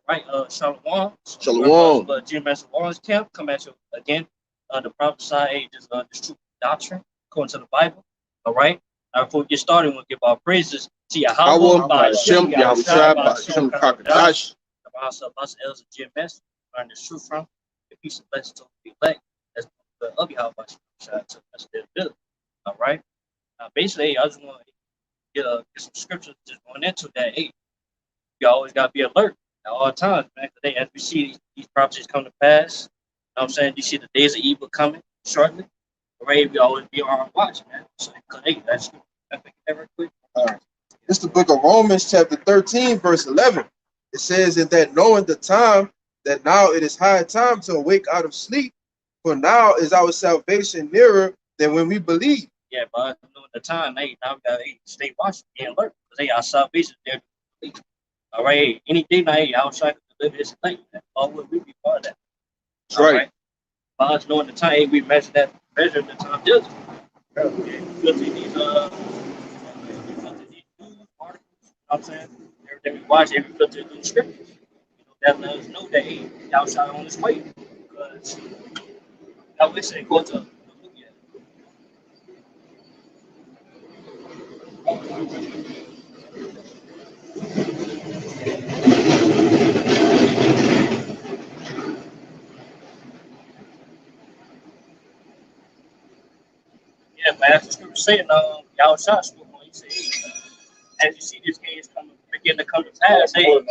Right, Shalom. Shalom. GMS Lawrence Camp come at you again. The prophesy age is this true doctrine according to the Bible. All right. Now, before we get started, we'll give our praises to Yahweh by Shem Yahushua by Shem Kakadash. The Master of us, elders of GMS, learn this truth from. The peace and blessings to the elect. That's the of Yahweh by Shem to that's their ability. All right. Basically, I just want to get some scriptures just going into that. Hey, you always got to be alert at all times, man. Today, as we see these prophecies come to pass, you know what I'm saying? You see the days of evil coming shortly. Right, we always be on our watch, man. So, hey, that's ever quick. It's the book of Romans, chapter 13, verse 11. It says, "In that knowing the time, that now it is high time to awake out of sleep, for now is our salvation nearer than when we believe." Yeah, but knowing the time, hey, now we gotta stay watching, be alert, because hey, our salvation there. All right, hey, any day now, hey, outside to deliver this thing, man. All will we be part of that. That's right. By us knowing the time, hey, we measure the time diligently. Look at these news articles, you know what I'm saying? Everything we watch, every look at these scriptures. You know, that let us know that hey, outside on its way. Because I wish they go to look at yeah, but as the scripture saying, y'all shot spoke on, he said, hey, as you see these games coming, begin to come to pass, hey,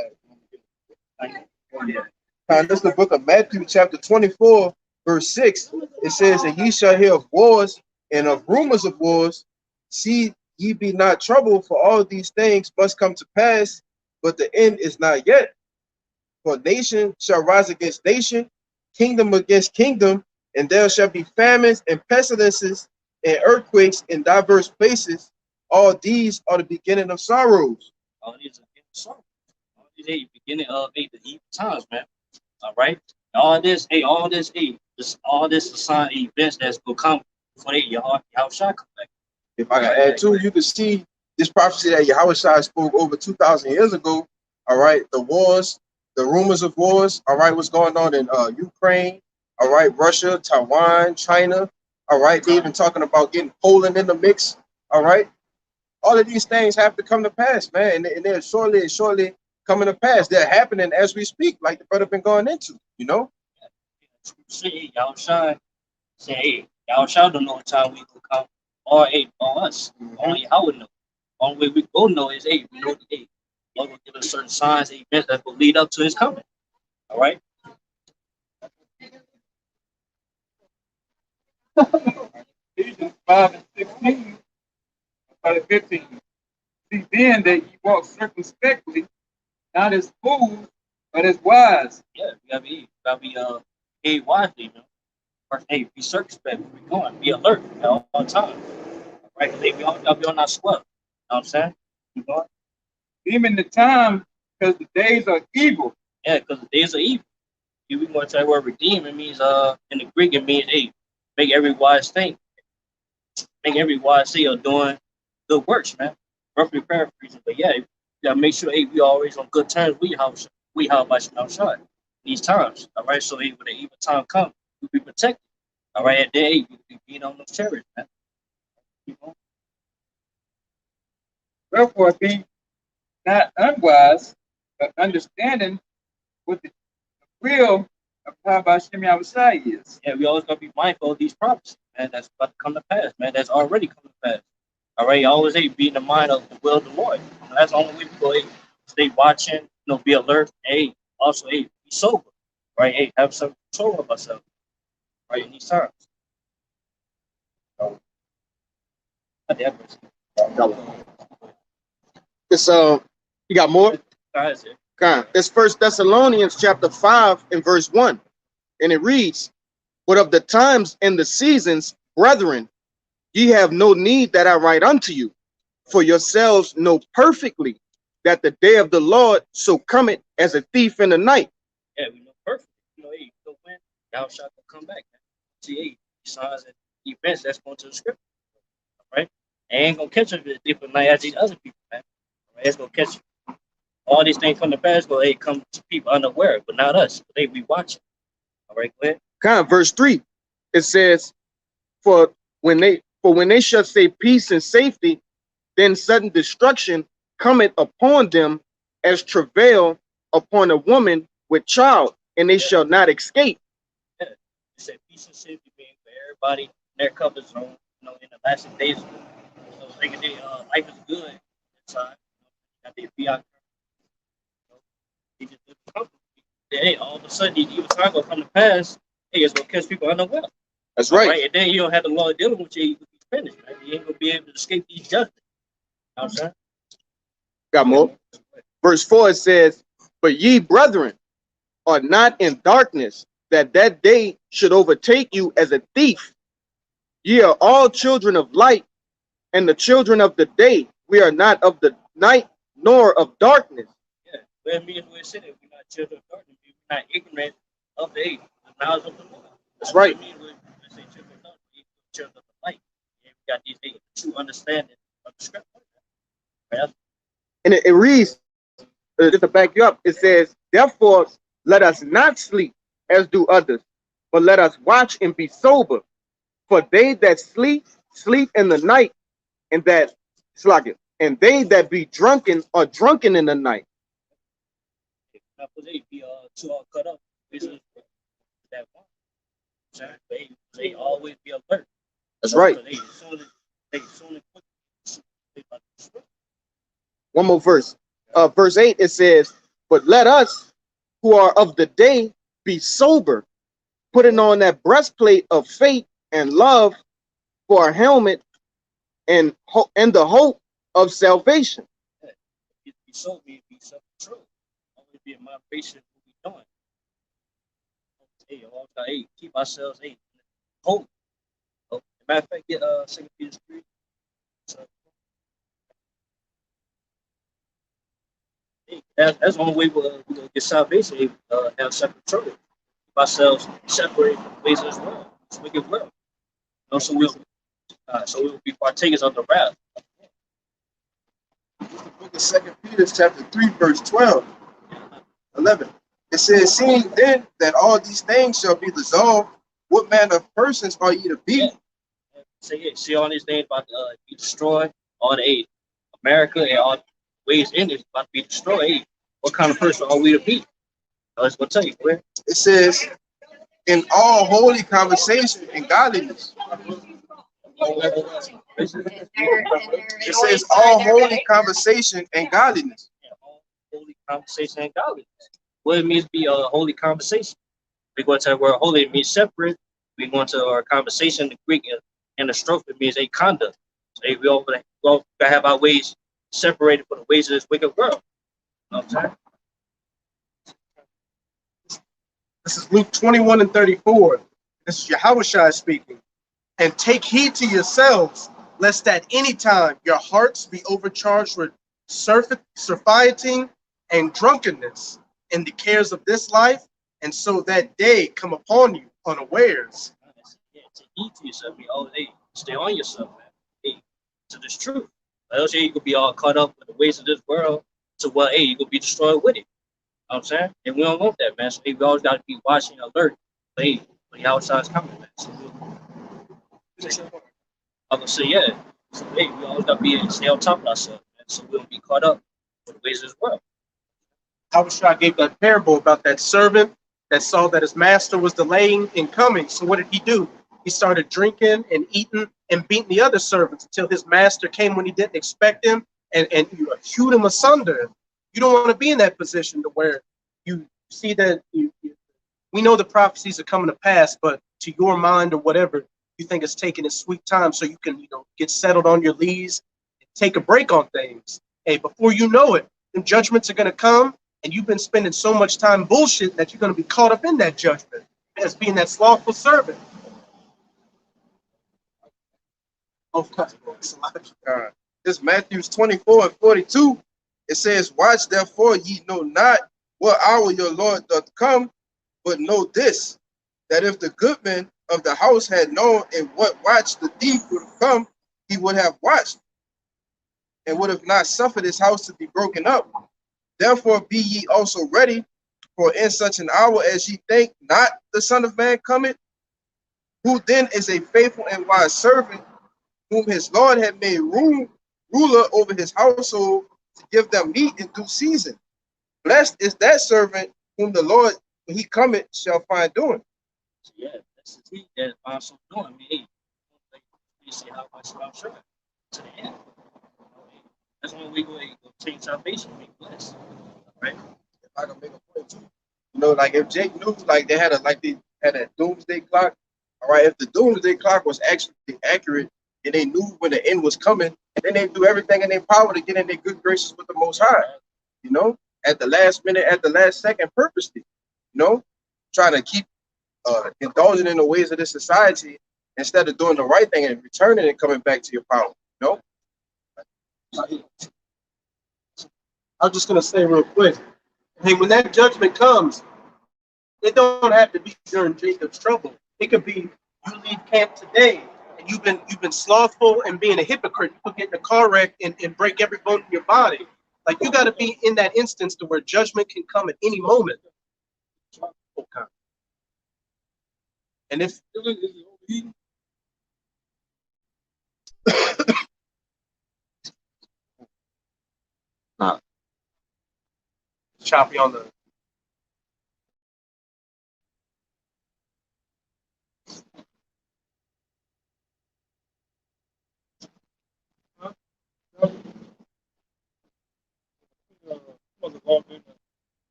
And this is the book of Matthew, chapter 24, verse 6. It says, "And ye shall hear of wars and of rumors of wars. See ye be not troubled, for all these things must come to pass, but the end is not yet. For nation shall rise against nation, kingdom against kingdom, and there shall be famines and pestilences and earthquakes in diverse places. All these are the beginning of sorrows." all these are getting sorrow. All these beginning of the evil times, man. All right. All this, all this sign events that's gonna come before y'all shot come back. If I can add too, you can see this prophecy that Yahweh spoke over 2,000 years ago. All right, the wars, the rumors of wars. All right, what's going on in Ukraine? All right, Russia, Taiwan, China. All right, they even talking about getting Poland in the mix. All right, all of these things have to come to pass, man, and they're shortly coming to pass. They're happening as we speak, like the brother been going into. You know. See, y'all shine. Say, hey, y'all shine don't know what time we will come. Or hey, on us. Only I would know. Only way we go know is hey, we know the day. Lord will give us certain signs and events that will lead up to his coming. All right. Ephesians 5 and 16, 5 and 15. See then that ye walk circumspectly, not as fools, but as wise. Yeah, we gotta be wisely, you know. First, hey, be circumspect where we going, be alert at all times. Right? We all gotta be on our square. You know what I'm saying? You know? Redeeming the time, because the days are evil. Yeah, because the days are evil. If we want to tell word redeem, it means in the Greek it means hey, make every wise thing. Make every wise thing of doing good works, man. Roughly paraphrasing. But yeah, you gotta make sure hey, we always on good terms. We how much outside these times. All right. So hey, when the evil time comes, we'll be protected. All right, and then hey, we'll be being on those chariots, man. You know? Wherefore be not unwise, but understanding what the will of how Hashem Yahushua is. Yeah, we always gotta be mindful of these prophecies, man. That's about to come to pass, man. That's already come to pass. All right, always hey, be in the mind of the will of the Lord. You know, that's the only way we go. Hey, stay watching, you know, be alert. Hey, also hey, be sober. Right, hey, have some control of ourselves. Right in these times. It's you got more? Guys, It's First Thessalonians chapter 5 and verse 1, and it reads, "But of the times and the seasons, brethren, ye have no need that I write unto you, for yourselves know perfectly that the day of the Lord so cometh as a thief in the night." Yeah, we know perfectly. You know, hey, you know when y'all shot to come back, man. See, hey, signs and events that's going to the scripture. All right, they ain't gonna catch us as deep at night as these other people, man. All right, it's gonna catch you. All these things from the past, but they come to people unaware, but not us. They be watching. All right, go ahead. Kind of verse 3. It says, For when they shall say peace and safety, then sudden destruction cometh upon them as travail upon a woman with child, and they shall not escape. Yeah. It said peace and safety being for everybody in their comfort zone, in the last days. So thinking life is good inside. Got their fiat. They just live comfortably. Hey, all of a sudden, these evil times will come to pass. Hey, it's gonna catch people unaware. That's right. Right, and then you don't have the Lord dealing with you. You can be finished. Right? You ain't gonna be able to escape these judgments. You know what I'm saying? Got more. Verse 4 it says, But ye brethren are not in darkness, that day should overtake you as a thief. Ye are all children of light and the children of the day. We are not of the night nor of darkness. Yeah, well, me and we're sitting, we're not children of darkness. We're not ignorant of the age, the knowledge of the Lord. That's right. We're say children of darkness, we're children of the light. And we got these true understanding of the scripture. Right? And it reads, just to back you up, it says, Therefore, let us not sleep as do others, but let us watch and be sober. For they that sleep, sleep in the night, and that slugget, and they that be drunken are drunken in the night. Not because they be too all cut up. That one. They always be alert. That's right. They soon One more verse. Verse 8, it says, But let us who are of the day be sober, putting on that breastplate of faith and love for a helmet, and the hope of salvation. Be sober, be self-control. Always be in moderation what we doing. Hey, keep ourselves hope. Matter of fact, get 2 Peter 3. That's the only way we're gonna get salvation. Have self-control. Keep ourselves separated from the ways of this world. This wicked world. So we'll be partakers of the wrath. The book of 2 Peter chapter 3, verse 12, 11. It says, Seeing then that all these things shall be dissolved, what manner of persons are ye to be? See all these things about to be destroyed. All the aid, America and all the ways in it about to be destroyed. Hey, what kind of person are we to be? I was gonna tell you, where it says, in all holy conversation and godliness. It says all holy conversation and godliness. Yeah, all holy conversation and godliness. What it means to be a holy conversation. We're going to the word holy, it means separate. We're going to our conversation, the Greek and the stroke, it means a conduct. So we all gotta have our ways separated from the ways of this wicked world. You know what I'm saying? This is Luke 21 and 34. This is Yahushua speaking. And take heed to yourselves, lest at any time your hearts be overcharged with surfeiting and drunkenness and the cares of this life, and so that day come upon you unawares. Yeah, take heed to yourself. Stay on yourself, man. Hey, to this truth. Else you could be all caught up with the ways of this world to what, hey, you could be destroyed with it. You know what I'm saying? And we don't want that, man. So we always got to be watching, alert. But hey, when the outside's coming, man. So I'm gonna say, yeah. So hey, we always gotta stay on top of ourselves, man, so we don't be caught up with the ways of this world. Yahushua gave that parable about that servant that saw that his master was delaying in coming. So what did he do? He started drinking and eating and beating the other servants until his master came when he didn't expect him and you hewed him asunder. You don't want to be in that position to where you see that we know the prophecies are coming to pass, but to your mind or whatever, you think it's taking its sweet time so you can, get settled on your lees and take a break on things. Hey, before you know it, the judgments are going to come, and you've been spending so much time bullshit that you're going to be caught up in that judgment as being that slothful servant. This Matthew 24 and 42, it says, Watch therefore, ye know not what hour your Lord doth come, but know this, that if the goodman of the house had known in what watch the thief would have come, he would have watched and would have not suffered his house to be broken up. Therefore be ye also ready, for in such an hour as ye think not the Son of Man cometh, who then is a faithful and wise servant, whom his Lord had made ruler over his household, to give them meat in due season. Blessed is that servant whom the Lord, when he cometh, shall find doing. So yeah, that's the thing that also doing. I mean, hey, you see how much I'm sure to the end. That's when we go take salvation, make blessed, right? If I can make a point too, like if Jake knew, like they had a doomsday clock. All right, if the doomsday clock was actually accurate and they knew when the end was coming, then they do everything in their power to get in their good graces with the Most High. At the last minute, at the last second, purposely. Trying to keep indulging in the ways of this society instead of doing the right thing and returning and coming back to your power. I'm just gonna say real quick. Hey, when that judgment comes, it don't have to be during Jacob's trouble. It could be you leave camp today and you've been slothful and being a hypocrite. You could get in a car wreck and break every bone in your body. Like you got to be in that instance to where judgment can come at any moment. Okay. And if choppy on the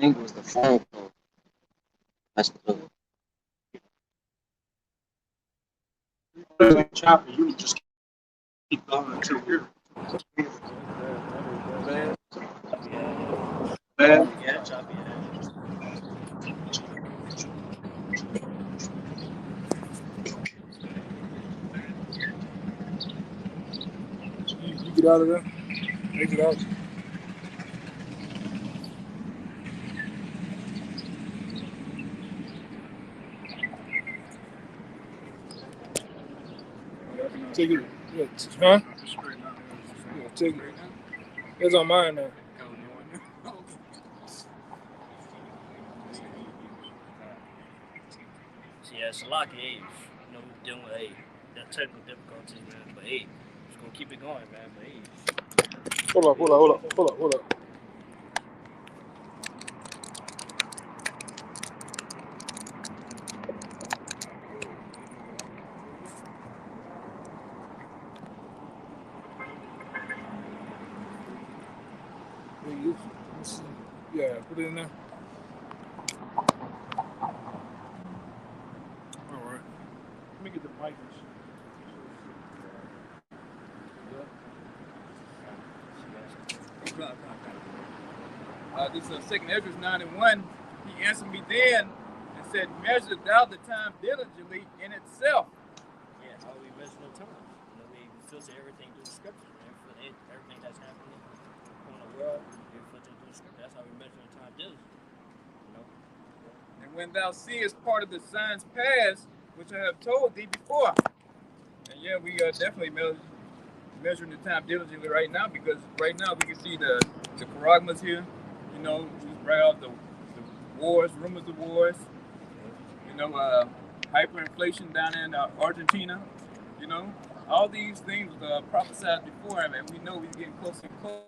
I think it was the phone call. That's the choppy, you just keep going until you're bad. Yeah, choppy. You get out of there. Exit out. Take it. Yeah, huh? Yeah, take it. It's on mine now. Yeah, it's a lot of age. We're dealing with the technical difficulties, man. But hey, just gonna keep it going, man. But hey. Hold up. Yeah, put it in there. All right. Let me get the mic. This is 2nd Ezra 9:1. He answered me then and said, "Measure thou the time diligently in itself." Yeah, how we measure the time. We filter everything through the scripture, man. For everything that's happening in the world, we filter through the scripture. That's how we measure the time diligently. And when thou seest part of the signs past, which I have told thee before. And yeah, we are definitely measuring the time diligently right now, because right now we can see the charagmas here, right off the wars, rumors of wars, hyperinflation down in Argentina, all these things prophesied before, and we know we're getting closer and closer.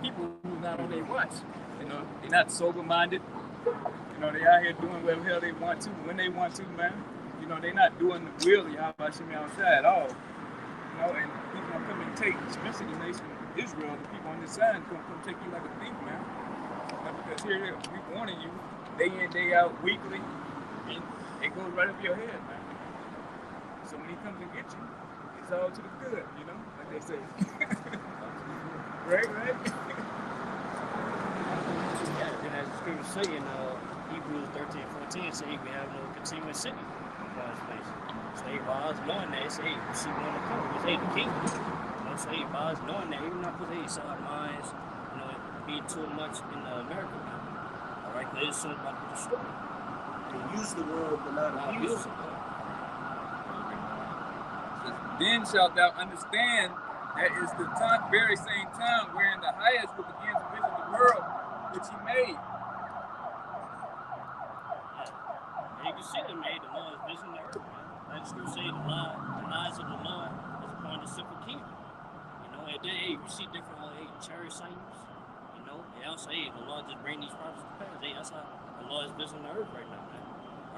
People who not on their watch, they're not sober-minded. They out here doing whatever the hell they want to, when they want to, man. They're not doing the really how I should be outside at all. And people gonna come and take, especially the nation of Israel, the people on this side gonna come take you like a thief, man. Because here we warning you, day in, day out, weekly, and it goes right over your head, man. So when he comes and get you, it's all to the good, like they say. Right? Yeah, then as the scripture say in Hebrews 13:14, say we have no continuous city in God's place. So everybody's knowing that, say, hey, you see one to come, because hey, the king. You know, so everybody's knowing that, even not because they side minds, you know, being too much in America now. All right, because it's something about to be destroyed. They use the word, but not abuse it. Then shalt thou understand that is the very same time wherein the highest will begin to visit the world which he made. Yeah, you can see them made the Lord is visiting the earth, man. Like the scripture say, the eyes of the Lord is upon the simple kingdom. You know, and then hey, you see different chariot sightings. You know, and also hey, the Lord just bring these prophets to pass. Hey, that's how the Lord is visiting the earth right now, man.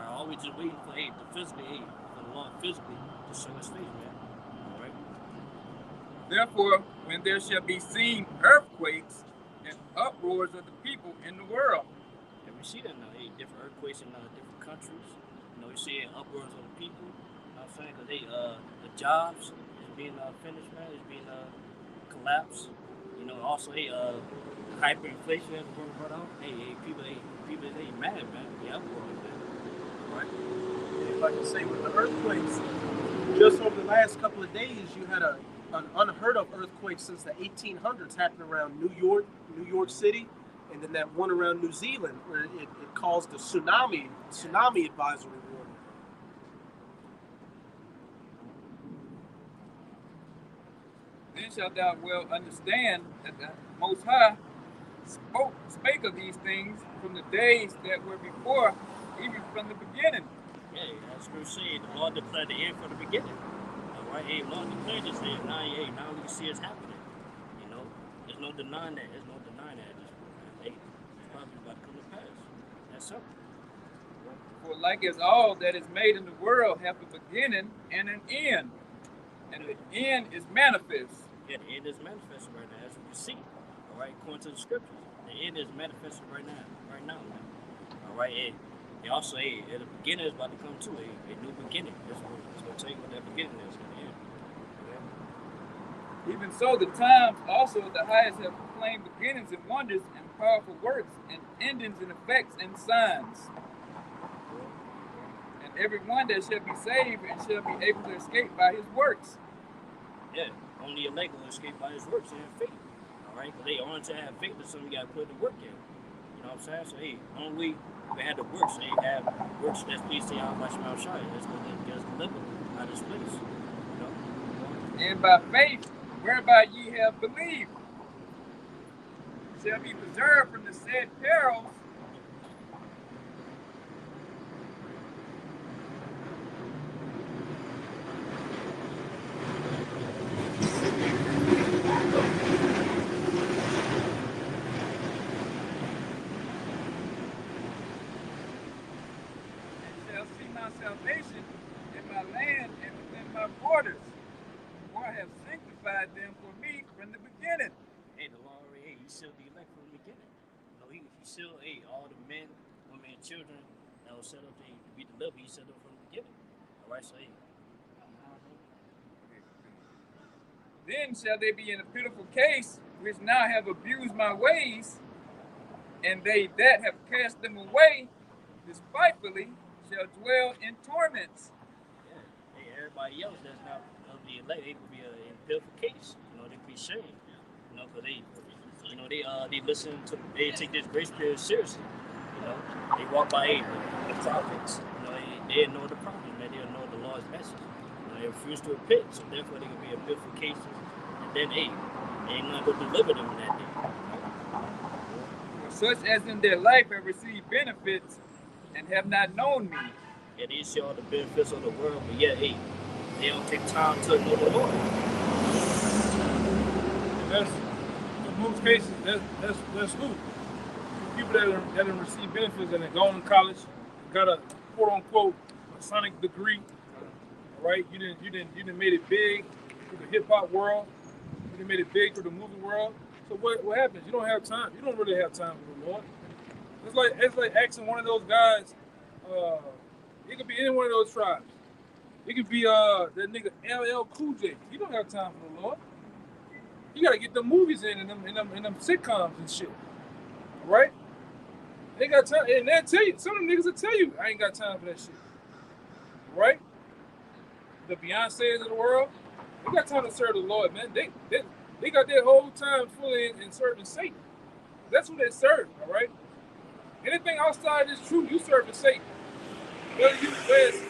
All we just waiting for the physically, for the Lord physically to show his face, man. All right. Therefore, when there shall be seen earthquakes and uproars of the people in the world. And we see that now, different earthquakes in different countries. You know, you see uproars of the people. You know what I'm saying? Because the jobs is being finished, man. It's being collapsed. You know, also hyperinflation that's going to run out. People mad, man. The uproars, man. Right? And like I say, with the earthquakes, just over the last couple of days, you had an unheard of earthquake since the 1800s happened around New York City, and then that one around New Zealand where it caused a tsunami advisory warning. Then shalt thou well understand that the Most High spake of these things from the days that were before, even from the beginning. Yeah, that's what we're saying. The Lord declared the end from the beginning. All right, hey, Lord declared this, now we can see it's happening. You know, there's no denying that. There's no denying that at this point. Hey, it's probably about to come to pass. That's something. For like as all that is made in the world have a beginning and an end, and the end is manifest. Yeah, the end is manifested right now, as we can see. All right, according to the scriptures, the end is manifested right now, man. All right, and also, at the beginning is about to come too, a new beginning. It's going to tell you what that beginning is in the end. Okay? Even so, the times also of the highest have proclaimed beginnings and wonders and powerful works and endings and effects and signs. And every one that shall be saved and shall be able to escape by his works. Yeah, only elect will escape by his works and have faith. All right, because only to have faith is something you got to put the work in. You know what I'm saying? So only we had the works, have works that's pleased to Yahweh Shema Shai. That's going to get us delivered out of this place. You know? And by faith, whereby ye have believed, shall be preserved from the said perils. Salvation in my land and within my borders, for I have sanctified them for me from the beginning. Hey, the Lord, he sealed the elect from the beginning. You know, he sealed all the men, women, and children that were set up to be delivered. He sealed them from the beginning. All right, so Then shall they be in a pitiful case, which now have abused my ways, and they that have cast them away despitefully shall dwell in torments. Yeah. Hey, everybody else that's not of the elect, they could be in pitiful case. You know, they could be shamed. You know, because they listen to, they take this grace period seriously. You know, they walk by the prophets. You know, they ignore the prophets, man. They ignore the Lord's message. You know, they refuse to repent, so therefore they could be in pitiful cases. And then they ain't not going to deliver them in that day. For such as in their life have received benefits and have not known me. Yeah, they see all the benefits of the world, but yet, they don't take time to know the Lord. That's, in most cases, that's who? People that have received benefits and have gone to college, got a quote unquote Masonic degree, right? You didn't made it big for the hip hop world. You done made it big for the movie world. So what happens? You don't have time. You don't really have time for the Lord. It's like asking one of those guys. It could be any one of those tribes. It could be that nigga LL Cool J. He don't have time for the Lord. You gotta get them movies in them sitcoms and shit. Right? They got time, and they'll tell you. Some of them niggas will tell you, I ain't got time for that shit. Right? the Beyonces of the world, they got time to serve the Lord, man. They got their whole time fully in serving Satan. That's who they serve, all right? Anything outside this truth, you serving Satan. Whether it's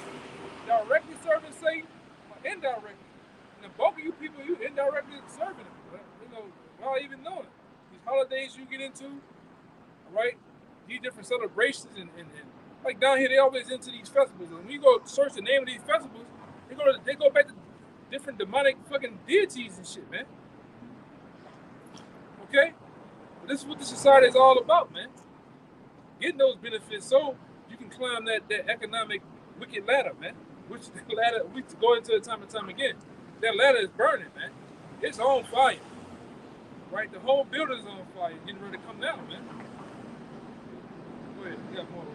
directly serving Satan or indirectly. And the bulk of you people, you indirectly serving him. You know, without even knowing it. These holidays you get into, all right? These different celebrations and like down here, they always into these festivals. And when you go search the name of these festivals, they go back to different demonic fucking deities and shit, man. Okay? But this is what the society is all about, man. Getting those benefits so you can climb that economic wicked ladder, man. Which the ladder, we go into it time and time again. That ladder is burning, man. It's on fire. Right? The whole building is on fire, getting ready to come down, man. Go ahead, you got more, right?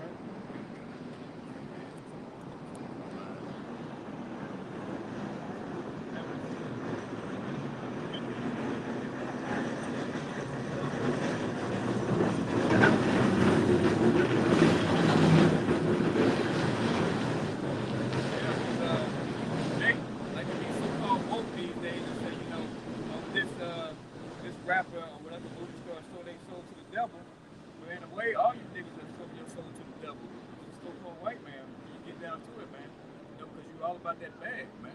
Rapper or whatever movie star sold their soul to the devil, but in a way, all you niggas are selling your soul to the devil. It's a so-called white man. You get down to it, man. You know, because you're all about that bag, man.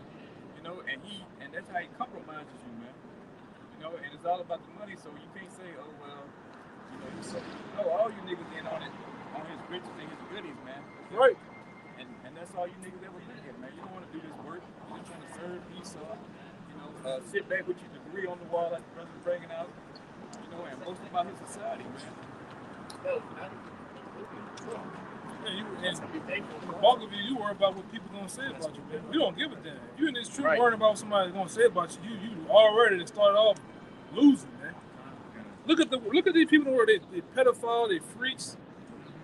You know, and that's how he compromises you, man. You know, and it's all about the money, so you can't say, oh well, you know, so all you niggas in on it, on his riches and his goodies, man. Right. And that's all you niggas ever look at, man. You don't want to do this work. You're just trying to serve Esau. Sit back with your degree on the wall like the brother's bringing out, you know, and boast about his society, man. The bulk of you worry about what people gonna say about you, man. You don't give a damn. If you in this truth worrying about what somebody's gonna say about you, you already started off losing, man. Look at these people in the world. They pedophile, they freaks,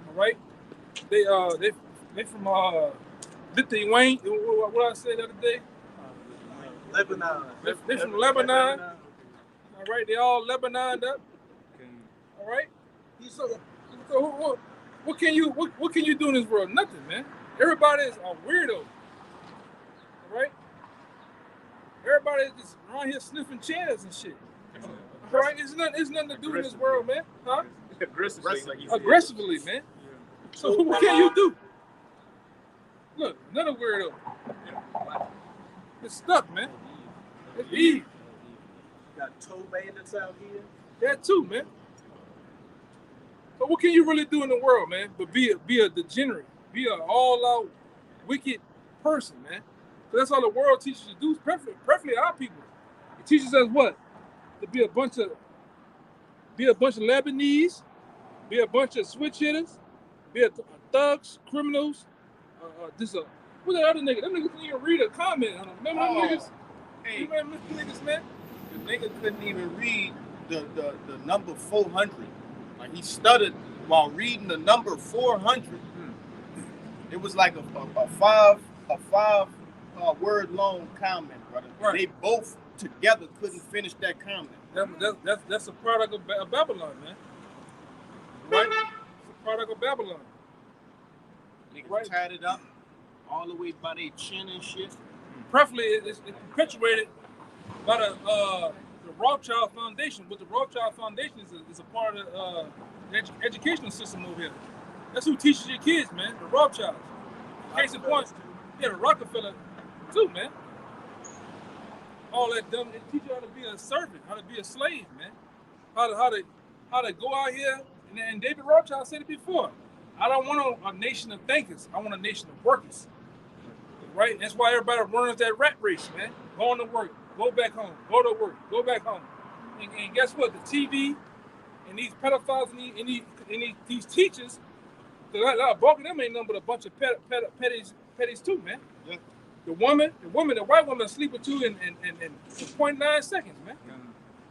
all right? They from Lithuania. What I said the other day. Lebanon. They from Lebanon. All right, they all Lebanoned up. All right. So what can you do in this world? Nothing, man. Everybody is a weirdo. All right. Everybody is just around here sniffing chairs and shit. All right. It's nothing to do in this world, man. Huh? Aggressively, man. Yeah. So what can you do? Look, another weirdo. It's stuck, man. It's Eve. Got toe bandits out here. That too, man. So what can you really do in the world, man? But be a degenerate, be an all-out wicked person, man. So that's all the world teaches you to do. Preferably our people. It teaches us what? To be a bunch of Lebanese, be a bunch of switch hitters, be a thugs, criminals. Who's that other nigga? Them niggas couldn't even read a comment on them. Remember them niggas? Hey, remember them niggas, man? The nigga couldn't even read the number 400. Like he stuttered while reading the number 400. It was like a five word long comment, brother. Right. They both together couldn't finish that comment. That's a product of Babylon, man. Right? It's a product of Babylon. Niggas tied it up all the way by their chin and shit. Preferably, it's perpetuated by the Rothschild Foundation. But the Rothschild Foundation is a part of the educational system over here. That's who teaches your kids, man. The Rothschilds. Case in point, yeah, the Rockefeller too, man. All that dumb. They teach you how to be a servant, how to be a slave, man. How to go out here. And David Rothschild said it before. I don't want a nation of thinkers. I want a nation of workers. Right? That's why everybody runs that rat race, man. Going to work, go back home, go to work, go back home. And guess what? The TV and these pedophiles and these teachers, the bulk of them ain't nothing but a bunch of petties too, man. Yeah. The white woman sleep with you in 0.9 seconds, man. Yeah.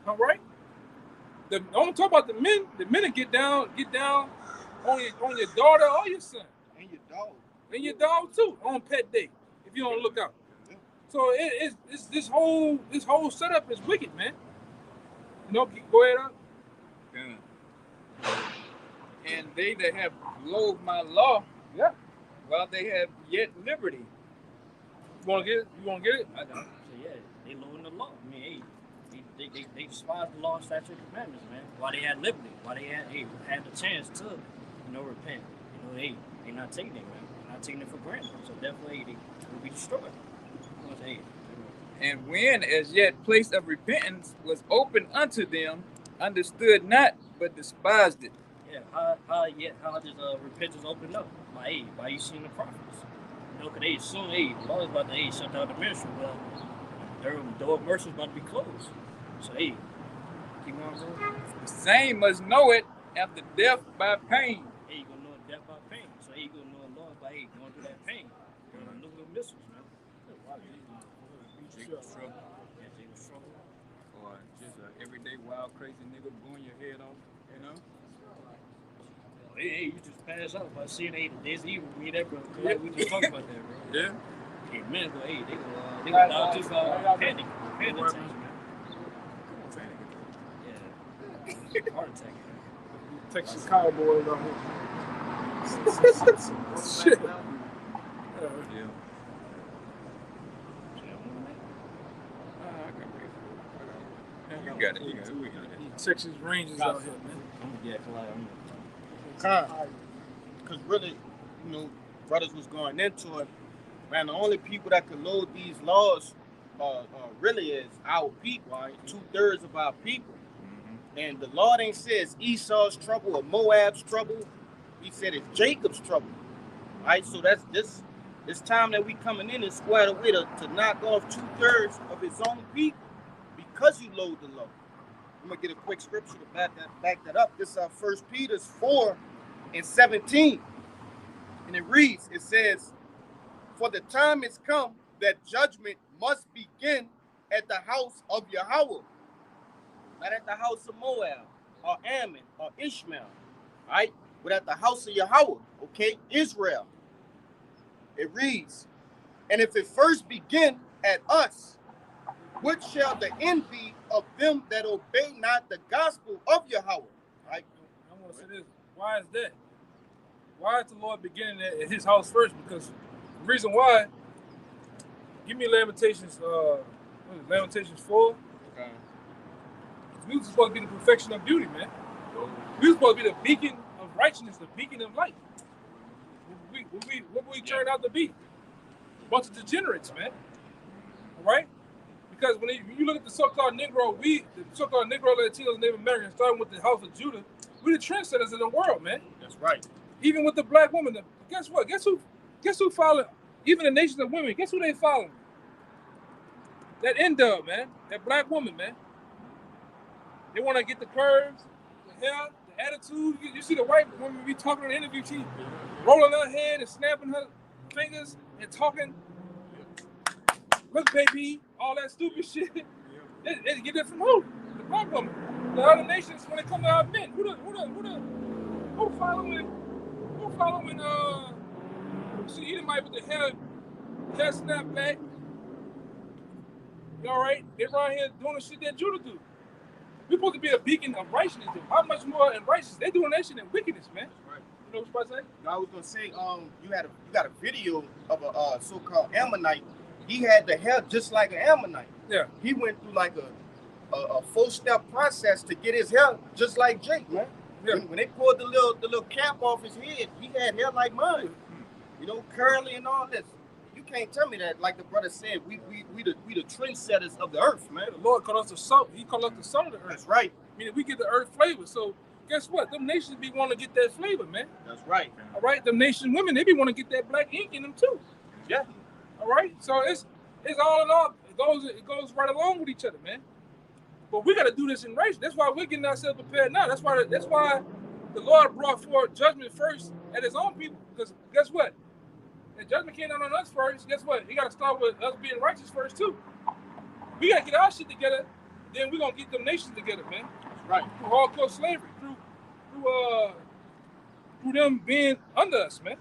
All right? I don't talk about the men. The men will get down on your daughter or your son. And your dog. And your dog too, on pet day, if you don't look out. Yeah. So it's this whole setup is wicked, man. You know, go ahead on. Yeah. And they that have loathed my law, yeah, while they have yet liberty. You want to get it? You want to get it? I got it. So yeah, they lowering the law. I mean, hey, they despise the law, statute, and commandments, man. While they had liberty, while they had the chance to, repent. They not taking it, man. They're not taking it for granted. So definitely they will be destroyed. And when as yet place of repentance was open unto them, understood not, but despised it. Yeah, how does repentance open up? By you seeing the prophets. Because they assume, the law is about to shut down the ministry. Well, their door of mercy is about to be closed. So keep on, bro. The same must know it after death by pain. You're gonna know death by pain. So you're gonna know the law by going through that pain. You're gonna know the missiles, man. Jacob's trouble. Yeah, Jacob's trouble. Or just an everyday wild crazy nigga blowing your head off, you know? Hey, you just pass out by seeing there's evil. We that, bro. Yeah. We just talked about that, bro. Yeah. Hey, man, go, they go down just panic attacks, man. Yeah. Heart attack, man. Texas Cowboys on here. Shit. Yeah. You got it. We got it. Texas Rangers out here, man. Yeah, because really, brothers was going into it, man. The only people that could load these laws really is our people, right? 2/3 of our people. And the Lord ain't says Esau's trouble or Moab's trouble. He said it's Jacob's trouble, right? So that's this time that we coming in and squared away to knock off 2/3 of his own people because you load the law. I'm gonna get a quick scripture to back that up. This is 1 Peter 4:17, and it reads. It says, "For the time is come that judgment must begin at the house of Yahweh, not at the house of Moab or Ammon or Ishmael, right? But at the house of Yahweh, okay, Israel." It reads, "And if it first begin at us, what shall the end be of them that obey not the gospel of Yahweh?" Right? I want to say this. Why is that? Why is the Lord beginning at his house first? Because the reason why, give me Lamentations 4. Okay. We were supposed to be the perfection of beauty, man. We were supposed to be the beacon of righteousness, the beacon of light. What we turn out to be? A bunch of degenerates, man. All right? Because when you look at the so-called Negro, the so-called Negro, Latinos, and Native Americans, starting with the house of Judah, we the trendsetters in the world, man. That's right. Even with the black woman, guess what? Guess who following? Even the nations of women, guess who they following? That N-dub, man. That black woman, man. They want to get the curves, the hair, the attitude. You see the white woman be talking in the interview, she rolling her head and snapping her fingers and talking. Look, baby, all that stupid shit. They get that from who? The black woman. The other nations, when it comes to our men, who following? See, Edomite with the hair snap back. You all right? They around here doing the shit that Judah do. We're supposed to be a beacon of righteousness. How much more in righteousness? They doing that shit in wickedness, man. That's right. You know what you're supposed to say? I was gonna say, you got a video of a so-called Ammonite. He had the hair just like an Ammonite. Yeah. He went through like a 4-step process to get his hair just like Jake, man. Yeah. When they pulled the little cap off his head, he had hair like mine. You know, curly and all this. You can't tell me that, like the brother said, we the trendsetters of the earth, man. The Lord called us the salt. He called us the salt of the earth. That's right. Meaning we get the earth flavor. So guess what? Them nations be want to get that flavor, man. That's right. All right. Them nation women, they be want to get that black ink in them too. Yeah. All right. So it's all in all. It goes right along with each other, man. But we got to do this in race. That's why we're getting ourselves prepared now. That's why the Lord brought forth judgment first at his own people. Because guess what? The judgment came down on us first. Guess what? He got to start with us being righteous first too. We got to get our shit together. Then we're going to get them nations together, man. That's right. Through hardcore slavery. Through them being under us, man.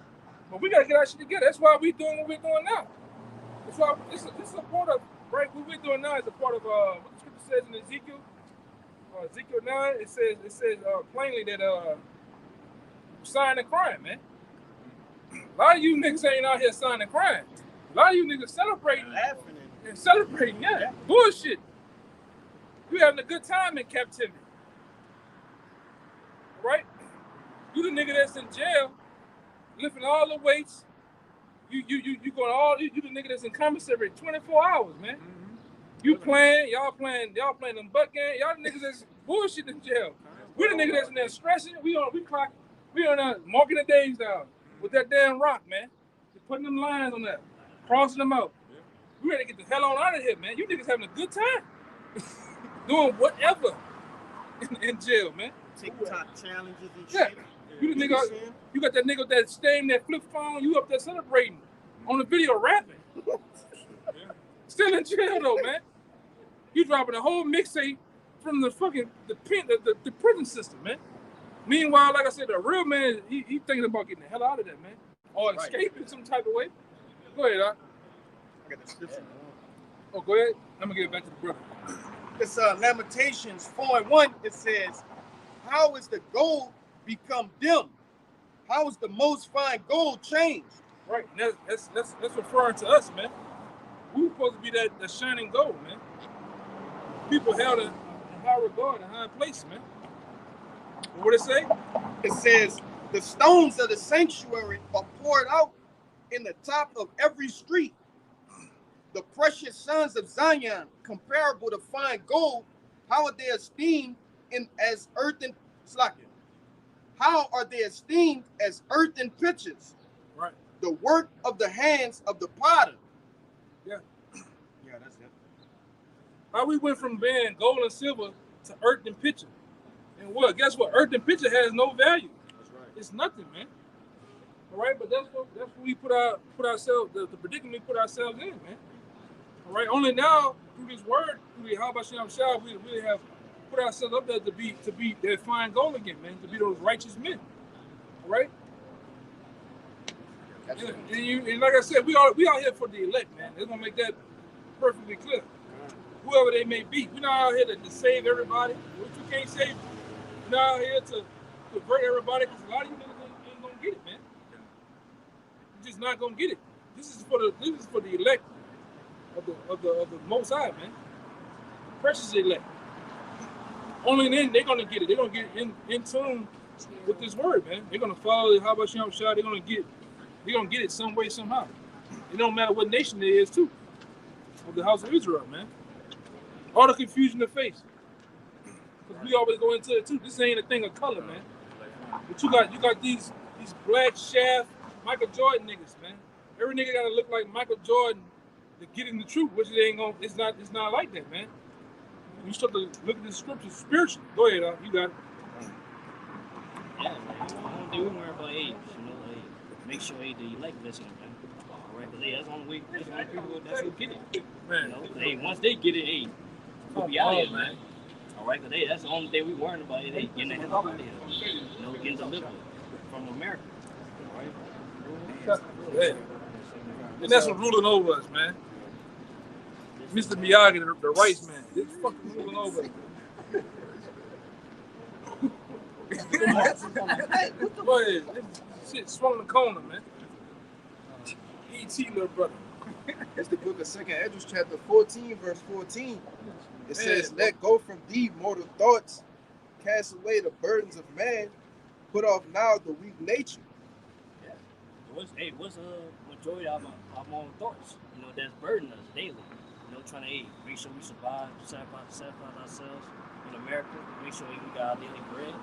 But we got to get our shit together. That's why we're doing what we're doing now. That's why this is a part of, right, what we're doing now is a part of what the scripture says in Ezekiel 9. It says plainly that sighing and crying, man. A lot of you niggas ain't out here signing and crying. A lot of you niggas celebrating, laughing, yeah. Bullshit. You having a good time in captivity, right? You the nigga that's in jail, lifting all the weights. You going all. You the nigga that's in commissary 24 hours, man. Mm-hmm. You playing, y'all playing them butt game. Y'all the niggas that's bullshit in jail. We the niggas that's in there stressing. We on marking the days down with that damn rock, man. Just putting them lines on that, crossing them out. We ready to get the hell on out of here, man. You niggas having a good time. Doing whatever in jail, man. TikTok challenges and shit. Yeah. You the nigga, you got that nigga that staying that flip phone, you up there celebrating on the video rapping. Still in jail though, man. You dropping a whole mixtape from the fucking the prison system, man. Meanwhile, like I said, the real man, he thinking about getting the hell out of there, man. Or escaping some type of way. Go ahead, Doc. I got the scripture. Oh, go ahead. I'm gonna give it back to the brother. It's Lamentations 4:1. It says, "How is the gold become dim? How is the most fine gold changed?" Right. That's referring to us, man. We were supposed to be that shining gold, man. People held in high regard, in high place, man. What it say? It says, "The stones of the sanctuary are poured out in the top of every street. The precious sons of Zion, comparable to fine gold, how are they esteemed as earthen slacking? How are they esteemed as earthen pitchers? Right. The work of the hands of the potter." Yeah. Yeah, that's it. How we went from being gold and silver to earthen pitcher. And what? Guess what? Earthen pitcher has no value. That's right. It's nothing, man. All right, but that's what we put ourselves, the predicament we put ourselves in, man. All right, only now through this word, through the Habashim Shah, we have put ourselves up there to be that fine gold again, man, to be those righteous men. All right. And like I said, we out here for the elect, man. They're gonna make that perfectly clear. Whoever they may be, we're not out here to save everybody. Which you can't save. We're not out here to convert everybody because a lot of you niggas ain't gonna get it, man. You're just not gonna get it. This is for the elect of the Most High, man. Precious elect. Only then they're gonna get it. They're gonna get in tune with this word, man. They're gonna follow the Habashim Shah. They're gonna get it some way, somehow. It don't matter what nation it is, too. Of the house of Israel, man. All the confusion they face. Because we always go into it, too. This ain't a thing of color, man. But you got these black shaft Michael Jordan niggas, man. Every nigga gotta look like Michael Jordan to get in the truth, which it's not like that, man. You start to look at the scriptures spiritually. Go ahead, you got it. Yeah, like, the only thing we worry about age, make sure the elect listen, man. All right, because that's the only way, people that's get it. Man. Once they get it, we'll be out here, man. All right, because that's the only thing we worrying about. Getting the hell out of here. Getting delivered from America. All right. Yeah. And that's what's ruling over us, man. Mr. Miyagi, the rice man. This fucking ruling over us. Go ahead. This shit swung the corner, man. E.T. little brother. It's the book of 2nd Esdras, chapter 14, verse 14. It says, "Let go from thee mortal thoughts, cast away the burdens of man, put off now the weak nature." Yeah. What's majority of our own thoughts, that's burdening us daily. Trying to make sure we survive, satisfy ourselves in America, make sure we got our daily bread,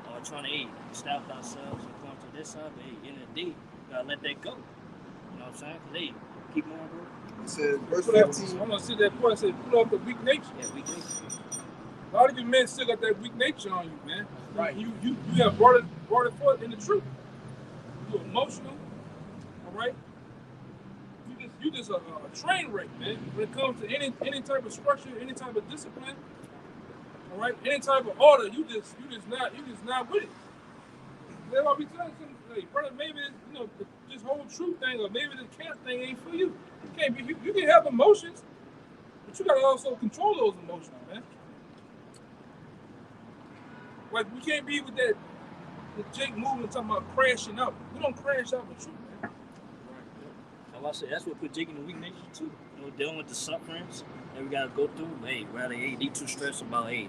or trying to establish ourselves and come to this side, but in the day, we gotta let that go. You know what I'm saying? Because keep on, bro. It says, verse 15. I'm gonna see that point. It says, put off the weak nature. Yeah, weak nature. A lot of you men still got that weak nature on you, man. Right. You have brought it forth in the truth. You're emotional, all right? You just a train wreck, man. When it comes to any type of structure, any type of discipline, all right, any type of order, you just not with it. That's why we telling some, hey, brother, maybe this whole truth thing, or maybe this camp thing ain't for you. You can have emotions, but you gotta also control those emotions, man. Like we can't be with that Jake movement talking about crashing out. We don't crash out with truth, man. Like I said, that's what put Jake in the weak nature too. You know, dealing with the sufferings that we gotta go through. Hey, rather they too stressed about the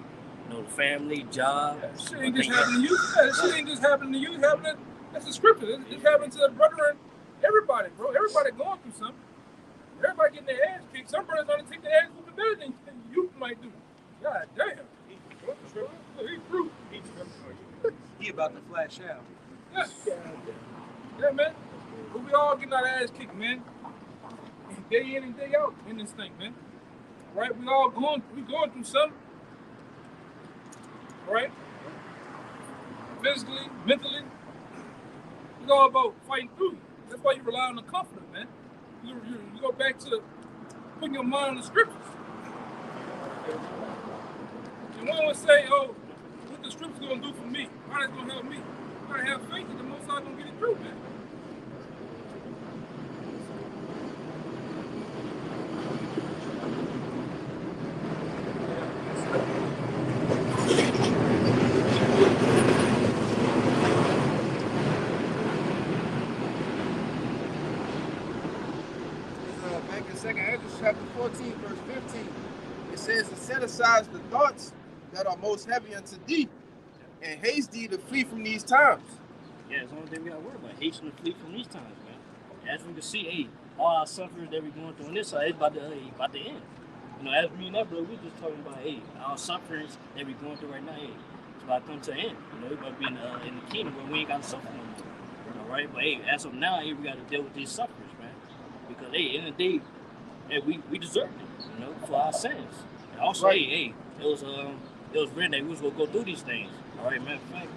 family, job. Yeah, shit ain't just happening to you. Shit ain't just happening to you. It's happening. That's the scripture. It's happening to the brethren. Everybody, bro. Everybody going through something. Everybody getting their ass kicked. Some brothers gonna take their ass whooping better than you might do. God damn. He through. He about to flash out. Yeah, man. But we all getting our ass kicked, man. Day in and day out in this thing, man. Right? We going through something. Right? Physically, mentally. It's all about fighting through. That's why you rely on the comforter, man. You go back to putting your mind on the scriptures. And one would say, oh, what the scriptures gonna do for me? How that's gonna help me? I gotta have faith that the Most High gonna get it through, man. Back in 2nd Ezra chapter 14, verse 15, it says to set aside the thoughts that are most heavy unto thee, and haste thee to flee from these times. Yeah, it's the only thing we gotta worry about. Hasten to flee from these times, man. As we can see, all our sufferings that we're going through on this side is about to end. You know, as me and that brother, we just talking about, our sufferings that we're going through right now, it's about to come to an end. You know, we're about to be in the kingdom where we ain't got to suffer no more. All right, but as of now, we got to deal with these sufferings, man. Because in the day, we deserve it, you know, for our sins. And also, right. it was written that we was gonna go through these things. All right, matter of fact,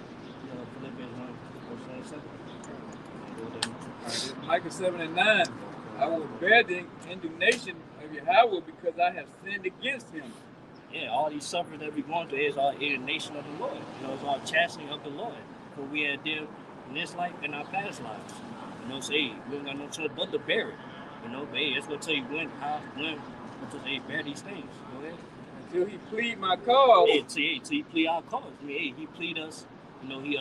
Philippians 1:27. Micah 7:9. I will bear the indignation of Yahweh because I have sinned against him. Yeah, all these sufferings that we're going through is our indignation of the Lord. You know, it's our chastening of the Lord. For we had dealt in this life and our past lives. You know, so we don't got no choice but to bear it. You know, but that's gonna tell you when, until bear these things. Go ahead. Until he plead my cause. Till he plead our cause. I mean, he plead us. You know, he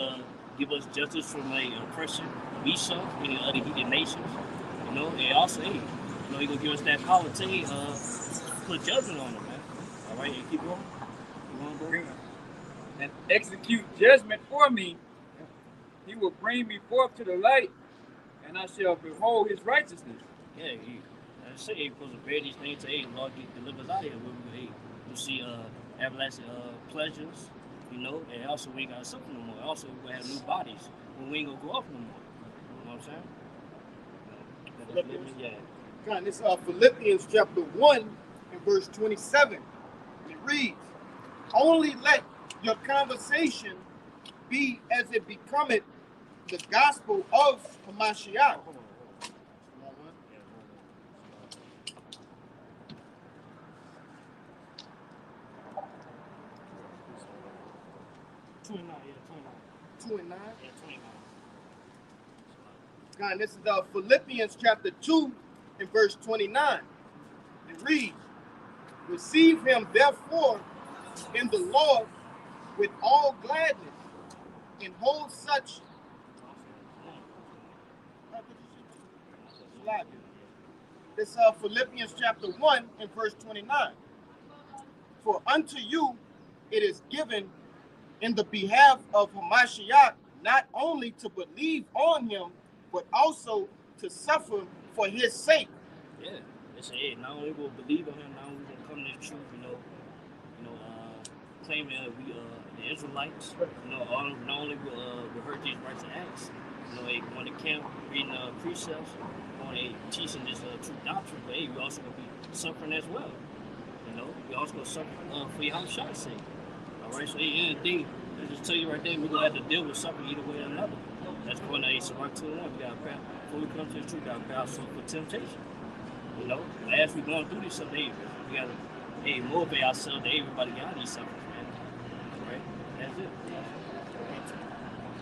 give us justice from oppression we suffer, any other heathen nations. You know, and also, he gonna give us that power to put judgment on them, man. All right, keep going. Bro. And execute judgment for me. He will bring me forth to the light, and I shall behold his righteousness. Yeah, I say he's supposed to bear these things to Lord deliver us out here. We'll see everlasting pleasures, you know, and also we ain't gotta suffer no more. Also we're gonna have new bodies when we ain't gonna go off no more. You know what I'm saying? God, this is Philippians chapter 1 and verse 27. It reads, only let your conversation be as it becometh the gospel of Hamashiach. 2 and 9. Yeah, 29. God, this is Philippians chapter 2 and verse 29. It reads, receive him therefore in the Lord with all gladness, and hold such. This is Philippians chapter 1 and verse 29. For unto you it is given in the behalf of Hamashiach, not only to believe on him, but also to suffer for his sake. Yeah, it's not only will believe on him, not only will come to the truth, claiming that we the Israelites, not only will hurt these rights and acts, going to camp, reading precepts, going to teaching this true doctrine, but we also gonna be suffering as well. We also gonna suffer for Yahushua's sake. All right, so at the end of the day, I just tell you right there, we're gonna have to deal with suffering either way or another. That's going to Sirach 2:1. We gotta prepare before we come to the truth. We gotta prepare ourselves for temptation. As we going through this stuff, we gotta motivate ourselves to everybody get out of these sufferings, man. All right, that's it.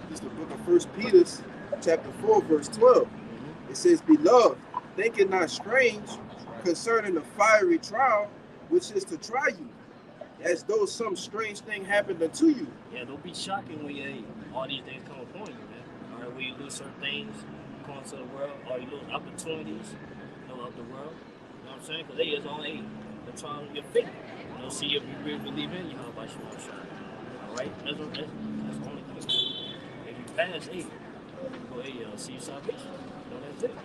This is the book of 1 Peter, chapter 4, verse 12. It says, beloved, think it not strange concerning the fiery trial which is to try you, as though some strange thing happened unto you. Yeah, don't be shocking when all these things come upon you, man. All right, when you lose certain things, going to the world, or you lose opportunities, of the world. You know what I'm saying? Because they is on the trial of your faith. You know, see if you really believe in you, how about you want to shine. All right? That's the only thing. If you pass, hey, go ahead, see your salvation. You know, that's it. If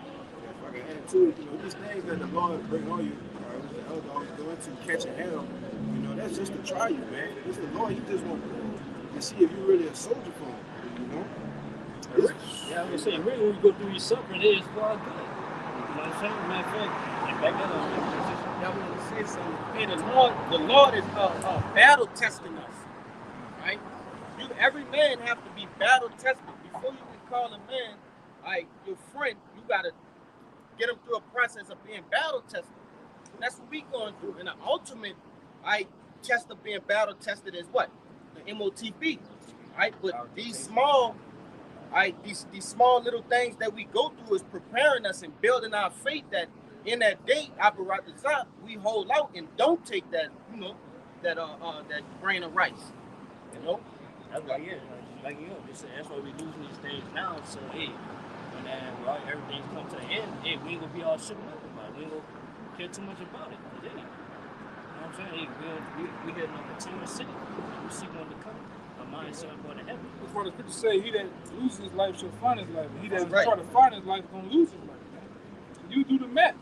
I can add to it, these things that the Lord bring on you, or the elder always go into catching hell, that's just to try you, man. It's the Lord, He just want to see if you're really a soldier for Him, Yeah, I'm gonna say, really, when you go through your suffering, it is for our good. You know what I'm saying? Matter of fact, and back then, I want to say something. Hey, the Lord is battle testing us, right? Every man have to be battle tested before you can call a man, like your friend. You gotta get him through a process of being battle tested. And that's what we going through. And the ultimate, test of being battle tested is what? The MOTB, right? But these small, these small little things that we go through is preparing us and building our faith that in that day, we hold out and don't take that, that grain of rice, That's why, that's why we losing these things now. So, hey, when everything's come to an end, hey, we ain't gonna be all shook up about it. We ain't gonna care too much about it. Hey, you know what I'm saying? Hey, we heading on continuous city. We see one to come. Our mind's set going to heaven. That's why the scriptures say, he that loses his life shall find his life. And he that try to find his life is going to lose his life, man. You do the math.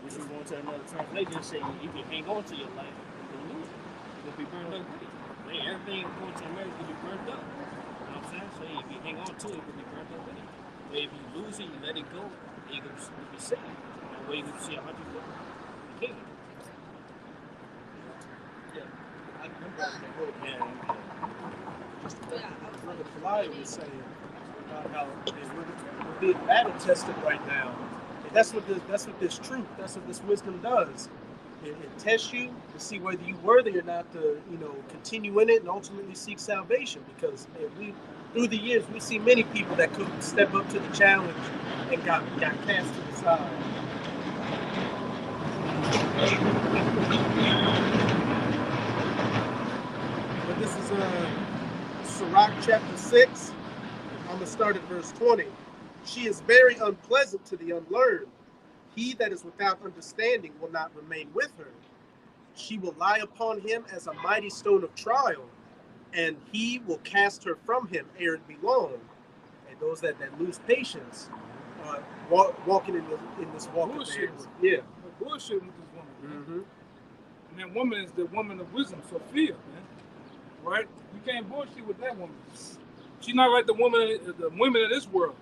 Which is going to another translation and say, if you hang on to your life, you're going to lose it. You're going to be burned up with it. Hey, everything going to America will be burned up. You know what I'm saying? So if you hang on to it, you're going to be burned up with it. But if you lose it, you let it go, you're going to be saved. That way you can see 100 foot the kingdom. Brother Fly was saying about how we're being battle tested right now. And that's what this truth, that's what this wisdom does. It tests you to see whether you're worthy or not to, continue in it and ultimately seek salvation. Because through the years, we see many people that couldn't step up to the challenge and got cast to the side. But this is Sirach chapter 6. I'm going to start at verse 20. She is very unpleasant to the unlearned. He that is without understanding will not remain with her. She will lie upon him as a mighty stone of trial, and he will cast her from him ere it be long. And those that lose patience are walking in this walk bullshit. of yeah. Bullshit with this woman. Mm-hmm. And that woman is the woman of wisdom, Sophia, man. Right? You can't bullshit with that woman. She's not like the women of this world.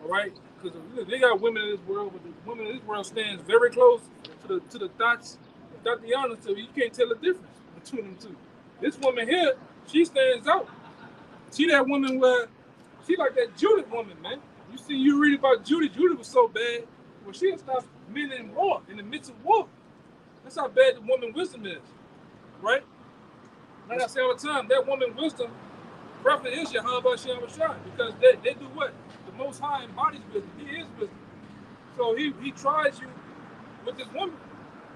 All right? Because they got women in this world, but the woman in this world stands very close to the thoughts of Tatiana, so you can't tell the difference between them two. This woman here, she stands out. She that woman where she like that Judith woman, man. You read about Judith. Judith was so bad, well, she stopped men in war, in the midst of war. That's how bad the woman wisdom is, right? Like I say all the time, that woman wisdom, prophet is Yahweh Shem Shai, because they do what? The Most High embodies wisdom. He is wisdom. So he tries you with this woman.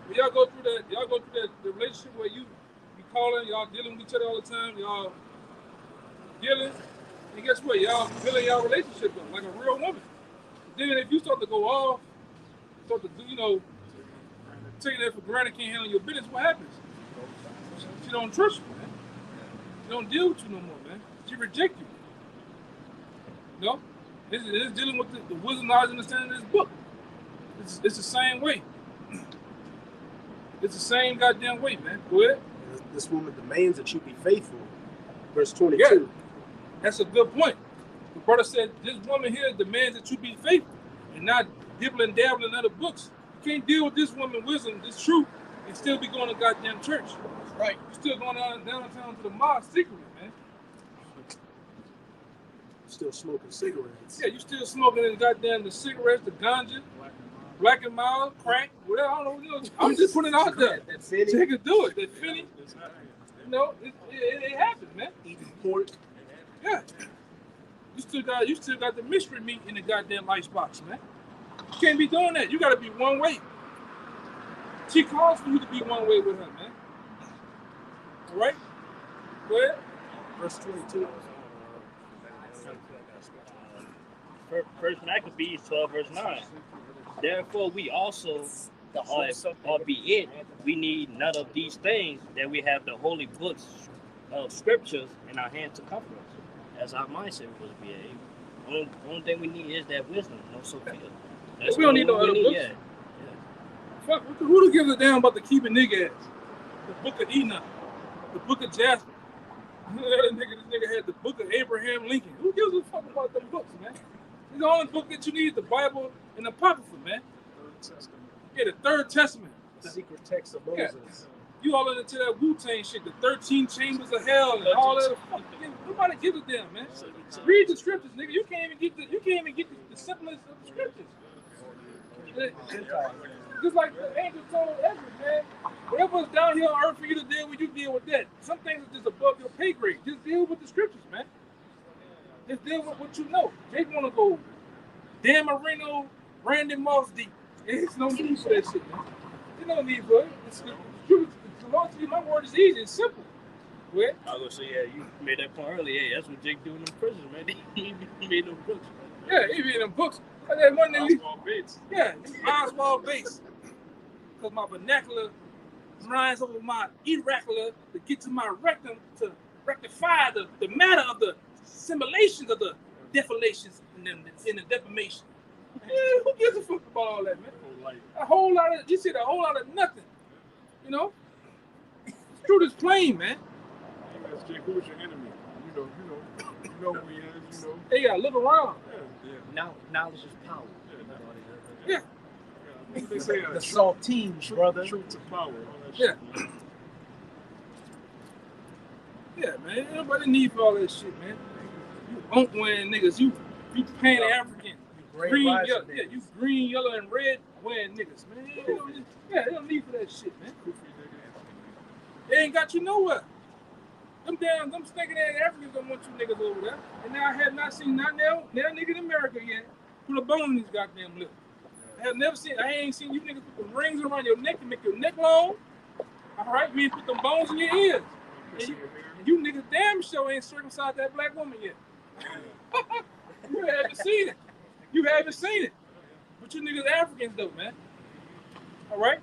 When y'all go through the relationship where you calling, y'all dealing with each other all the time, y'all dealing, and guess what? Y'all building y'all relationship up like a real woman. Then if you start to go off, start to do, taking that for granted, can't handle your business, what happens? She don't trust you, man. She don't deal with you no more, man. She reject you. It's dealing with the wisdom, knowledge, and understanding of this book. It's the same way. It's the same goddamn way, man. Go ahead. This woman demands that you be faithful. Verse 22. Yeah, that's a good point. The brother said this woman here demands that you be faithful and not dibbling dabbling in other books. You can't deal with this woman wisdom, this truth, and still be going to goddamn church. Right. You're still going downtown to the mosque secretly, man. Still smoking cigarettes. Yeah, you still smoking the cigarettes, the ganja, black and mild, crack, whatever. I don't know. I'm just putting it out there. So you can do it. That Finny. It happens, man. Eating pork. Yeah. You still got the mystery meat in the goddamn icebox, man. You can't be doing that. You gotta be one way. She calls for you to be one way with her, man. All right? Go ahead. Verse 22. First Maccabees 12, verse 9. Therefore, we also, albeit we need none of these things, that we have the holy books of scriptures in our hand to comfort us, as our mindset was be. Only thing we need is that wisdom, no Sophia. We don't need no other books. Yeah. Fuck, who gives a damn about the keeping nigga ass? The book of Enoch, the book of Jasper. This nigga had the book of Abraham Lincoln. Who gives a fuck about them books, man? The only book that you need is the Bible and the Apocrypha, man. Yeah, the Third Testament. The secret text of Moses. Yeah. You all into that Wu-Tang shit, the 13 chambers of hell and all that. Nobody gives a damn, man. Read the scriptures, nigga. You can't even get the simplest of the scriptures. Just like the angel told Ezra, man, whatever's down here on earth for you to deal with, you deal with that. Some things are just above your pay grade. Just deal with the scriptures, man. Just deal with what you know. Jake want to go Dan Marino, Brandon Moss deep. There's no need for that shit, man. There's no need for it. The Lord to you, my word is easy. It's simple. What? I was gonna say, yeah, you made that point earlier. Yeah, that's what Jake doing in prison, man. He made them books. Yeah, he made them books. That one Oswald Bates. Yeah, Oswald Bates. Because my vernacular rhymes over my oracular to get to my rectum to rectify the matter of the simulations of the defalations and the defamation. Yeah, who gives a fuck about all that, man? A whole lot of, you said a whole lot of nothing. You know? Truth is plain, man. That's Jake, who's your enemy? You know who he is, you know. Hey, you gotta look around. Yeah. Now, knowledge is power. Yeah. They say the saltines, brother. Truth to power. Yeah. Yeah, man. Ain't nobody need for all that shit, man. You oak wearing niggas. You Pan African. Green, yellow, yeah, you green, yellow, and red wearing niggas, man. They don't need for that shit, man. They ain't got you nowhere. Them stinking ass Africans don't want you niggas over there. And now I have not seen now nigga in America yet put a bone in these goddamn lips. I ain't seen you niggas put the rings around your neck to make your neck long. All right, you ain't put them bones in your ears. And you niggas damn sure ain't circumcised that black woman yet. You haven't seen it. You haven't seen it. But you niggas Africans though, man. All right?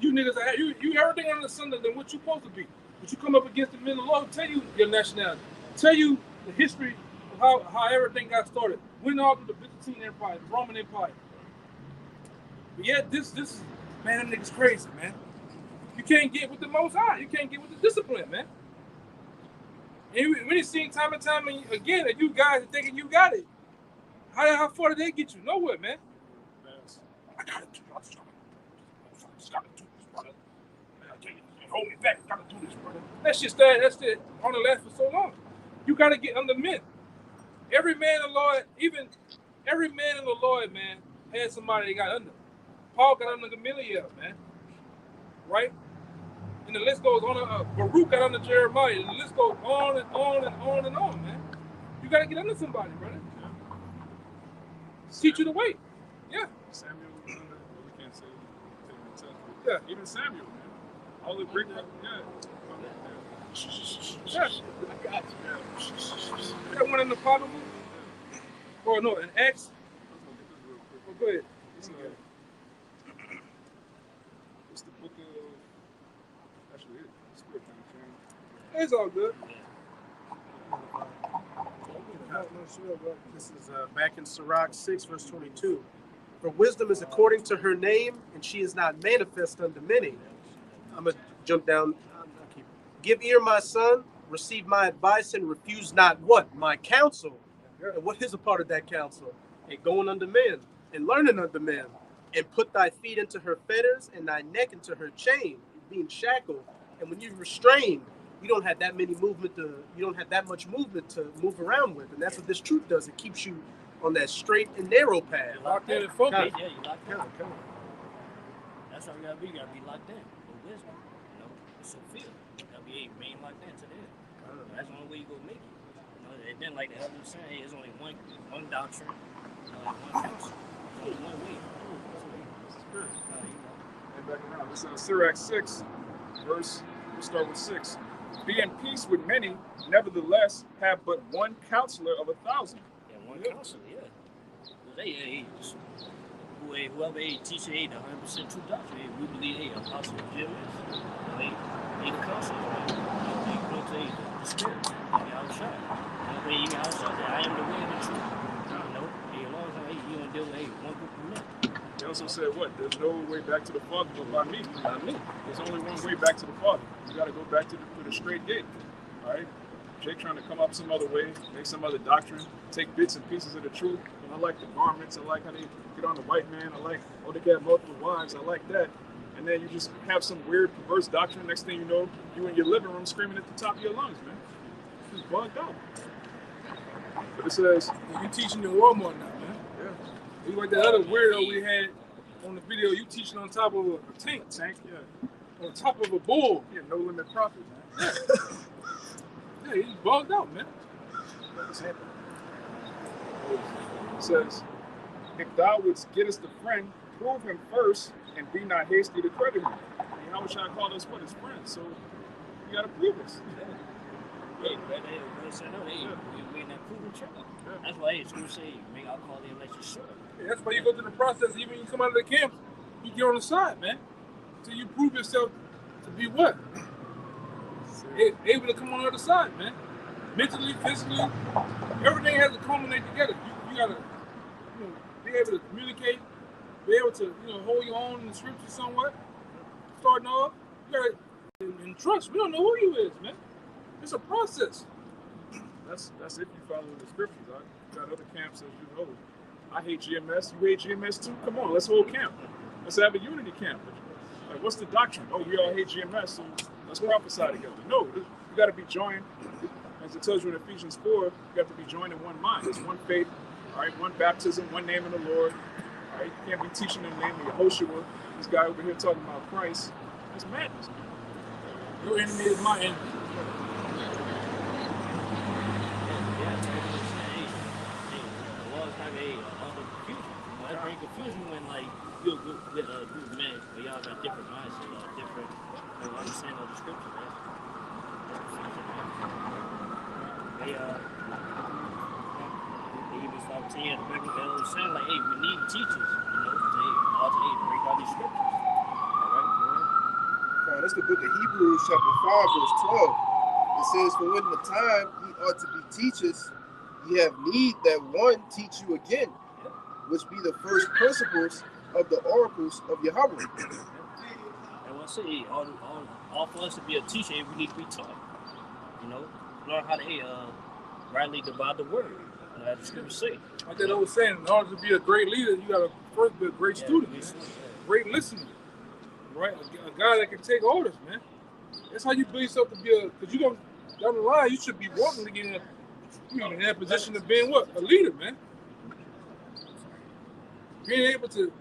You niggas, you everything under the sun than what you supposed to be. But you come up against the men of the law, tell you your nationality. Tell you the history of how everything got started. Went all through the Byzantine Empire, the Roman Empire. But yet this is, man, them niggas crazy, man. You can't get with the Most High. You can't get with the discipline, man. And we done seen time and time again that you guys are thinking you got it. How far did they get you? Nowhere, man. I gotta do this. I gotta do this, brother. Hold me back. I gotta do this, brother. That's it. Only last for so long. You gotta get under men. Every man in the Lord, every man in the Lord, man, had somebody they got under. Paul got under Gamaliel, man. Right? And the list goes on. Baruch got under Jeremiah. And the list goes on and on and on and on, man. You gotta get under somebody, brother. Teach you the way. Yeah. Samuel, we can't say yeah. Even Samuel, man. All the Greek, yeah. Yeah. I got you. That one in the Bible? Or no, an Acts? Oh, go ahead. It's the book of, actually, it's good kind of thing. It's all good. This is back in Sirach 6, verse 22. For wisdom is according to her name, and she is not manifest unto many. I'm going to jump down. Give ear, my son, receive my advice, and refuse not what? My counsel. And what is a part of that counsel? And going unto men, and learning unto men, and put thy feet into her fetters, and thy neck into her chain, being shackled. And when you're restrained, you don't have that much movement to move around with. And that's what this truth does. It keeps you on that straight and narrow path. Locked in and focused. Yeah, you locked in. That's how we gotta be. You gotta be locked in with wisdom. You know, it's Sophia. You gotta be remain locked in to the end. That's the only way you gonna make it. You know, and then like the elder was saying, hey, there's only one doctrine, one counsel. There's only one way. This is good. And back around. This is Sirach 6, verse. We'll start with 6. Be in peace with many, nevertheless, have but one counselor of 1,000. Yeah, one counselor, yeah. Whoever teach the 100% true doctrine, we believe apostle GMS. The council, right? They go to the spirit, outside. Even outside, I am the way and the truth. As long as you don't deal with one group of men. He also said what? There's no way back to the Father but by me. By me. There's only one way back to the Father. You got to go back to the straight gate. All right? Jake trying to come up some other way, make some other doctrine, take bits and pieces of the truth. And I like the garments. I like how they get on the white man. I like, they got multiple wives. I like that. And then you just have some weird, perverse doctrine. Next thing you know, you in your living room screaming at the top of your lungs, man. It's bugged out. But it says, you teaching in Walmart now, man. Yeah. You like that other weirdo we had on the video. You teaching on top of a tank, yeah. On top of a bull. Yeah, no limit profit, man. Yeah, he's bugged out, man. What's happening? It says, if thou wouldst get us the friend, prove him first, and be not hasty to credit him. How much I call us what his friends? So you gotta prove us. Hey, we're not proving true. That's why school say, make our call the election sure. Yeah, that's why you go through the process. Even when you come out of the camp, you get on the side, man. Until you prove yourself to be what? Able to come on the other side, man. Mentally, physically, everything has to culminate together. You gotta be able to communicate, be able to hold your own in the scripture somewhat. Starting off, you gotta and trust. We don't know who you is, man. It's a process. That's if you follow the scriptures. I got other camps that I hate GMS. You hate GMS too? Come on, let's hold camp. Let's have a unity camp. Like, what's the doctrine? Oh, we all hate GMS, so let's prophesy together. No, you got to be joined. As it tells you in Ephesians 4, you got to be joined in one mind. There's one faith, all right, one baptism, one name of the Lord. All right, you can't be teaching in the name of Yehoshua. This guy over here talking about Christ. That's madness. Your enemy is my enemy. Confusion when you're with a group of men, but y'all got different mindsets, different understanding of the scripture, man. They even start saying the people that was saying we need teachers, to break all these scriptures. All right, that's the book of Hebrews, chapter 5, verse 12. It says, for when the time ye ought to be teachers, ye have need that one teach you again, which be the first principles of the oracles of Yahweh. And I say, all for us to be a teacher, we need to be taught. Learn how to rightly divide the word. As the scripture say. Like that old saying, in order to be a great leader, you got to first be a great student, great listener, right? A guy that can take orders, man. That's how you build yourself to be because you're going down the line, you should be walking to get in that position of being what? A leader, man. Being able to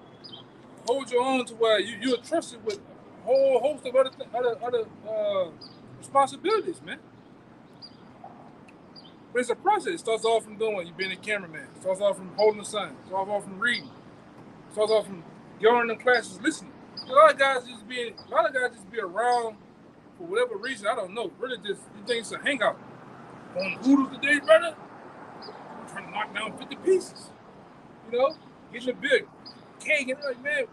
hold your own to where you're trusted with a whole host of other responsibilities, man. But it's a process. It starts off from doing you being a cameraman. It starts off from holding the sign. It starts off from reading. It starts off from going in classes, listening. A lot of guys just be around for whatever reason. I don't know. Really, just you think it's a hangout. On Hoodoo today, brother. I'm trying to knock down 50 pieces. Getting a big cake and man,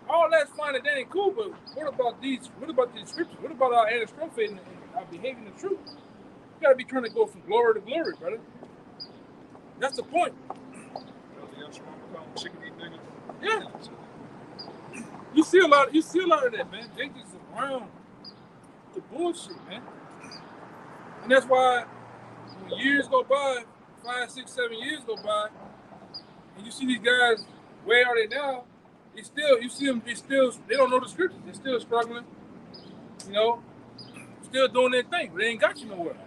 all that's fine and that ain't cool. But what about these? What about these scriptures? What about our anastrophe and our behavior in the truth? You gotta be trying to go from glory to glory, brother. That's the point. Yeah. You see a lot of that, man. They just around the bullshit, man. And that's why when years go by, 5, 6, 7 years go by, and you see these guys, where are they now? You see them, they don't know the scriptures. They're still struggling, still doing their thing, but they ain't got you nowhere.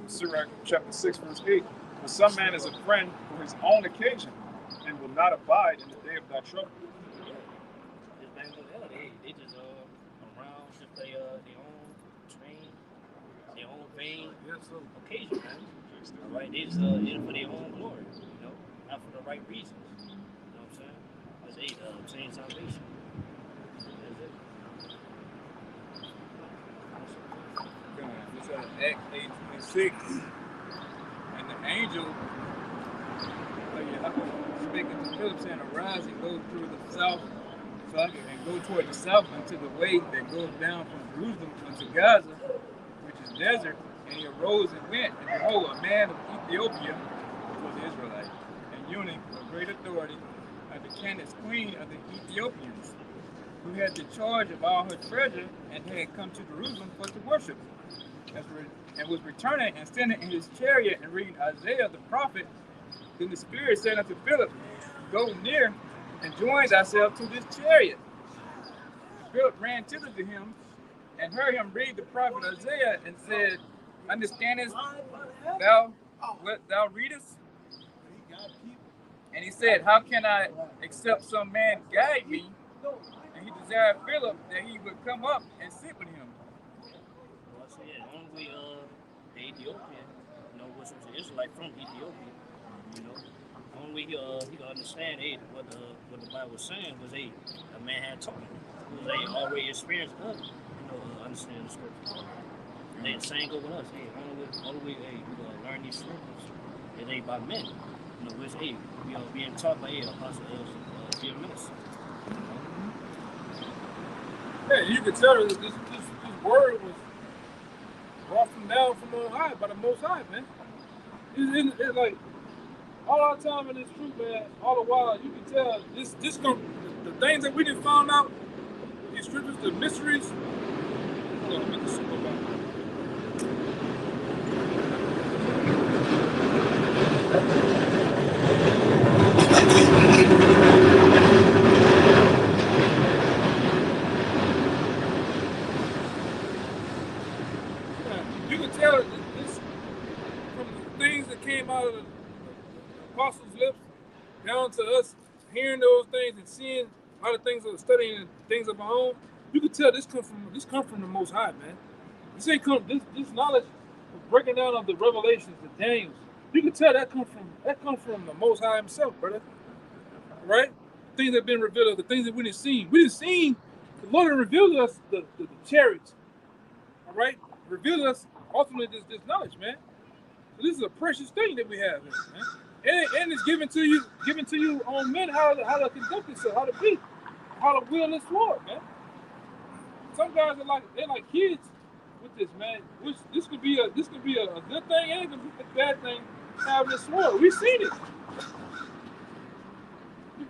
Sirach chapter 6, verse 8. For some man is a friend for his own occasion and will not abide in the day of thy trouble. They just around to play their own train, their own vein occasion, man. All right, they just in it for their own glory, not for the right reasons. You know what I'm saying? That's obtain salvation. That's it. Acts 8:26. And the angel speaking to Philip saying, arise and go through the south, and go toward the south unto the way that goes down from Jerusalem unto Gaza, which is desert. And he arose and went, and behold, a man of Ethiopia, which was an Israelite, and eunuch of great authority, the Candace queen of the Ethiopians, who had the charge of all her treasure, and had come to Jerusalem for to worship, and was returning and standing in his chariot and reading Isaiah the prophet. Then the Spirit said unto Philip, go near and join thyself to this chariot. Philip ran thither to him and heard him read the prophet Isaiah and said, understandest thou what thou readest? And he said, how can I, except some man guide me? And he desired Philip that he would come up and sit with him. Well, I said, only the Ethiopian, which was an Israelite from Ethiopia, only he could understand, what the Bible was saying was, a man had taught him, who was already experienced of, understanding the scriptures. And they saying over us, only way, we learn these scriptures is by men. Which, we are being taught by Apostle GMS. Yeah, you can tell that this word was brought from down from on high by the Most High, man. It's like all our time in this truth, man. All the while, you can tell this the things that we didn't find out, these scriptures, the mysteries. Hold on, let me get some more back. You can tell this from the things that came out of the apostles' lips down to us hearing those things and seeing a lot of things of studying and things of our own. You can tell this come from the Most High, man. This ain't come this knowledge of breaking down of the revelations, the Daniels. You can tell that come from the Most High Himself, brother. Right? Things that have been revealed, the things that we didn't see. We didn't see the Lord revealed to us the chariots. All right, revealed us ultimately this knowledge, man. So this is a precious thing that we have, man. And it's given to you on men how to conduct yourself, how to be, how to wield this sword, man. Some guys they're like kids with this, man. Which this could be a good thing and it could be a bad thing having this sword. We've seen it.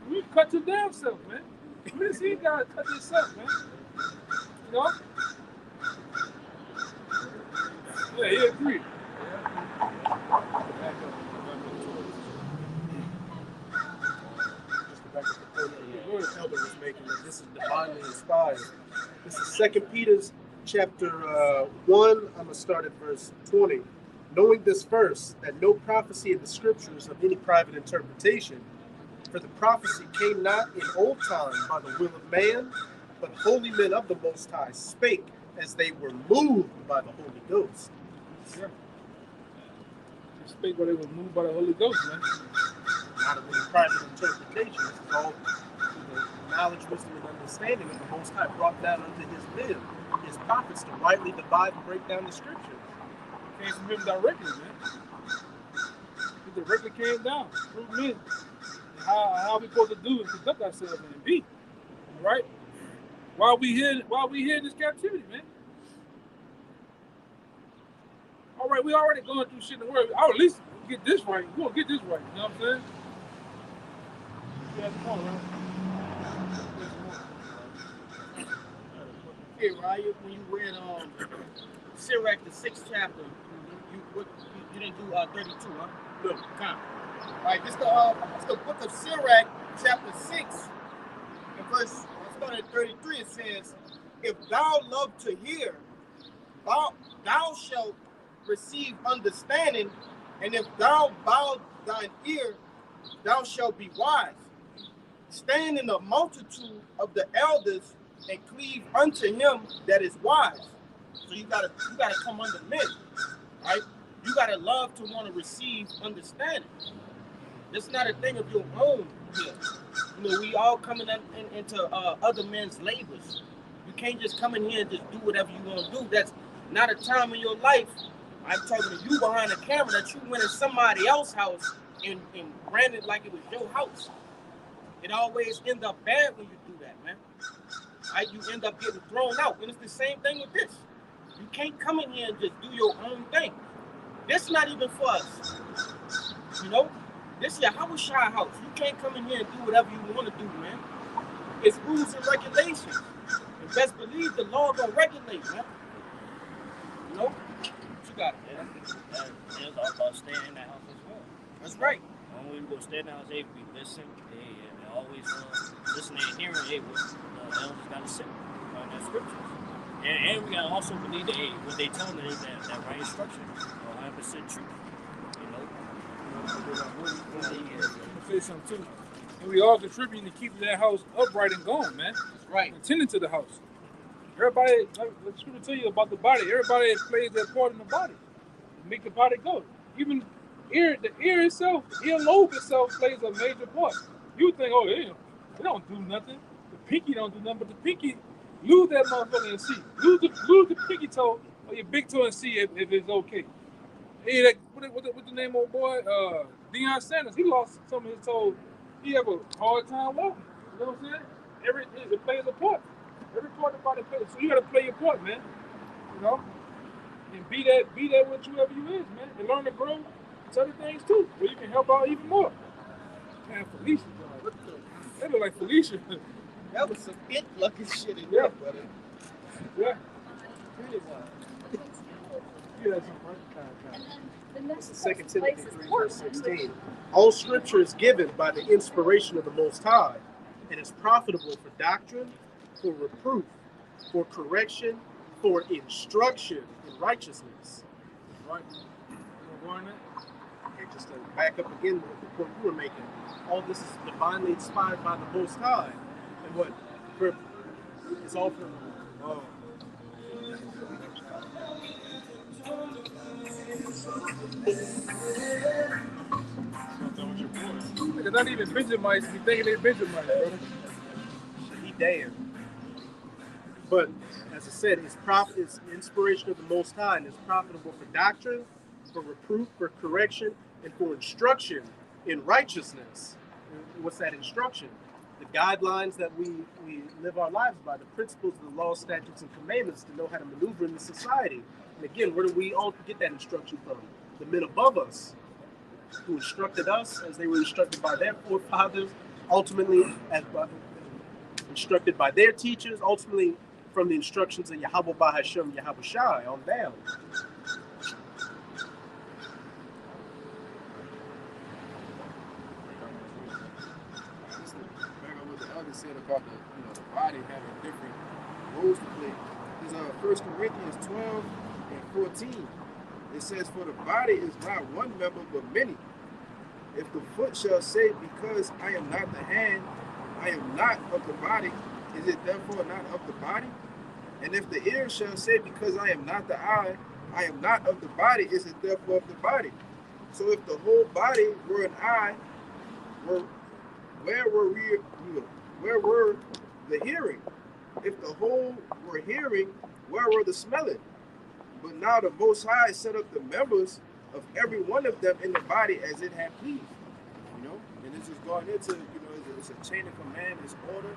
We cut your damn self, man. We didn't see guys cut themselves, man. Yeah, he agreed. The elder was making that this is divinely inspired. This is 2 Peter chapter 1. I'm going to start at verse 20. Knowing this first, that no prophecy of the scriptures of any private interpretation, for the prophecy came not in old time by the will of man, but holy men of the Most High spake as they were moved by the Holy Ghost. Yeah. They spake while they were moved by the Holy Ghost, man. Not of any private interpretation. This is all the knowledge, wisdom, and understanding of the Most High brought down unto his men, his prophets, to rightly divide and break down the scriptures. It came from him directly, man. It directly came down through men. How we supposed to do and conduct ourselves and be, right? While we here in this captivity, man. All right, we already going through shit in the world. I'll at least get this right. We're gonna get this right. You know what I'm saying? Yeah, come on, right? Hey, Ryan, when you read Sirach, the 6th chapter, you didn't do 32, huh? No. Come. All right, this the book of Sirach, chapter 6, and verse, starting at 33, it says, if thou love to hear, thou shalt receive understanding, and if thou bow thine ear, thou shalt be wise. Stand in the multitude of the elders and cleave unto him that is wise. So you gotta come under men, right? You gotta love to want to receive understanding. It's not a thing of your own here. We all coming into other men's labors. You can't just come in here and just do whatever you want to do. Not a time in your life, I'm talking to you behind the camera, that you went in somebody else's house and ran it like it was your house. It always ends up bad when you do that, man. You end up getting thrown out. And it's the same thing with this. You can't come in here and just do your own thing. This not even for us. You know? This is your house. You can't come in here and do whatever you want to do, man. It's rules and regulations. And best believe the law gonna regulate, man. You know? What you got? Yeah. It's all about staying in that house as well. That's right. When we go stay in the house, hey, we listen. They always listening and hearing, hey, what the elders got to say on that scriptures. And we gotta also believe that, hey, what they telling us is that right instruction, 100% true. You know? I'm gonna say something too. And we all contributing to keep that house upright and going, man. That's right. Attending to the house. Everybody, like the scripture tell you about the body. Everybody plays their part in the body. Make the body go. Even the ear itself, earlobe itself plays a major part. You think, oh, they don't do nothing. The pinky don't do nothing, but the pinky, lose that motherfucker and see. Lose the pinky toe or your big toe and see if it's okay. Hey, what the name of boy? Deion Sanders. He lost some of his toes. He have a hard time walking. You know what I'm saying? It plays a part. Every part of the body plays. So you gotta play your part, man. You know? And be that with whoever you is, man. And learn to grow to other things too, where you can help out even more. Man, Felicia, bro. That look like Felicia. That was some it looking shit in Yeah. there, brother. Yeah. This is 2 Timothy 3, verse 16. All scripture is given by the inspiration of the Most High, and is profitable for doctrine, for reproof, for correction, for instruction in righteousness. Right. And just to back up again the point you were making, all this is divinely inspired by the Most High. And what? It's all for Because not even Benjamites be thinking they Benjamites, brother. He damn. But as I said, it's inspiration of the Most High, and it's profitable for doctrine, for reproof, for correction, and for instruction in righteousness. And what's that instruction? The guidelines that we live our lives by, the principles of the law, statutes, and commandments to know how to maneuver in the society. And again, where do we all get that instruction from? The men above us, who instructed us as they were instructed by their forefathers, ultimately as instructed by their teachers, ultimately from the instructions of Yahweh Bahashem, Yahweh Shai on down. Back on what the elder said about the body having different roles to play. Is 1 Corinthians 12 and 14. It says, "For the body is not one member but many. If the foot shall say, because I am not the hand, I am not of the body, is it therefore not of the body? And if the ear shall say, because I am not the eye, I am not of the body, is it therefore of the body? So if the whole body were an eye, where were the hearing? If the whole were hearing, where were the smelling? But now the Most High set up the members of every one of them in the body as it had pleased." And this is going into, it's a chain of command, it's order,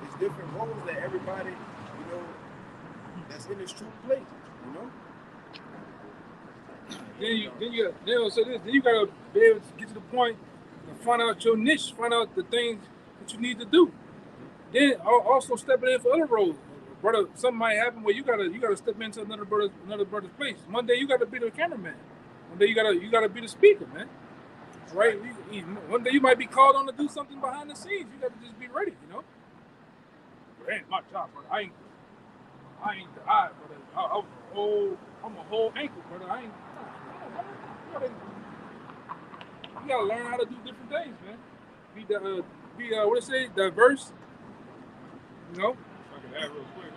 it's different roles that everybody, that's in its true place, Then you gotta be able to get to the point and find out your niche, find out the things that you need to do. Then also stepping in for other roles. Brother, something might happen where you gotta step into another brother's place. One day you gotta be the cameraman. One day you gotta be the speaker, man. Right? One day you might be called on to do something behind the scenes. You gotta just be ready, It ain't my job, brother. I ain't the eye, brother. I'm a whole ankle, brother. You gotta learn how to do different things, man. What it say, diverse. I can add real quick.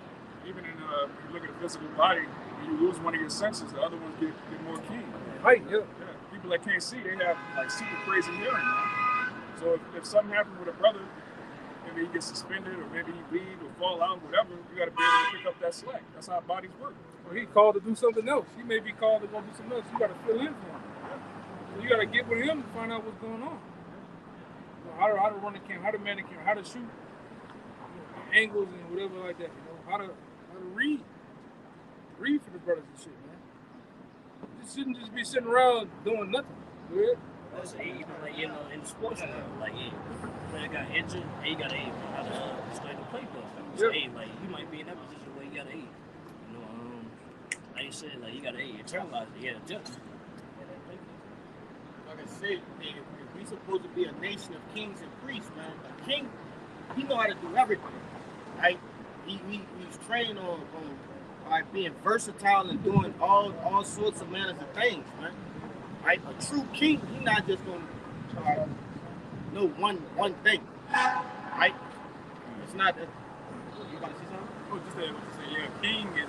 Even in when you look at the physical body, when you lose one of your senses, the other ones get more keen. Right, yeah. People that can't see, they have like super crazy hearing, man. So if something happened with a brother, maybe he gets suspended, or maybe he bleed or fall out, whatever. You got to be able to pick up that slack. That's how bodies work. Or he called to do something else. He may be called to go do something else. You got to fill in for him. So you got to get with him to find out what's going on. You know, how to run the camp, how to man the camp, how to shoot, angles and whatever like that. You know, how to read for the brothers and shit, man. You shouldn't just be sitting around doing nothing. Yeah. That's even like in the sports world, like player got injured, he got a how to explain the playbook. So, like you might be in that position where you got a, you know, like you said, like you got a internalize it, yeah, just. Like I said, if we supposed to be a nation of kings and priests, man, a king, he know how to do everything, right? He's trained on like being versatile and doing all sorts of manners of things, man. Right? A true king, he's not just gonna know one thing, right? It's not that. You about to see something? Oh, just say, yeah, king is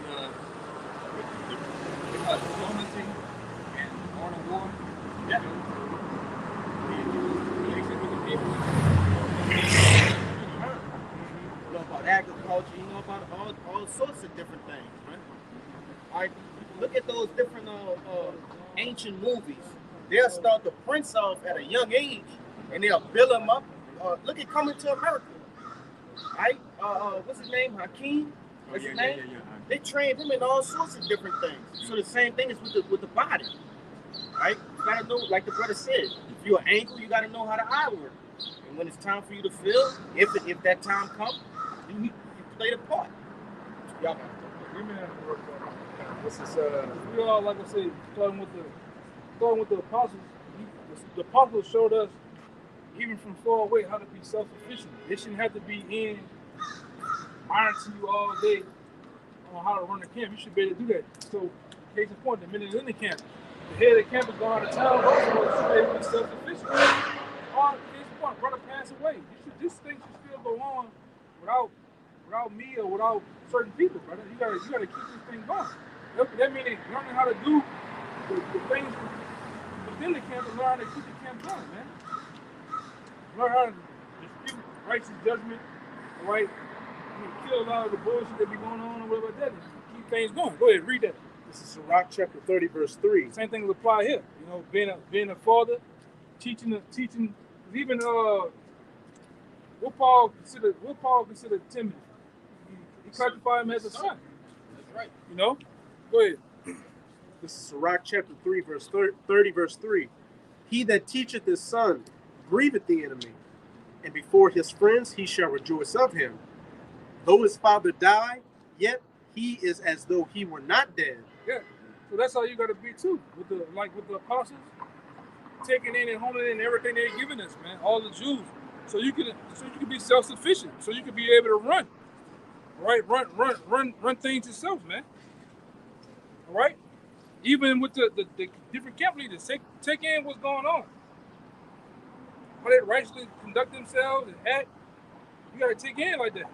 diplomacy and art of war. Yeah. You know about agriculture, you know about all sorts of different things, right? All right, look at those different ancient movies. They'll start the prince off at a young age, and they'll build him up. Look at Coming to America, right? What's his name? Hakeem? What's his name? Yeah. They trained him in all sorts of different things. So the same thing is with the body, right? You gotta know, like the brother said, if you're an ankle, you gotta know how the eye works. And when it's time for you to fill, if that time comes, you play the part. Y'all got this is we all, like I said, starting with the apostles. The apostles showed us, even from far away, how to be self-sufficient. They shouldn't have to be in iron to you all day on how to run the camp. You should be able to do that. So, case in point, the minute in the camp, the head of the camp is going out of town, also should be able to be self-sufficient. Or, case in point, brother pass away. This thing should still go on without me or without certain people, brother. You gotta keep this thing going. That means learning how to do the things within the camp and learn how to keep the camp going, man. Learn how to dispute righteous judgment, right? Kill a lot of the bullshit that be going on or whatever like that. Keep things going. Go ahead, read that. This is Sirach chapter 30, verse 3. Same thing will apply here. You know, being a father, teaching, even what Paul considered Timothy. He classified him as a son. That's right. You know? Go ahead. This is Sirach chapter 3, verse 30, verse 3. He that teacheth his son grieveth the enemy, and before his friends he shall rejoice of him. Though his father die, yet he is as though he were not dead. Yeah. So that's how you got to be too, with the apostles, taking in and honing in everything they're giving us, man. All the Jews, so you can be self-sufficient, so you can be able to run, right? Run things yourself, man. All right. Even with the different camp leaders, take in what's going on. How they righteously conduct themselves and act. You got to take in like that.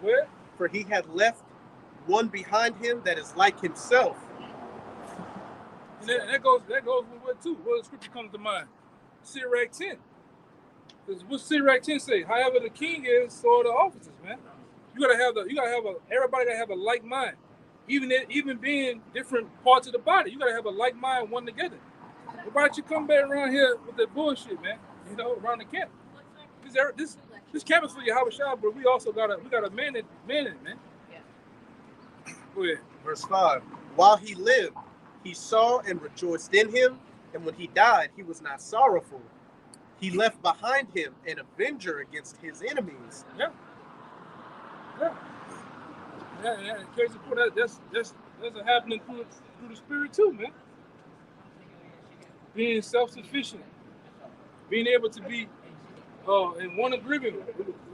Where? For he had left one behind him that is like himself. And that goes with what too? What scripture comes to mind? Sirach 10. Because what Sirach 10 say? However the king is, so are the officers, man. Everybody gotta have a like mind. Even being different parts of the body, you gotta have a like mind, one together. Why don't you come back around here with that bullshit, man? You know, around the camp. This camp is for Yahweh Shah, but we gotta man it, man. Yeah. Go ahead. Verse 5. While he lived, he saw and rejoiced in him, and when he died, he was not sorrowful. He left behind him an avenger against his enemies. Yeah. Case in point, that's a happening through the spirit too, man. Being self-sufficient, being able to be in one agreement.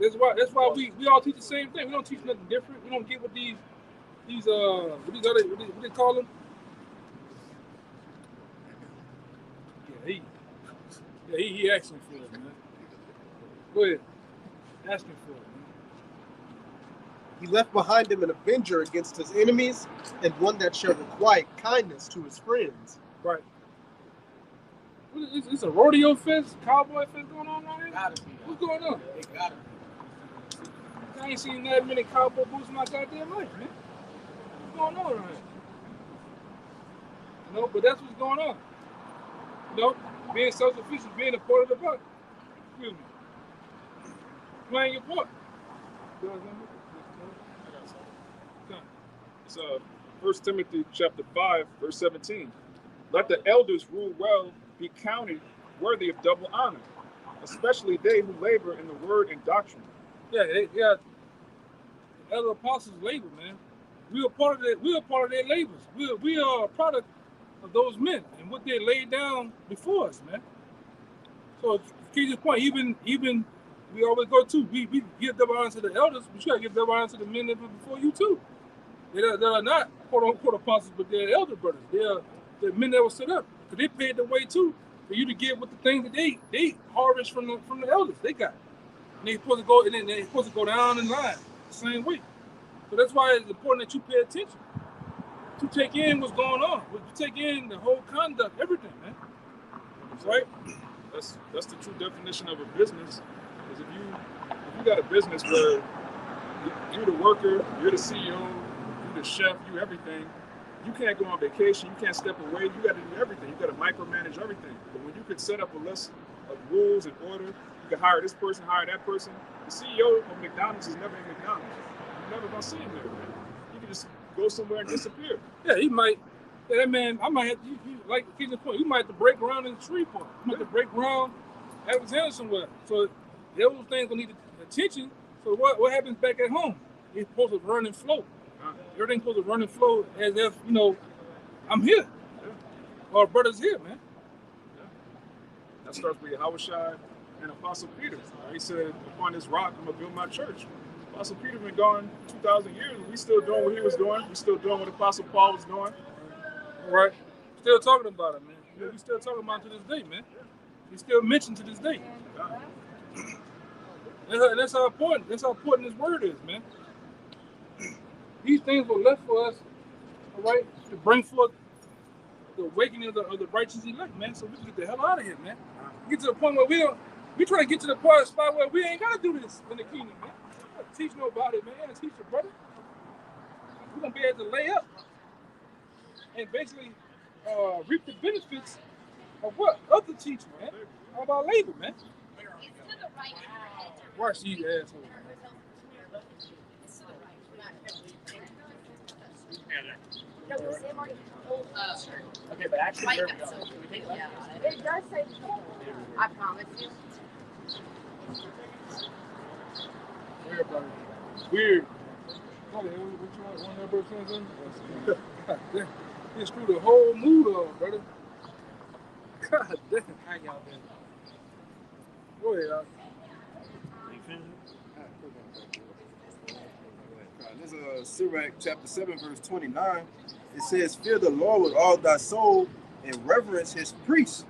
That's why we all teach the same thing. We don't teach nothing different. We don't get with these what they call them. Yeah, he asking for it, man. Go ahead, asking for it. He left behind him an avenger against his enemies, and one that shall requite kindness to his friends. Right. What is this? A rodeo fest, cowboy fest going on right here? What's going on? I ain't seen that many cowboy boots in my goddamn life, man. What's going on around here? You know, but that's what's going on. You know, being self-sufficient, being a part of the body. Excuse me. Playing your part. It's 1 Timothy chapter 5, verse 17. Let the elders rule well, be counted worthy of double honor, especially they who labor in the word and doctrine. Yeah, the elder apostles labor, man. We are part of that. We are part of their labors. We are a product of those men and what they laid down before us, man. So, to Keith's point, even we always go to we give double honor to the elders, but you gotta give double honor to the men that were before you too. They are not quote unquote apostles, but they're elder brothers. They're the men that were set up. Because they paid the way too for you to get with the things that they harvest from the elders. They got. And they're supposed to go and then they're supposed to go down in line the same way. So that's why it's important that you pay attention. To take in what's going on. You take in the whole conduct, everything, man. Right? That's the true definition of a business. Is if you got a business where you're the worker, you're the CEO, you're the chef, you everything. You can't go on vacation. You can't step away. You got to do everything. You got to micromanage everything. But when you could set up a list of rules and order, you can hire this person, hire that person. The CEO of McDonald's is never in McDonald's. You're never gonna see him there, man. You can just go somewhere and disappear. Yeah, he might. Yeah, that man, I might have to, like the kid's point, you might have to break ground in the tree point. You might have to break ground Alexander somewhere. So those things will need attention. So what happens back at home? It's supposed to run and flow. Everything's supposed to run and flow as if, you know, I'm here. Yeah. Or our brother's here, man. Yeah. That starts with Yahushua and Apostle Peter. He said, upon this rock, I'm going to build my church. Apostle Peter been gone 2,000 years, and we still doing what he was doing. We still doing what Apostle Paul was doing. Right? Still talking about it, man. Yeah. We still talking about it to this day, man. We still mentioned to this day. Yeah. That's how important this word is, man. These things were left for us, all right, to bring forth the awakening of the righteous elect, man. So we can get the hell out of here, man. Get to the point where we try to get to the spot where we ain't gotta do this in the kingdom, man. We don't teach nobody, man. You teach your brother. We're gonna be able to lay up and basically reap the benefits of what? Of the teaching, man. All about labor, man. Watch these assholes. Okay, but actually, where we go? It does say, I promise you. Everybody. Weird. What you want that bird saying something? He screwed the whole mood up, brother. God damn. How y'all been? Go ahead, y'all. This is Sirach chapter 7, verse 29. It says, fear the Lord with all thy soul and reverence his priests.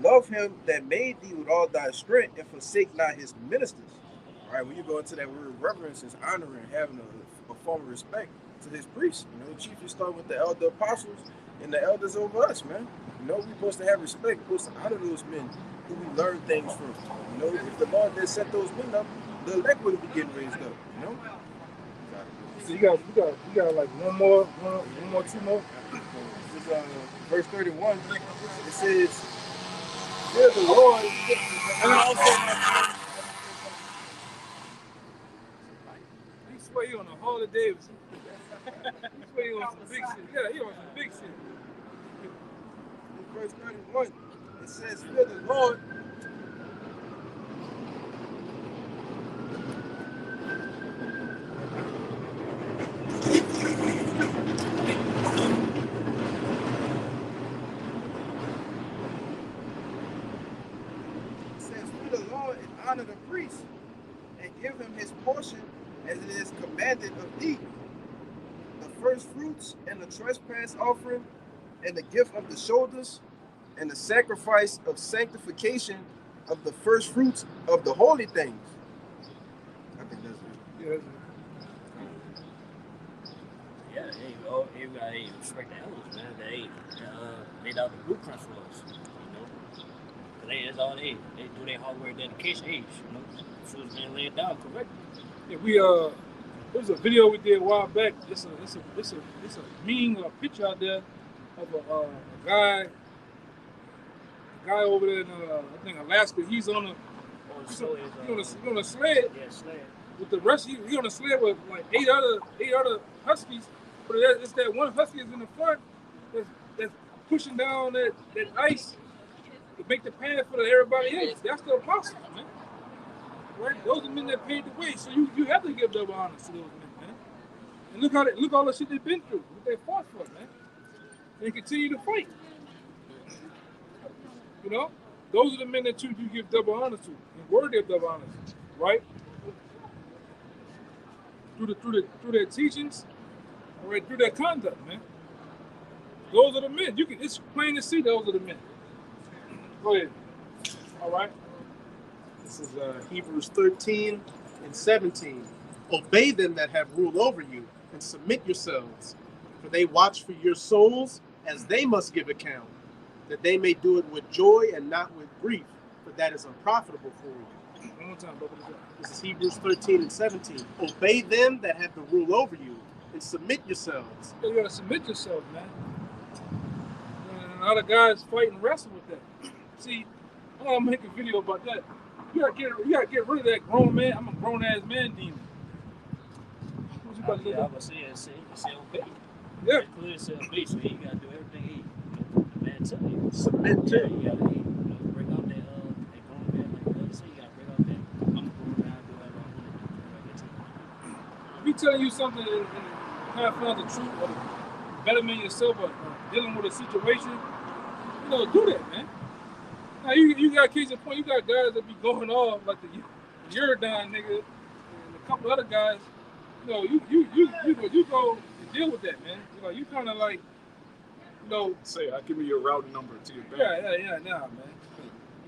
Love him that made thee with all thy strength and forsake not his ministers. All right, when you go into that word reverence, is honoring, having a form of respect to his priests. You know, chief, you start with the elder apostles and the elders over us, man. You know, we're supposed to have respect. We're supposed to honor those men who we learn things from. You know, if the Lord did set those men up, the elect would be getting raised up, you know? So you got like one more, two more. This is verse 31. It says, fear the Lord. And also, he swear you on a Harley Davidson. He swear you on some big shit. Yeah, he on some big shit. In verse 31, it says, fear the Lord. Honor the priest and give him his portion as it is commanded of thee. The first fruits and the trespass offering and the gift of the shoulders and the sacrifice of sanctification of the first fruits of the holy things. I think that's it. Yeah, there you go. You gotta respect the elders, man. They laid out the blueprint for us, you know. That's all they do their hard work, dedication, age, you know. So it's being laid down correctly. Yeah, there was a video we did a while back. It's a mean picture out there of a guy over there in I think Alaska. He's on a sled. Yeah, sled. With the rest, he on a sled with like eight other huskies. But it's that one husky is in the front that's pushing down that ice to make the path for everybody else. That's the apostles, man. Right? Those are men that paid the way. So you have to give double honors to those men, man. And look all the shit they've been through, what they fought for, man. And they continue to fight. You know? Those are the men that you give double honors to, and worthy of double honors, right? Through their teachings, right? Through their conduct, man. Those are the men. It's plain to see those are the men. Go ahead. All right. This is Hebrews 13 and 17. Obey them that have rule over you, and submit yourselves, for they watch for your souls, as they must give account, that they may do it with joy and not with grief, for that is unprofitable for you. One more time, brother. This is Hebrews 13 and 17. Obey them that have the rule over you, and submit yourselves. You gotta submit yourself, man. And a lot of guys fight and wrestle with that. See, I'm gonna make a video about that. You gotta get rid of that grown man. I'm a grown ass man demon. What you about to do? I would say obey. Yeah. It clearly said obey, so you gotta do everything the man tell you. Submit to. Yeah, you gotta break out that grown man, like the other say, you gotta break out that I'm a grown man, I do whatever I want to do. If he telling you something and kind of find the truth or the betterment yourself or dealing with a situation, do that, man. Now you got case in point, you got guys that be going off like the Uridine nigga and a couple other guys. You go and deal with that, man. You kind of like, Say, I'll give me your route number to your bank. Yeah,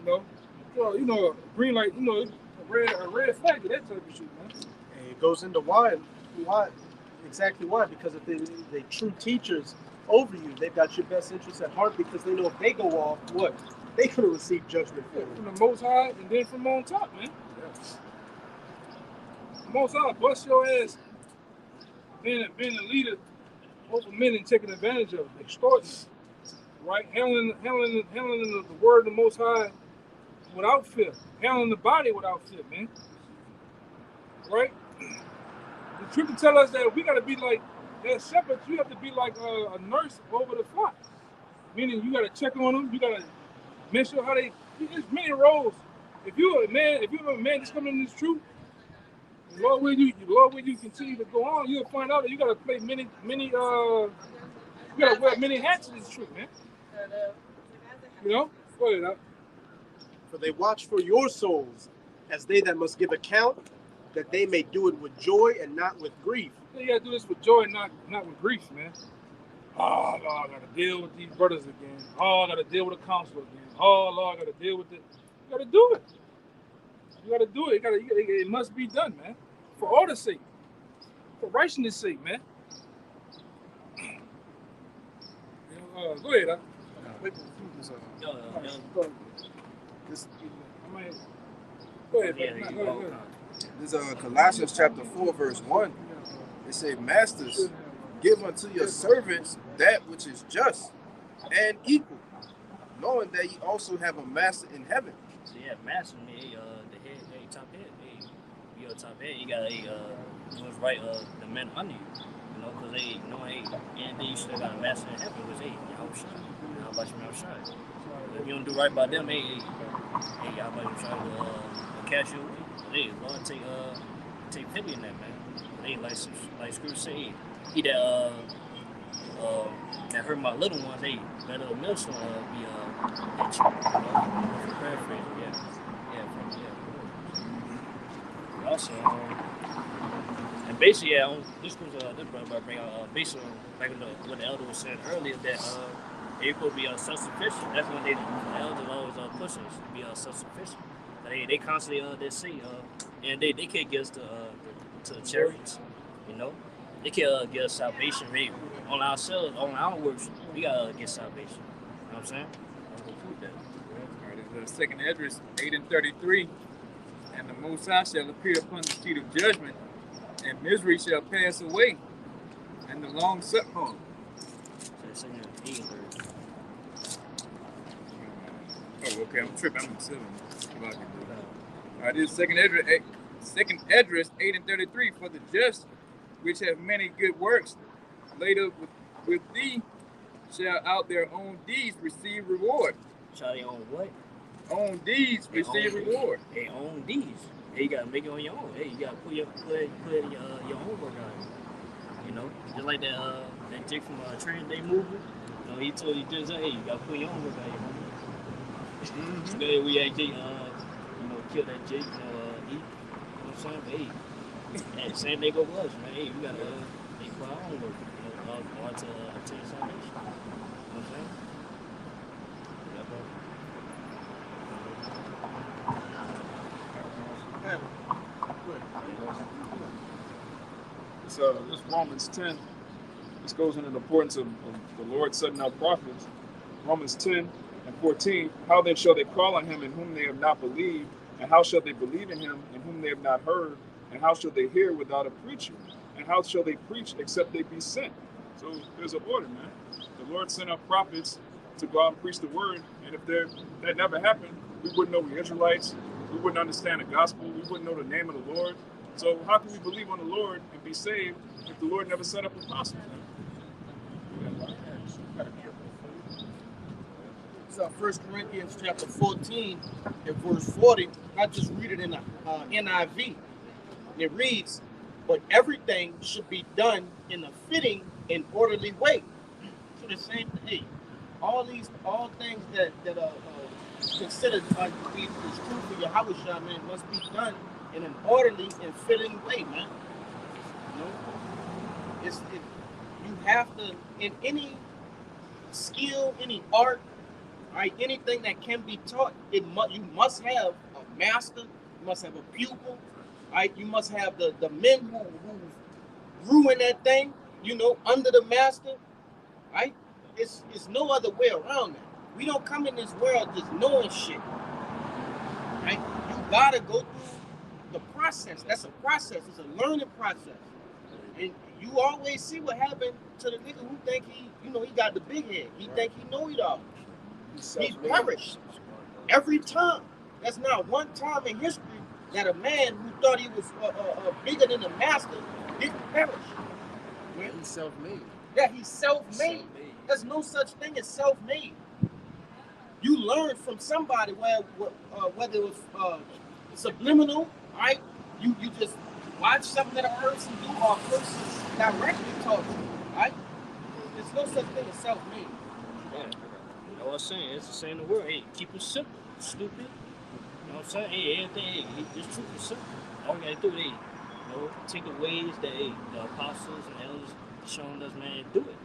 man. Green light, a red flag, that type of shit, man. And it goes into why, exactly why, because if they true teachers over you, they've got your best interests at heart, because they know if they go off, what? They could have received judgment from the Most High and then from on top, man. Yes. The Most High bust your ass being a leader over men and taking advantage of them, extorting, right? Handling the word of the Most High without fear, handling the body without fear, man. Right? The scripture tell us that we got to be like, as shepherds, you have to be like a nurse over the flock. Meaning you got to check on them, you got to make sure how there's many roles. If you're a man that's coming in this truth, the Lord will you continue to go on, you'll find out that you got to play many, you got to wear many hats in this truth, man. Go ahead. For they watch for your souls, as they that must give account, that they may do it with joy and not with grief. You got to do this with joy and not with grief, man. Oh, Lord, I got to deal with these brothers again. Oh, I got to deal with the council again. Oh, Lord, I got to deal with it. You got to do it. You got to do it. It must be done, man. For order's sake. For righteousness' sake, man. Go ahead. Wait for Go ahead. This is Colossians chapter 4, verse 1. It says, Masters, give unto your servants that which is just and equal, knowing that ye also have a master in heaven. So yeah, master me, the head, top head, you top head, you got what's right, the men under you, because they and then you still got a master in heaven, which y'all shine. How about you shine? If you don't do right by them, y'all about you try to catch you away. Lord take pity in that, man. Like Scrooge said, he that hurt my little ones, let a millstone be at you. Paraphrase, Also, and basically, this was this brother bring out basically back in what the elder was saying earlier that they could be self-sufficient. That's when the elders always push us to be self-sufficient. They constantly they say and they can't get us to the chariots, They can't get us salvation. On ourselves, on our works, we gotta get salvation. You know what I'm saying? All right, this is 2nd Esdras 8:33. And the Most High shall appear upon the seat of judgment and misery shall pass away, and the long suffering. Oh, okay, I'm tripping. I'm in 7. All right, this is second address 8 and 33. For the just, which have many good works laid up with thee, shall out their own deeds receive reward. Shall they own what? Own deeds receive reward. They own deeds. Hey, you gotta make it on your own. Hey, you gotta put your own work on. You know, just like that chick from Trans Day movie. You know, he told you just hey, you gotta put your own work on. Today we actually kill that chick, eat. You know what I'm saying? Hey, same thing go with us, man. Hey, we gotta put our own work. Or to obtain salvation. You know what I'm saying? This Romans 10. This goes into the importance of the Lord setting out prophets. Romans 10 and 14. How then shall they call on him in whom they have not believed? And how shall they believe in him in whom they have not heard? And how shall they hear without a preacher? And how shall they preach except they be sent? So there's an order, man. The Lord sent out prophets to go out and preach the word. And if that never happened, we wouldn't know we're Israelites. We wouldn't understand the gospel. We wouldn't know the name of the Lord. So how can we believe on the Lord and be saved if the Lord never set up apostles? So 1 Corinthians chapter 14 and verse 40, I just read it in the NIV. It reads, but everything should be done in a fitting and orderly way. So the same thing, all things that are considered to be true for Yahweh, man, must be done in an orderly and fitting way, man. You know, you have to, in any skill, any art, right, anything that can be taught, you must have a master, you must have a pupil, right? You must have the men who grew in that thing, you know, under the master, right? It's no other way around that. We don't come in this world just knowing shit, right? You gotta go through the process. That's a process. It's a learning process. And you always see what happened to the nigga who think he got the big head. He think he know it all. He perished every time. That's not one time in history that a man who thought he was bigger than the master didn't perish. Yeah, he's self-made. Yeah, he's self-made. There's no such thing as self-made. You learn from somebody, whether it was subliminal, right? You just watch something that a person do or a person directly taught you, right? There's no such thing as self-made. Yeah. You know what I'm saying? It's the same in the world. Hey, keep it simple, stupid. You know what I'm saying? Hey, everything, hey, just truth is simple. All we gotta do is, take the ways that the apostles and elders shown us, man, do it.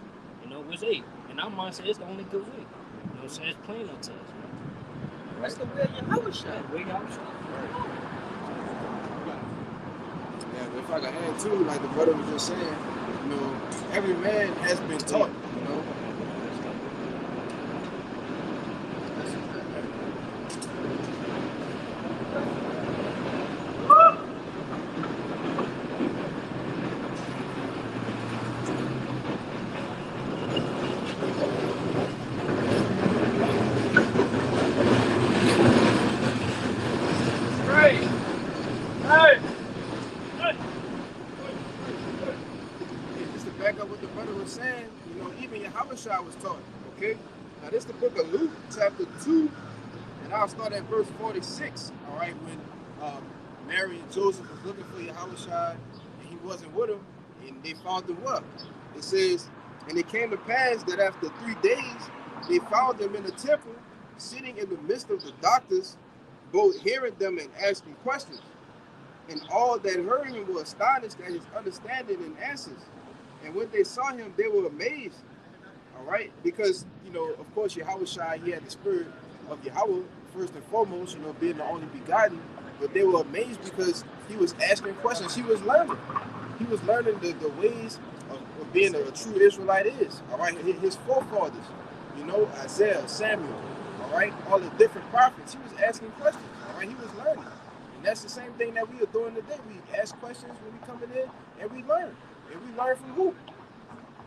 You know, which, in our mindset, it's the only good way. You know what I'm saying? It's plain on to us, man. That's the way Yahweh shot. The way Yahweh shot. Yeah, but if I can add too, like the brother was just saying, every man has been taught, was taught. Okay, now this is the book of Luke, chapter 2, and I'll start at verse 46. All right, when Mary and Joseph was looking for Yahushua and he wasn't with him, and they found him up. It says, and it came to pass that after 3 days they found him in the temple, sitting in the midst of the doctors, both hearing them and asking questions. And all that heard him were astonished at his understanding and answers. And when they saw him, they were amazed. All right, because of course, Yahushua, he had the spirit of Yahweh first and foremost, being the only begotten. But they were amazed because he was asking questions. He was learning. He was learning the ways of being a true Israelite is. All right, his forefathers, Isaiah, Samuel. All right, all the different prophets. He was asking questions. All right, he was learning. And that's the same thing that we are doing today. We ask questions when we coming in, and we learn. And we learn from who?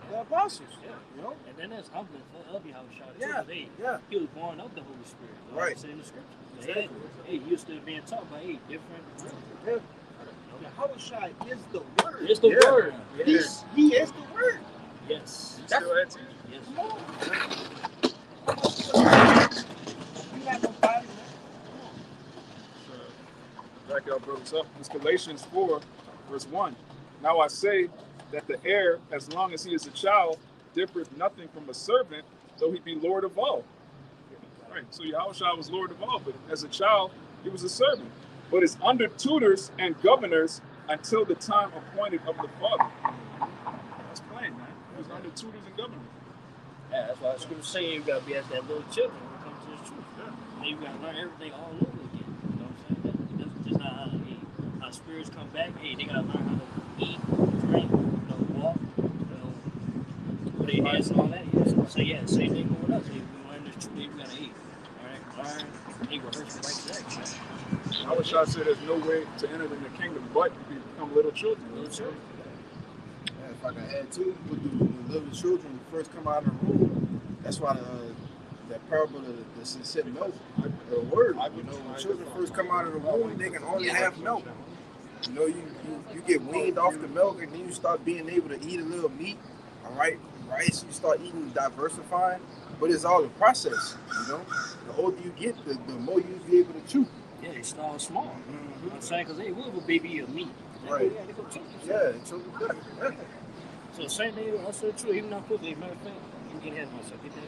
The apostles. Yeah. You know? And then that's humbling for Yahushua too. Yeah. Hey, he was born of the Holy Spirit. Right. It's in the scriptures. Exactly. Hey, you still being taught by different. Yeah. Yahushua is the word. It's the word. Yes. He is the word. Yes. You still at 10? Yes. Come on. You have no body, man. Back y'all brothers up. It's Galatians 4, verse 1. Now I say that the heir, as long as he is a child, differs nothing from a servant, though he be Lord of all. Right. So Yahushua was Lord of all, but as a child, he was a servant. But is under tutors and governors until the time appointed of the Father. That's plain, man. He was under tutors and governors. Yeah, that's why the scripture say you gotta be as that little children when it comes to this truth. Yeah. And you gotta learn everything all over again. You know what I'm saying? That's just not how spirits come back. Hey, they gotta learn how to eat, drink, walk, put their hands and all that. So yeah, same thing with us. Hey, we learn this truth, we gotta eat. Alright, learn, rehearse the right acts. Yahushua said there's no way to enter in the kingdom but if you become little children. Little children. Yeah, if I can add too, with the little children first come out of the womb, that's why that parable of the sincere milk, the word, you know, when children first come out of the womb, they can only have milk. You know, you get weaned off the milk, and then you start being able to eat a little meat, all right, rice, you start eating, diversifying, but it's all a process, you know. The older you get, the more you be able to chew. Yeah, they start small. You know what I'm saying? Because hey, what if a baby eat meat? Right. Yeah, they go chew. Yeah, chew good. So same thing, also true, even not quickly, matter of fact, I'm getting ahead of myself. Get that.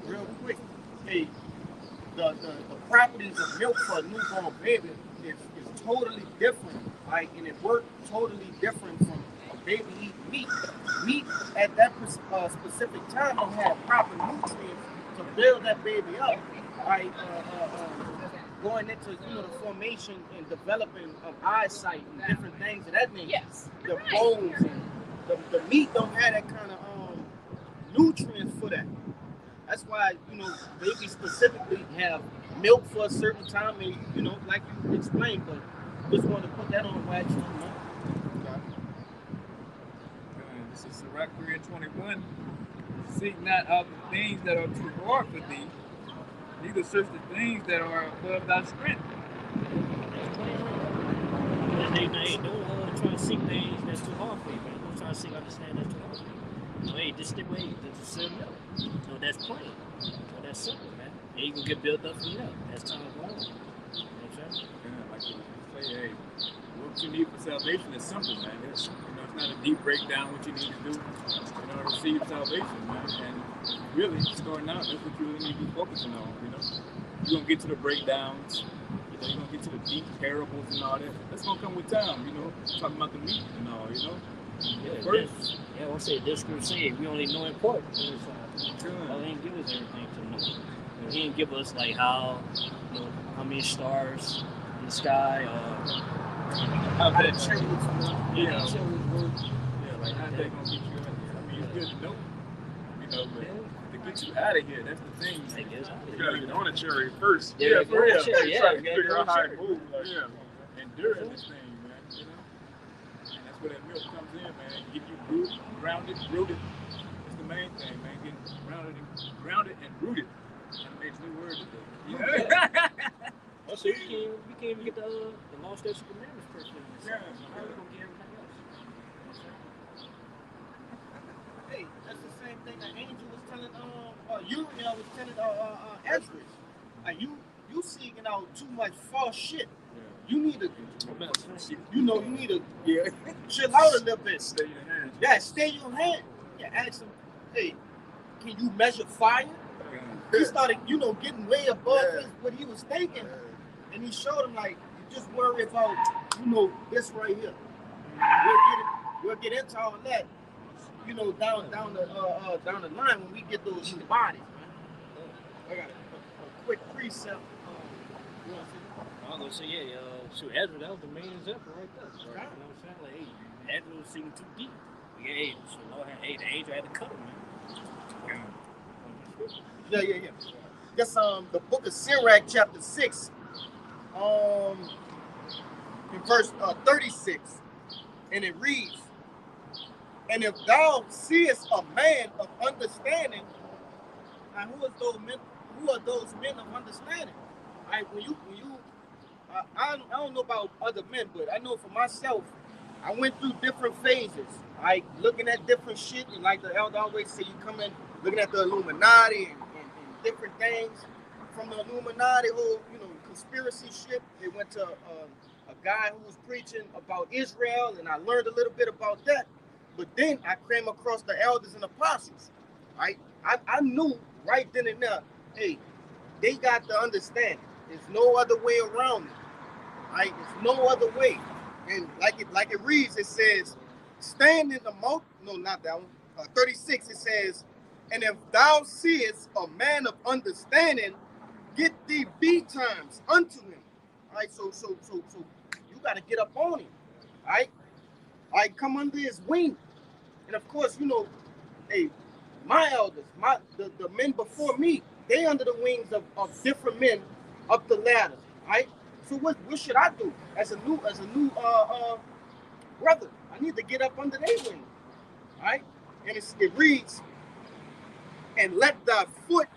Real quick, hey, the properties of milk for a newborn baby is totally different, right? And it works totally different from a baby eating meat. Meat at that specific time don't have proper nutrients to build that baby up, right? Going into the formation and developing of eyesight and different things of that nature. Yes. The bones and the meat don't have that kind of nutrients for that. That's why, babies specifically have milk for a certain time, and like you explained, but just wanted to put that on wax. This is Sirach 3:21. Seek not out the things that are too hard for thee, neither search the things that are above thy strength. Hey, don't try to seek things that's too hard for you, man. Don't try to seek understand that's too hard for you. Hey, just stick with it. Just sit milk. So that's plain. So that's simple, man. And you can get built up from there as time goes on. You know what I'm saying? Yeah, like you say, hey, what you need for salvation is simple, man. It's not a deep breakdown what you need to do, to receive salvation, man. And really, starting out, that's what you really need to be focusing on, You're going to get to the breakdowns, you're going to get to the deep parables and all that. That's going to come with time, talking about the meat and all, Yeah, first. Yeah, I'll say this scripture say we only know in part. He didn't give us everything to know. He didn't give us like how many stars in the sky or how that changes. Like how they gonna get you out here. I mean, it's good to know, but to get you out of here, that's the thing. You gotta get on a chariot first. Yeah, for real. Try to figure out how it moves. Enduring this thing, man. And that's where that milk comes in, man. Get you grounded, rooted. That's the main thing, man. Getting grounded and rooted. That makes new words today. So we can't even get the law, statutes, and commandments first. How are we gonna get everything else? Hey, that's the same thing that Angel was telling Uriel was telling Ezra. Like you seeking out too much false shit. You need to, you need to chill out a little bit. Stay your hand. Yeah, stay your hand. Yeah, ask him, hey, can you measure fire? He started, getting way above what he was thinking. And he showed him, like, you just worry about, this right here. We'll get into all that, down the line when we get those new bodies, man. I got a quick precept. I'm gonna say, Ezra, that was the main example right there. Right. You know what I'm saying? Like, hey, Ezra was sinking too deep. So Lord, the angel had to cut him, man. Yeah. That's the book of Sirach, chapter 6, in verse 36, and it reads, "And if thou seest a man of understanding," and who are those men? Who are those men of understanding? When you I don't know about other men, but I know for myself, I went through different phases. Looking at different shit, and like the elder always say, you come in looking at the Illuminati and different things. From the Illuminati whole, conspiracy shit, they went to a guy who was preaching about Israel, and I learned a little bit about that. But then I came across the elders and apostles. Right? I knew right then and there, hey, they got the understanding. There's no other way around it. Right? There's no other way. And like it reads, it says, stand in the no, not that one. 36, it says, and if thou seest a man of understanding, get thee betimes unto him. All right, so you gotta get up on him. All right, come under his wing. And of course, hey, my elders, the men before me, they under the wings of different men up the ladder. Right? So what should I do as a new brother? I need to get up under their wing. Right? And it reads, and let thy foot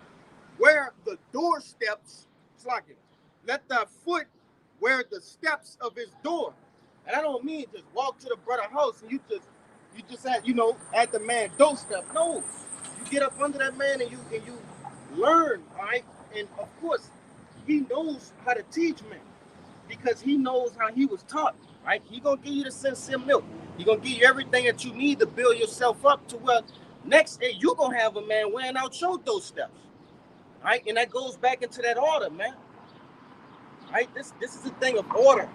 wear the doorsteps. It's like it. Let thy foot wear the steps of his door. And I don't mean just walk to the brother house and you just at the man doorstep. No, you get up under that man and you learn, all right? And of course, he knows how to teach men because he knows how he was taught, right? He gonna give you the sincere milk. He gonna give you everything that you need to build yourself up to where next day you gonna have a man wearing out your doorsteps. Right? And that goes back into that order, man. Right? This is a thing of order.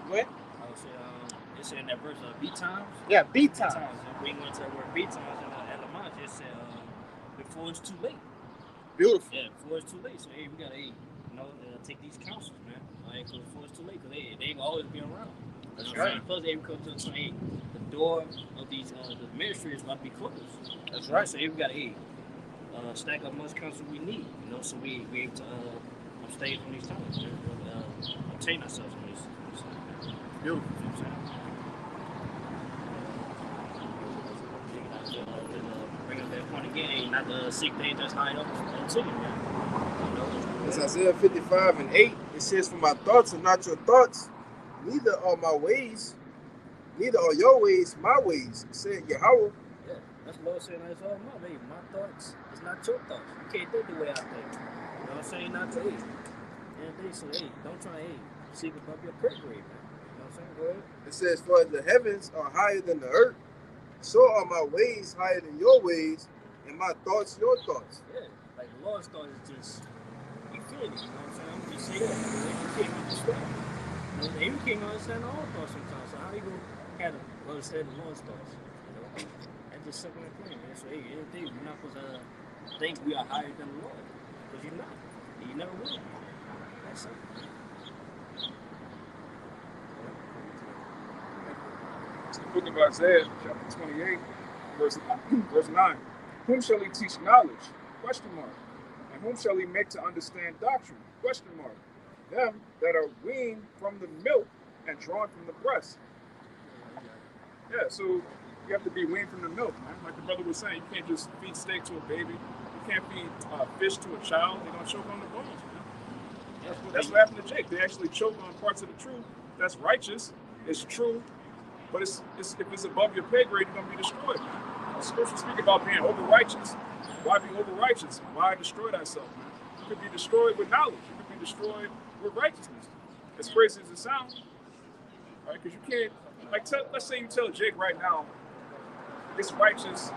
What? I would say, it's in that verse of beat times. Yeah, beat times. We went to the word beat times, and the mind just said, before it's too late. Beautiful. Yeah, before it's too late. So, hey, we gotta, take these counsels, man. Like, before it's too late, because they ain't always be around. That's right. Plus, they come to the saying, the door of these the ministry is about to be closed. That's right. So, hey, we gotta, stack up much counsel we need, so we able to abstain from these times, obtain ourselves from these. Beautiful. You know what I'm saying? Bring up that point again, not the seek things that's high up until you, man. It's Isaiah 55:8. It says, for my thoughts are not your thoughts, neither are my ways, neither are your ways my ways, said Yahweh. Yeah, that's what Lord saying. That's all my thoughts. It's not your thoughts. You can't think the way I think. You know what I'm saying? Not to eat. And they say, hey, don't try to seek above your pay grade, man. You know what I'm saying? Go ahead. It says, for the heavens are higher than the earth, so are my ways higher than your ways, and my thoughts your thoughts. Yeah, like the Lord's thought is just infinity. You know what I'm saying? I'm just saying that. You can't understand. You can't understand the own thoughts sometimes. So how you gonna have to understand the Lord's thoughts? That's just something like that, man. So hey, anything we're not supposed to think we are higher than the Lord, because you're not. You never will. That's it. It's the book of Isaiah, chapter 28, verse 9. Whom shall he teach knowledge? Question mark. And whom shall he make to understand doctrine? Question mark. Them that are weaned from the milk and drawn from the breast. Yeah, so you have to be weaned from the milk, man. Like the brother was saying, you can't just feed steak to a baby. You can't feed fish to a child. They're going to choke on the bones, man. That's what happened to Jake. They actually choke on parts of the truth that's righteous, it's true, but if it's above your pay grade, you're going to be destroyed, man. The scriptures speak about being over-righteous. Why be over-righteous? Why destroy thyself, man? You could be destroyed with knowledge. You could be destroyed with righteousness. As crazy as it sounds, right? Because you can't, let's say you tell Jake right now, it's righteous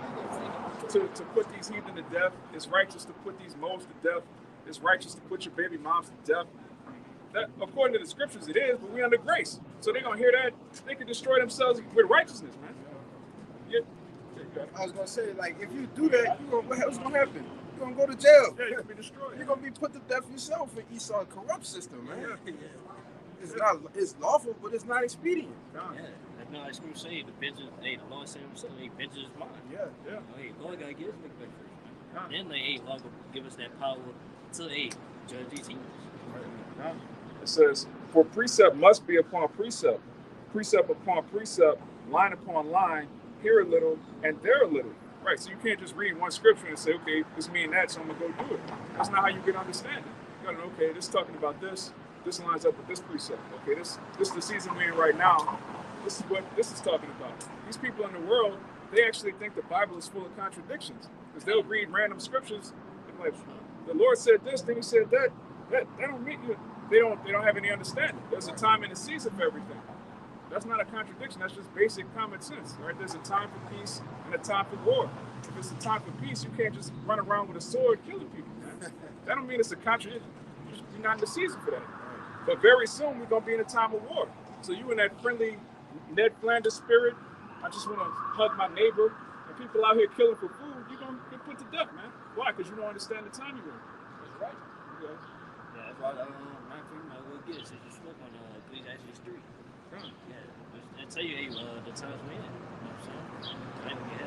to put these heathen to death. It's righteous to put these moles to death. It's righteous to put your baby moms to death. That, according to the scriptures, it is, but we under grace. So they're going to hear that. They can destroy themselves with righteousness, man. Yeah. I was going to say, like, if you do that, what's going to happen? You're going to go to jail. Yeah, you're going to be destroyed. You're going to be put to death yourself in Esau corrupt system, man. Yeah. It's lawful, but it's not expedient. Yeah. No, I screw say the vengeance. Hey, the Lord said himself, hey, vengeance is mine. Yeah. Hey, Lord gotta give us the victory first. Then Lord will give us that power to judge these evils. Right. It says, for precept must be upon precept, precept upon precept, line upon line, here a little and there a little. Right, so you can't just read one scripture and say, okay, this means that, so I'm going to go do it. That's not how you get understanding. You got to know, okay, this is talking about this. This lines up with this precept. Okay, this is the season we're in right now. This is what this is talking about. These people in the world, they actually think the Bible is full of contradictions because they'll read random scriptures and like, the Lord said this, then He said that. That don't mean you. They don't have any understanding. There's a time and a season for everything. That's not a contradiction. That's just basic common sense, right? There's a time for peace and a time for war. If it's a time for peace, you can't just run around with a sword killing people. Man. That don't mean it's a contradiction. You're not in the season for that. But very soon we're gonna be in a time of war. So you in that friendly Ned Flanders spirit, I just want to hug my neighbor, and people out here killing for food, you're gonna get put to death, man. Why? Because you don't understand the time you're in. That's right. Yeah, that's why my friend might well get it since you spoke on Ecclesiastes 3. Yeah, I tell you, hey, the times we're in. You know what I'm saying? I ain't gonna get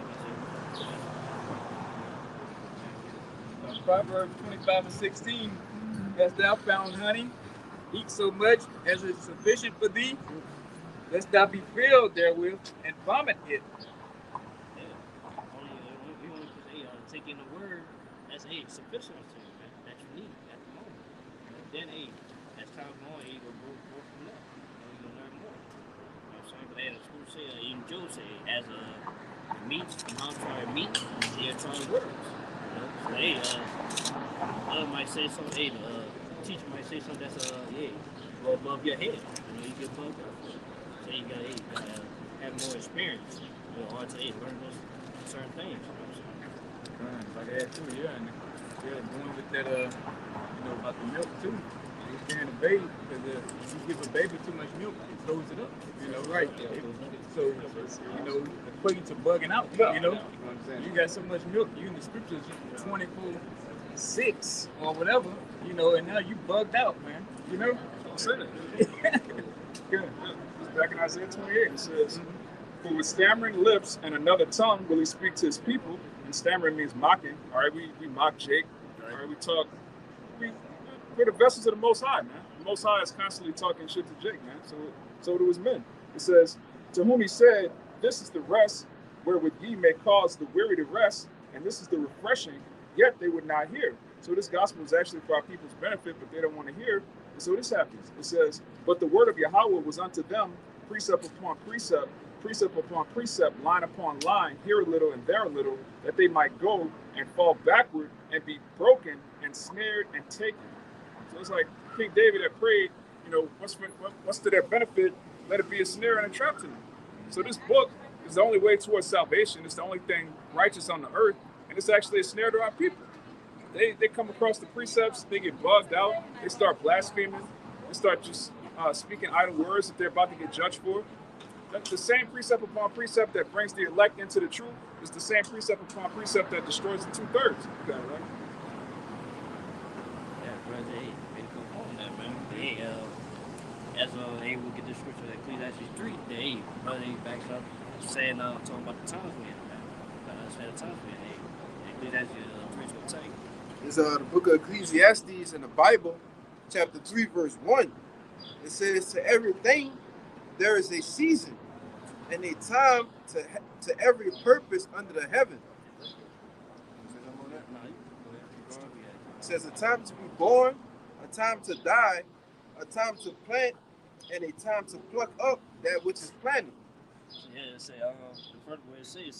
happy. Proverbs 25:16. Hast thou found honey? Eat so much as is sufficient for thee. Lest thou be filled therewith and vomit it. Yeah. Only because taking the word that's sufficient to you, man. That you need at the moment. And then as time goes on, you go from there. You gonna learn more. You know what I'm saying? But the school say, even Joe say, as the mom trying meat, they're trying words. You know? So other might say something, the teacher might say something that's go above your head. You know, you get bugged up. So you gotta have more experience. You know, or to learn those certain things. You know what I'm saying? Like that too, yeah. And doing with that, about the milk too. It's carrying the baby because if you give a baby too much milk, it throws it up. You know, right? So equating to bugging out. You know, you got so much milk. You in the scriptures 24/6 or whatever. You know, and now you bugged out, man. You know, I'm saying. Good. Back in Isaiah 28, it says, "For with stammering lips and another tongue will He speak to His people." And stammering means mocking. All right, we mock Jake. All right, we talk. We're the vessels of the Most High, man. The Most High is constantly talking shit to Jake, man. So to His men. It says, "To whom He said, this is the rest wherewith ye may cause the weary to rest, and this is the refreshing, yet they would not hear." So this gospel is actually for our people's benefit, but they don't want to hear. And so this happens. It says, "But the word of Yahweh was unto them precept upon precept, precept upon precept, line upon line, here a little and there a little, that they might go and fall backward and be broken and snared and taken." So it's like King David that prayed, what's to their benefit, let it be a snare and a trap to them. So this book is the only way towards salvation. It's the only thing righteous on the earth, and it's actually a snare to our people. They come across the precepts, they get bugged out, they start blaspheming, they start just speaking idle words that they're about to get judged for. That's the same precept upon precept that brings the elect into the truth is the same precept upon precept that destroys the 2/3. You got it, right? Yeah, brother, hey, come on that, man. Hey, as we get the scripture that Ecclesiastes 3, brother, he backs up saying, talking about the times we're in, man. Saying the times we're in, Ecclesiastes 3 is going to take. It's the book of Ecclesiastes in the Bible, chapter 3, verse 1. It says, "To everything there is a season and a time to every purpose under the heaven." It says a time to be born, a time to die, a time to plant, and a time to pluck up that which is planted. Yeah, it say the first word it say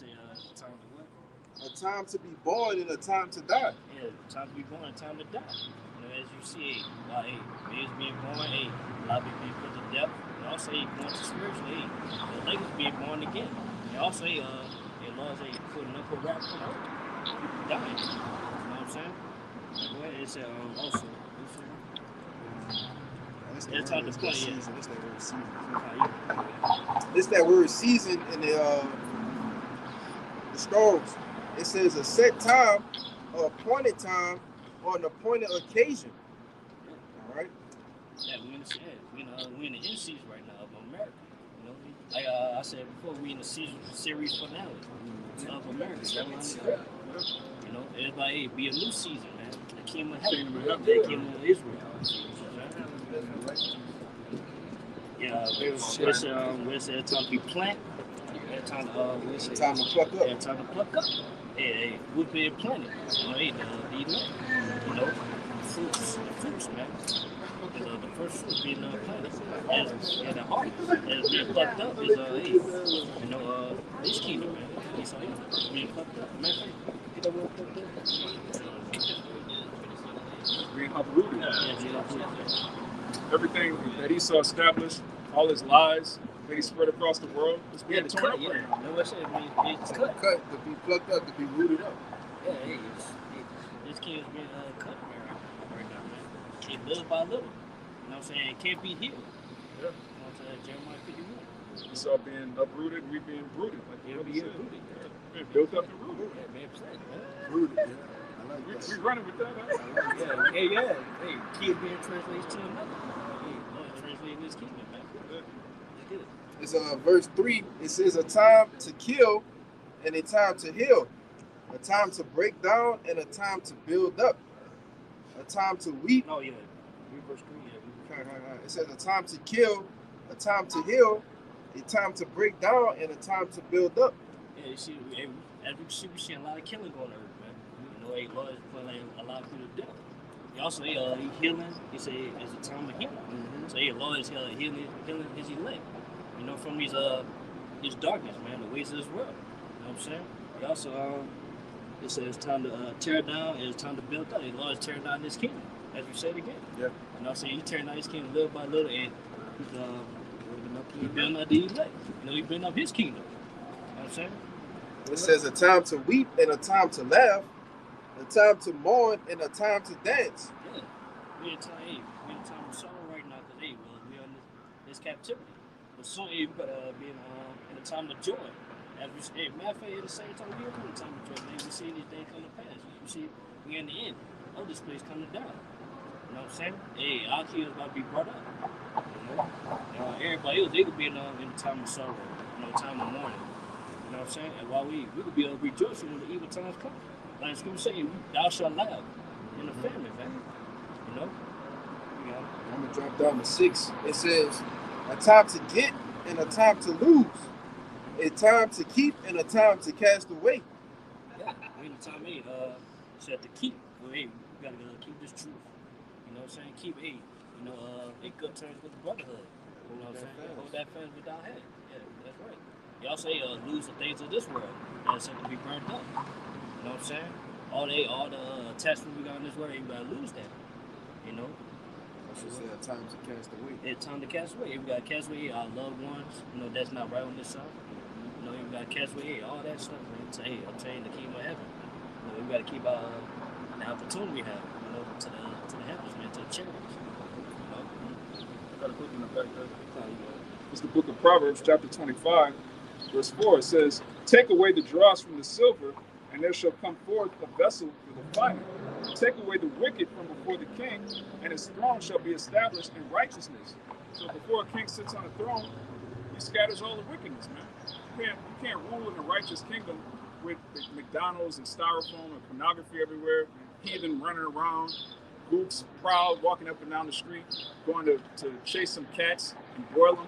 time to what? A time to be born and a time to die. Yeah, time to be born and time to die. As you see, babies being born, a lot of people being put to death. And also, going to spiritual, the ladies being born again. And also, laws, put an upper rap on earth. People dying. You know what I'm saying? Go ahead and say, also. That's how the point is. It's that word season in the scrolls. It says a set time, or appointed time, or an appointed occasion. All right. Yeah, we're in the end season right now of America. You know, like I said before, we in the series finale of America. You know, everybody, be a new season, man. The kingdom of heaven, the kingdom of Israel. Yeah, it's time to be plant. It's time to Time to pluck up. Time to pluck up. Yeah, we've been planted. You know, fruits, man. The first fruit being planted, and the harvest, and being plucked up is this kingdom, man. It's being plucked up. Man, you know what plucked up? Being uprooted. Everything that Esau established, all his lies that he spread across the world, is being torn up right now. No, I said, it's cut to be plucked up, to be rooted up. Yeah, this kid is being cut right now, man. It little by little. You know what I'm saying? It can't be healed. Yeah. You know what I'm saying? Jeremiah 51. Esau being uprooted, we being brooded. Like Yeah, being rooted. Being built up and rooted. Yeah, man, man. Rooted, yeah. We running with that, huh? Yeah. Hey, kid being translated to another. Hey, Lord translating this kingdom, man. It's good. It's verse 3. It says a time to kill and a time to heal, a time to break down and a time to build up, a time to weep. Oh yeah, verse 3. Yeah. It says a time to kill, a time to heal, a time to break down and a time to build up. Yeah, you see, as we see a lot of killing going on earth, man. You know, Lord is putting a lot of people to death. He also he healing. He say it's a time of healing. Mm-hmm. So Lord is healing his elect. You know, from his darkness, man, the ways of this world. You know what I'm saying? He also it says it's time to tear down and it's time to build up. The Lord is tearing down this kingdom, as we said again. Yeah. You know what I'm saying? He's tearing down his kingdom little by little, and he's building up the elect. You know, he's building up his kingdom. You know what I'm saying? It says a time to weep and a time to laugh, a time to mourn and a time to dance. Yeah. We're in time of sorrow right now because we're on this captivity. But soon we gotta be in a time of joy. As we say, matter of fact, at the same time we're in a time of joy. We see these days come to pass. We see we're in the end of this place coming down. You know what I'm saying? Hey, our kids about to be brought up. You know? Everybody else, they could be in a time of sorrow, time of mourning. You know what I'm saying? And while we could be rejoicing when the evil times come. Like the scripture saying, thou shalt laugh in the family, man. You know? I'm gonna drop down to 6. It says a time to get and a time to lose, a time to keep and a time to cast away. Yeah, we in the time said to keep. Well, hey, we gotta keep this truth. You know what I'm saying? Keep in good terms with the brotherhood. You know what I'm saying? Hold that fence without head. Yeah, that's right. Y'all say lose the things of this world and said to be burned up. You know what I'm saying? All the attachment we got in this world, you gotta lose that. You know? It's a time to cast away. It's time to cast away. We gotta cast away our loved ones. You know, that's not right on this side. You know, we gotta cast away all that stuff, man. Obtain the kingdom of heaven. You know, we gotta keep the opportunity we have, to the heavens, man, to the chariots. I got a book in the back there. It's the book of Proverbs, chapter 25, verse 4. It says, take away the dross from the silver, and there shall come forth a vessel for the fire. Take away the wicked from before the king, and his throne shall be established in righteousness. So before a king sits on a throne, he scatters all the wickedness, man. You can't rule in a righteous kingdom with McDonald's and styrofoam and pornography everywhere, heathen running around, gooks proud walking up and down the street, going to chase some cats and boil them.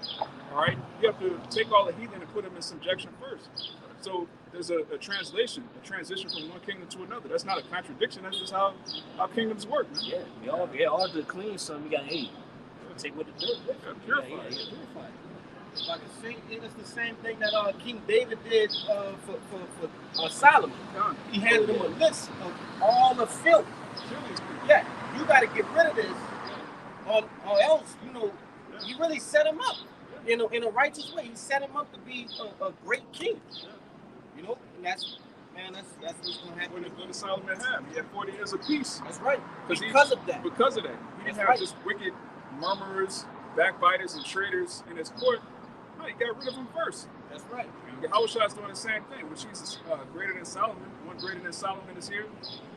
All right, you have to take all the heathen and put them in subjection first. So there's a transition from one kingdom to another. That's not a contradiction. That's just how kingdoms work, man. Yeah, we all to clean something. We got take what the dirt. Purify. Like it's the same thing that King David did for Solomon. He handed him a list of all the filth. Yeah, you got to get rid of this, or else he really set him up in a righteous way. He set him up to be a great king. You know, and that's what's going to happen. What did Solomon have? He had 40 years of peace. That's right. Because of that. Because of that. He didn't have just wicked murmurers, backbiters, and traitors in his court. No, he got rid of them first. That's right. Yahushua is doing the same thing. When Jesus greater than Solomon, one greater than Solomon is here.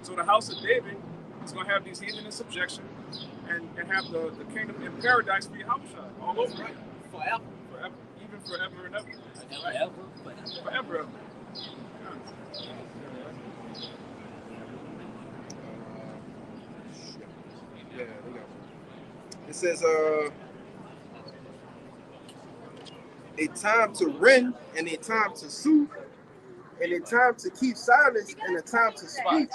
So the house of David is going to have these heathen in subjection and have the kingdom in paradise for Yahushua all over. Right. Forever. Forever. Even forever and ever. Forever. Yeah, they got one. It says, a time to rend and a time to sue, and a time to keep silence and a time to speak,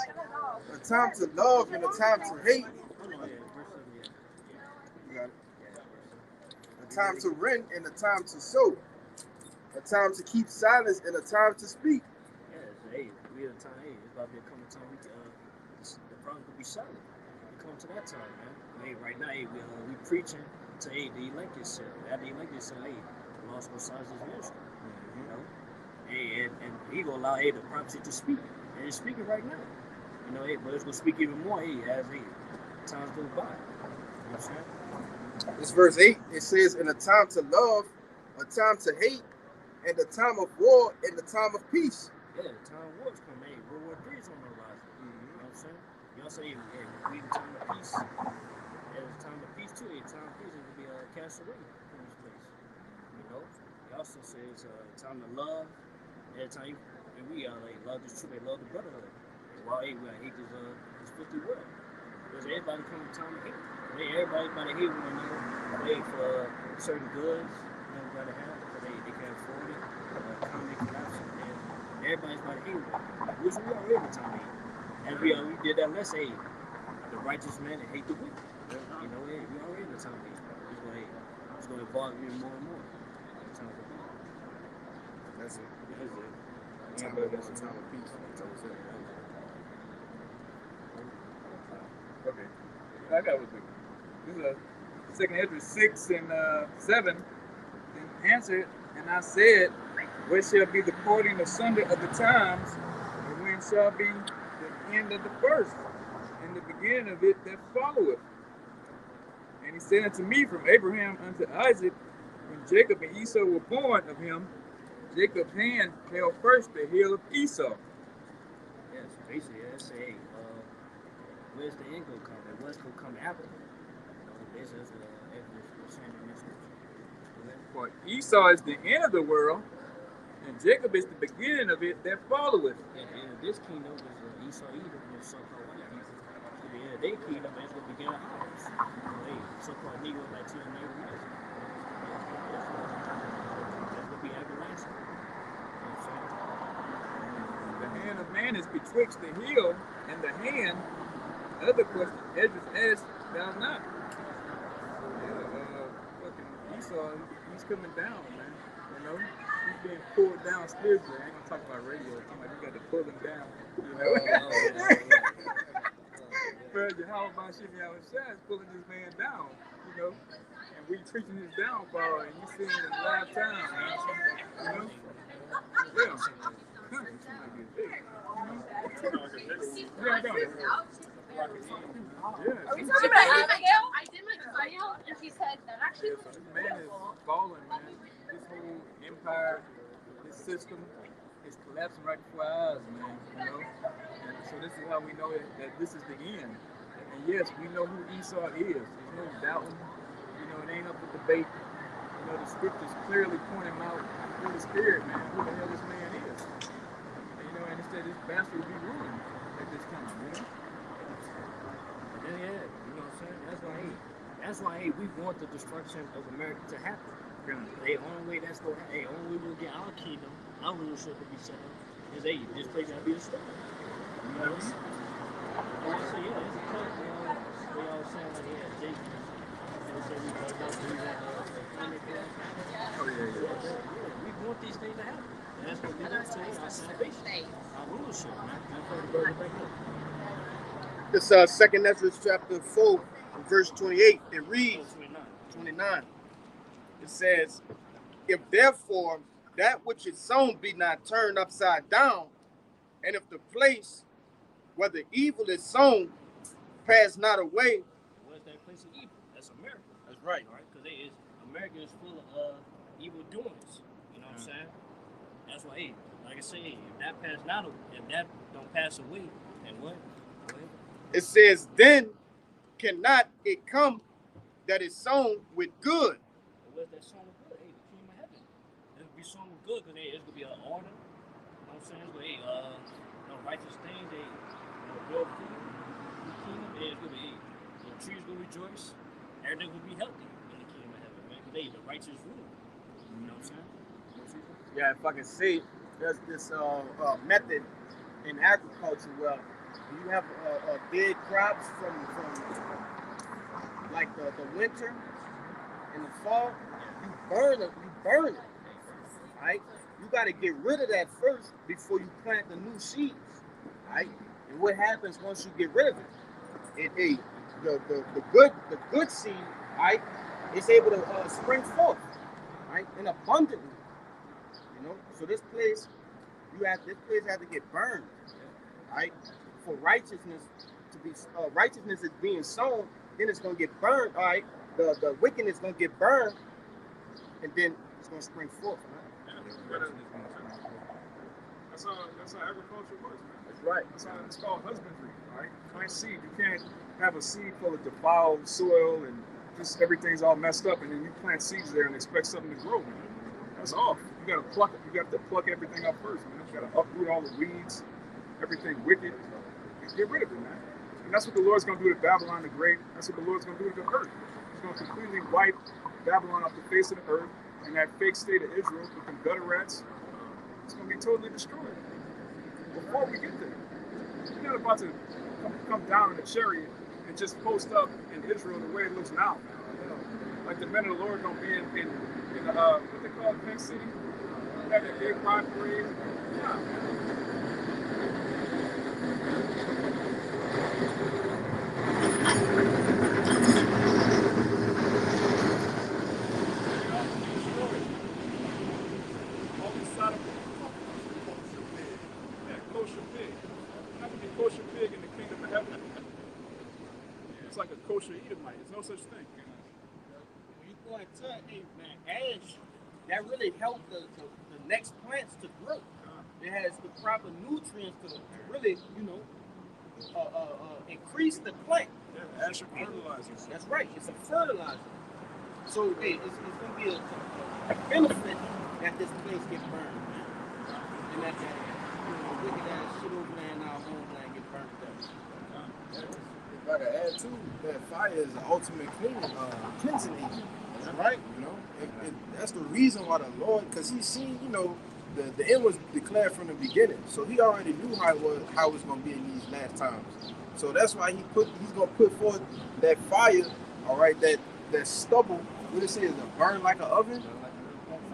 a time to love and a time to hate, a time to rend and a time to sow, a time to keep silence and a time to speak. Yeah, hey, we at a time. Hey, it's about to be coming time. The problem could be silent. We come to that time, man. Hey, right now, hey, we preaching to hey, the elect yourself. After the elect yourself, hey, the lost besides his ministry. You know, hey, and he gonna allow hey the prophecy to speak, and it's speaking right now. You know, hey, but it's gonna speak even more, hey, as hey times go by. You know what I'm saying? This verse 8, it says, in a time to love, a time to hate, and a time of war, and the time of peace. Yeah, the time of war's coming. Hey, World War III is on the horizon. You know what I'm saying? Y'all say, hey, we in the time of peace. And it's time of peace too. Hey, time of peace is to be cast away from this place. You know? He also says time to love. Every time and we like love this truth, they love the brotherhood. And while hey, we hate this filthy world. Because everybody come to time to hate. Hey, everybody about to hate one another. Hey, for certain goods, you know, gotta have because they can't afford it. Economy collapsing, and everybody's about to hate one another. Which we already in the time to hate. And we did that less hey, the righteous man and hate the wicked. You know, hey, we already in the time to hate. It's gonna evolve even more and more. That's it. That's it. Time of peace. Okay. I got what's this is Second Ezra 6 and 7. Then answered, and I said, where shall be the parting asunder of the times, and when shall be the end of the first, and the beginning of it that followeth? And he said unto me, from Abraham unto Isaac, when Jacob and Esau were born of him, Jacob's hand held first the heel of Esau. Yes, basically, that's hey, where's the end gonna come? And what's gonna come after? This is the saying in this scripture. For Esau is the end of the world, and Jacob is the beginning of it that followeth. And this kingdom is Esau, Edom, and so-called white people. Yeah, their kingdom is gonna begin ours. Hey, so-called Negro, Latino, Native American. That's gonna be everlasting. The hand of man is betwixt the heel and the hand. Other question, Ezra asked, thou not. Fucking Esau, he's coming down, man. You know, he's being pulled down spiritually. I ain't gonna talk about radio. I'm talking about you got to pull him down. You know, Yahweh Shimmy Shai is pulling this man down. You know, and we preaching his downfall, and you seeing it in live time. Man. You know, yeah. Are we talking about Abigail? I did my tutorial, and she said that actually. This man is falling, man. This whole empire, this system is collapsing right before our eyes, man. You know, and so this is how we know that this is the end. And yes, we know who Esau is. There's no doubting. You know, it ain't up for debate. You know, the scriptures clearly point him out through the Spirit, man, who the hell this man is. And, you know, and instead this bastard will be ruined at this time, you know? Yeah, you know what I'm saying? That's why, hey, we want the destruction of America to happen. The only way that's going to happen, only way we'll get our kingdom, our rulership will be set up, is, hey, this place got to be destroyed. You know what I mean? So, yeah, it's a cut, you know, they all saying, like, yeah, Jacob, they say we got about to do that, we want these things to happen. And that's what we want to our salvation, our rulership, man. I've heard the brother right here. This Second Ezra chapter 4, verse 28, it reads, 29. It says, if therefore that which is sown be not turned upside down, and if the place where the evil is sown pass not away. Where's that place of evil? That's America. That's right. All right, because America is full of evil doings. You know what I'm saying? That's why, hey, like I say, if that don't pass away, then what? It says, then cannot it come that is sown with good. Where's that sown with good? Hey, the kingdom of heaven. It'll be sown with good because it's gonna be an order. You know what I'm saying? It's gonna be righteous things. Build food. The kingdom is gonna be. The trees gonna rejoice. everything will be healthy in the kingdom of heaven, man. They the righteous rule. You know what I'm saying? Yeah, if I can say, there's this method in agriculture where you have big crops from like the winter and the fall. You burn it, right? You got to get rid of that first before you plant the new seeds, right? And what happens once you get rid of it? The good seed, right? It's able to spring forth, right, and abundantly. You know, so this place has to get burned, right? For righteousness to be righteousness is being sown, then it's gonna get burned. All right, the wickedness is gonna get burned, and then it's gonna spring forth. Right? That's how agriculture works, man. That's right. That's how it's called husbandry, right? Plant seed. You can't have a seed full of defiled soil and just everything's all messed up, and then you plant seeds there and expect something to grow, man. That's off. You gotta pluck it. You got to pluck everything up first, man. You gotta uproot all the weeds, everything wicked, and get rid of it, man. And that's what the Lord's gonna do to Babylon the Great. That's what the Lord's gonna do to the earth. He's gonna completely wipe Babylon off the face of the earth, and that fake state of Israel with them gutter rats. It's gonna be totally destroyed. Before we get there, you're not about to come down in a chariot and just post up in Israel the way it looks now. You know, like the men of the Lord gonna be in what they call Penn City, have that big pride parade. Yeah. All this side of kosher pig. How can be kosher pig in the kingdom of heaven? It's like a kosher Edomite. There's no such thing. When you go into ash, that really helps the next plants to grow. It has the proper nutrients to really, increase the plant. Yeah, ash and fertilizer. That's right. It's a fertilizer. So hey, it's going to be a benefit that this place gets burned, and that wicked ass shit over there in our homeland get burned up. If I could add too, that fire is the ultimate cleansing agent. That's right. You know, that's the reason why the Lord, because He seen, the end was declared from the beginning, so He already knew how it was going to be in these last times. So that's why He's going to put forth that fire, all right, that stubble. What it says, burn like an oven.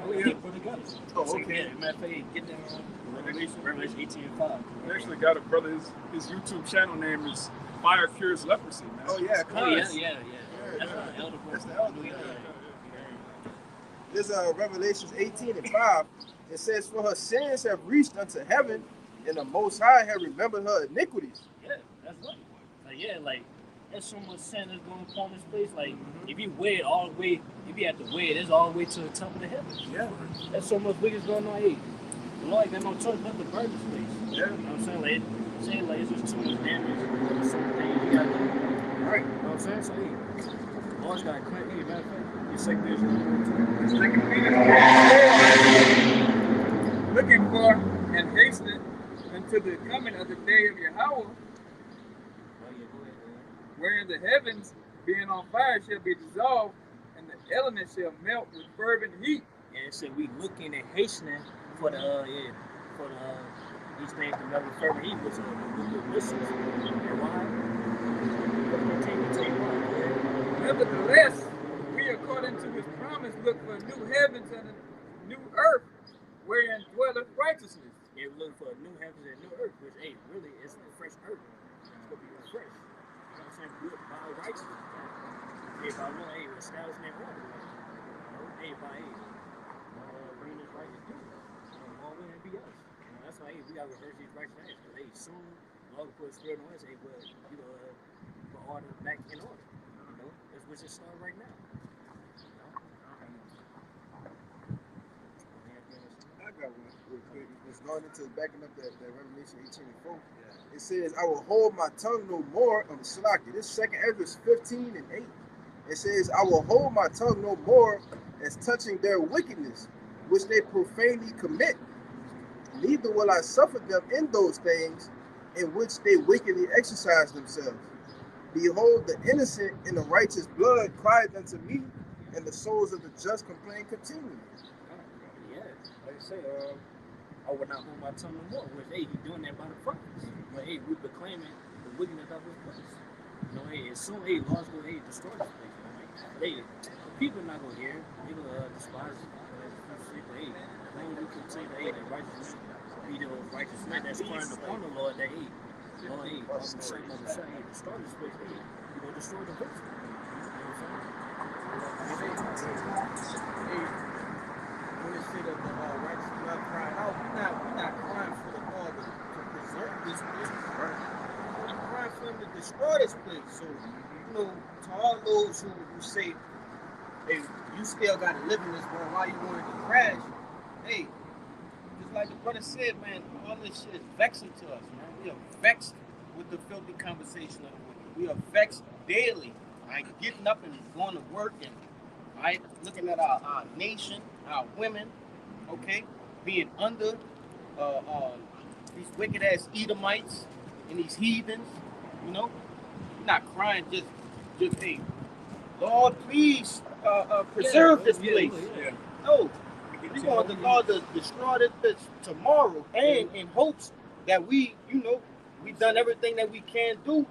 Oh yeah, for the guns. Oh, okay. Matter of fact, get them Revelation 18:5. We actually got a brother. His YouTube channel name is Fire Cures Leprosy, man. Oh yeah, Yeah. That's the elder. That's the elder. This Revelations 18:5. It says, "For her sins have reached unto heaven, and the Most High have remembered her iniquities." Yeah, that's right. Like there's so much sin that's going upon this place. Like if you weigh it all the way, if you have to weigh it, it's all the way to the top of the heavens. Yeah. There's so much wickedness going on here. The Lord got no choice but to burn this place. Yeah. You know what I'm saying? Like it's just too much damage. So things you gotta do. Right. You know what I'm saying? So the Lord's got to clean. Hey, matter of fact, you say this. Looking for and hastening unto the coming of the day of Yahweh, wherein the heavens, being on fire, shall be dissolved, and the elements shall melt with fervent heat. Yeah, it said we looking and hastening for the these things to melt with fervent heat, which are the wicked wishes. And why? Nevertheless, we, according to His promise, look for new heavens and a new earth, wherein dwelleth righteousness. Yeah, we're looking for a new heavens and a new earth, which, hey, really, it's a fresh earth. It's going to be refreshed. You know what I'm saying? Built by righteousness. Hey, by one, hey, establishing that order. Hey, by, bringing this righteous people. All we have to be us. That's why, hey, we got to rehearse these righteous acts. Because, hey, soon, the Lord will put a spirit on us, hey, but, put order back in order. That's what's just starting right now. I got one real quick. It's going into backing up that Revelation 18:4. Yeah. It says, "I will hold my tongue no more on the Salaki." This 2nd Ezra 15:8. It says, "I will hold my tongue no more as touching their wickedness, which they profanely commit. Neither will I suffer them in those things in which they wickedly exercise themselves. Behold, the innocent in the righteous blood cried unto me, and the souls of the just complain continually. Yeah, like I say, I would not hold my tongue no more. Which, hey, he's doing that by the prophets. But hey, we proclaiming the wickedness of his place. You know, hey, as soon hey, laws go, hey, destroy this place. You know, hey, the people not gonna hear. They gonna despise it. But hey, as long as we continue to hey, that righteous be the righteous man that's crying upon the Lord, that hey, Lord, hey, I'm saying, hey, destroy this place. Hey, you gonna destroy the place. You know what I'm saying? Hey, when they say that the righteous blood crying out, we're not crying for the Lord to preserve this place. Right. We're crying for him to destroy this place. So, you know, to all those who say, hey, you still got to live in this world, why you wanted to crash? Hey, just like the brother said, man, all this shit is vexing to us, man. We are vexed with the filthy conversation of the wicked. We are vexed daily, right? Getting up and going to work and right, looking at our nation, our women, okay, being under these wicked ass Edomites and these heathens, you know, not crying, just hey, Lord, please preserve this place. Yeah. No, we want the Lord to destroy this tomorrow, and in hopes that we, you know, we've done everything that we can do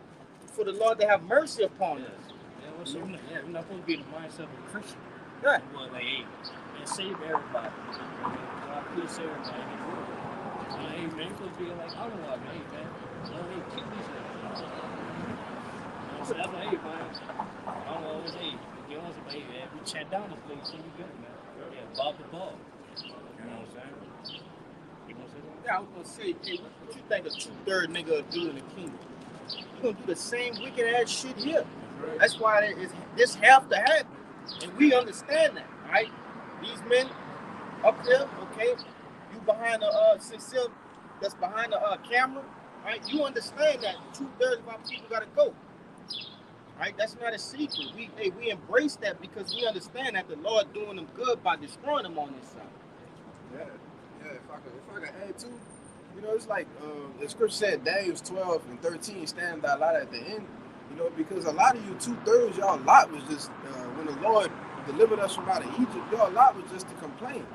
for the Lord to have mercy upon us. Yeah, we're not supposed to be in the mindset of a Christian. Right. Well, like, hey, man, save everybody. God, please save everybody in the world. Hey, man, you're supposed to be like, I don't know, hey, man, hey, keep these things. So that's like, hey, man, I don't know, hey, get on some, hey, man, we chat down this place, so we good, man. Yeah, Bob the ball. You know what I'm saying? You know what I'm saying? Yeah, I was gonna say, hey, what you think a 2/3 nigga will do in the kingdom? You're gonna do the same wicked ass shit here. Right. That's why this have to happen. And we understand that, right? These men up there, okay, you behind the sincere that's behind the camera, right? You understand that 2/3 of our people gotta go. Right? That's not a secret. We embrace that because we understand that the Lord doing them good by destroying them on this side. Yeah. If I could add to, you know, it's like the scripture said, Daniel 12 and 13 stand by a lot at the end. You know, because a lot of you 2/3, y'all lot was just when the Lord delivered us from out of Egypt, y'all lot was just to complain.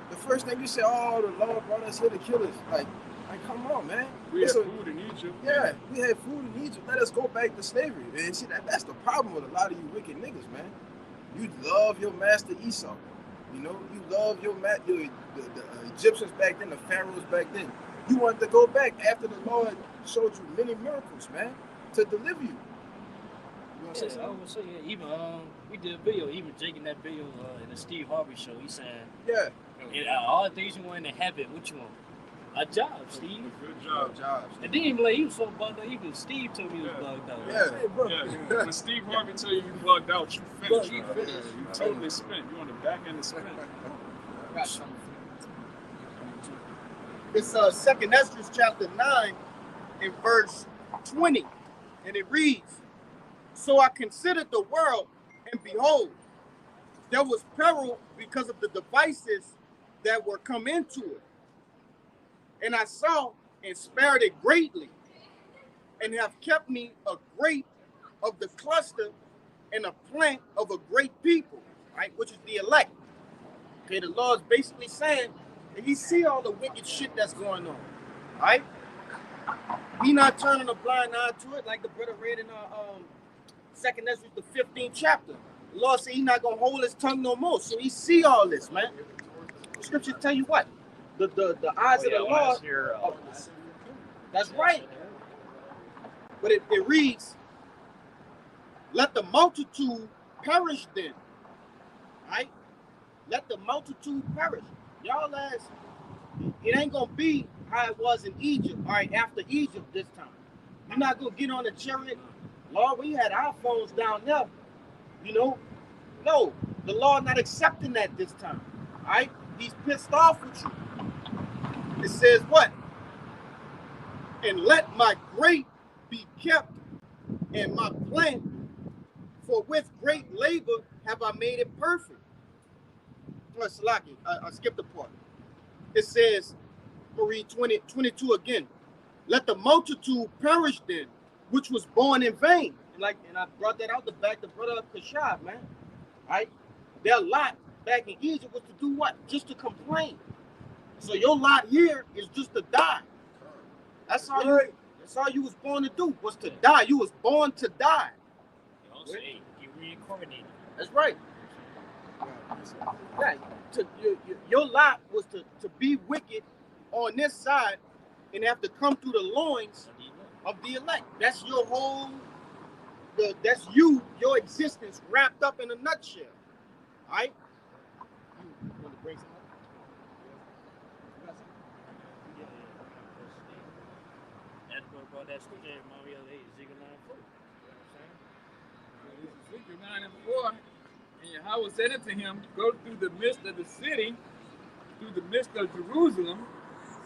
The first thing you say, oh, the Lord brought us here to kill us. Like come on, man. We had food in Egypt. Yeah, we had food in Egypt. Let us go back to slavery. And see, that's the problem with a lot of you wicked niggas, man. You love your master Esau. You know, you love the Egyptians back then, the pharaohs back then. You want to go back after the Lord showed you many miracles, man, to deliver you. You want to say something? I would say, yeah, even we did a video, even Jake in that video in the Steve Harvey show, he said, yeah, all the things you want in heaven, what you want? A job, Steve. Good job. And then like, he was so bugged out, even Steve told me he was bugged out. Yeah. When Steve Harvey tell you bugged out, you finished. You totally spent. You on the back end of spent. It's 2nd Ezra chapter 9 and verse 20. And it reads, so I considered the world, and behold, there was peril because of the devices that were come into it. And I saw and spared it greatly, and have kept me a grape of the cluster and a plant of a great people, right? Which is the elect. Okay, the Lord's basically saying that he see all the wicked shit that's going on, right? He not turning a blind eye to it, like the brother read in 2nd Ezra, the 15th chapter. The Lord said he's not gonna hold his tongue no more. So he see all this, man. The scriptures tell you what? The eyes of the Lord. That's right. But it reads, let the multitude perish then. Right? Let the multitude perish. Y'all ass, it ain't gonna be how it was in Egypt, all right, after Egypt this time. You're not gonna get on the chariot. Lord, we had our phones down there, you know. No, the Lord not accepting that this time. All right? He's pissed off with you. It says what? And let my grape be kept and my plant, for with great labor have I made it perfect. Salaki, I skipped the part. It says, I'm going to read 22 again. Let the multitude perish then, which was born in vain. and I brought that out to back the brother up Kashab, man. Right? Their lot back in Egypt was to do what? Just to complain. So your lot here is just to die. That's all you was born to do, was to die. You was born to die. You reincarnated. That's right. Yeah, your lot was to be wicked on this side and have to come through the loins of the elect. That's your whole, that's your existence wrapped up in a nutshell. All right? You want to bring something up? That's what brought that scripture in Mario 8, Ezekiel 9:4. Ezekiel 9:4. And Yahweh said unto him, go through the midst of the city, through the midst of Jerusalem,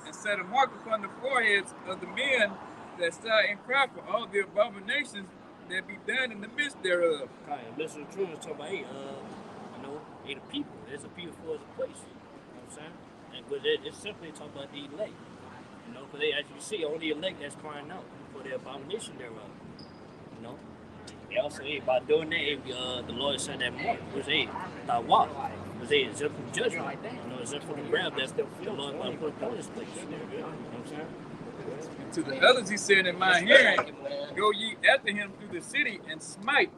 and set a mark upon the foreheads of the men that sigh and cry for all the abominations that be done in the midst thereof. Midst of Jerusalem is talking about, the people. There's a people for the place. You know what I'm saying? And but it's simply talking about the elect. Because as you see, only elect that's crying out for the abomination thereof. They also, by doing that, the Lord said that mark was tawaf, was exempt from judgment. Exempt from the wrath that's the Lord about to put upon this place. You know what I'm saying? And to the others he said in my hearing, go ye after him through the city and smite.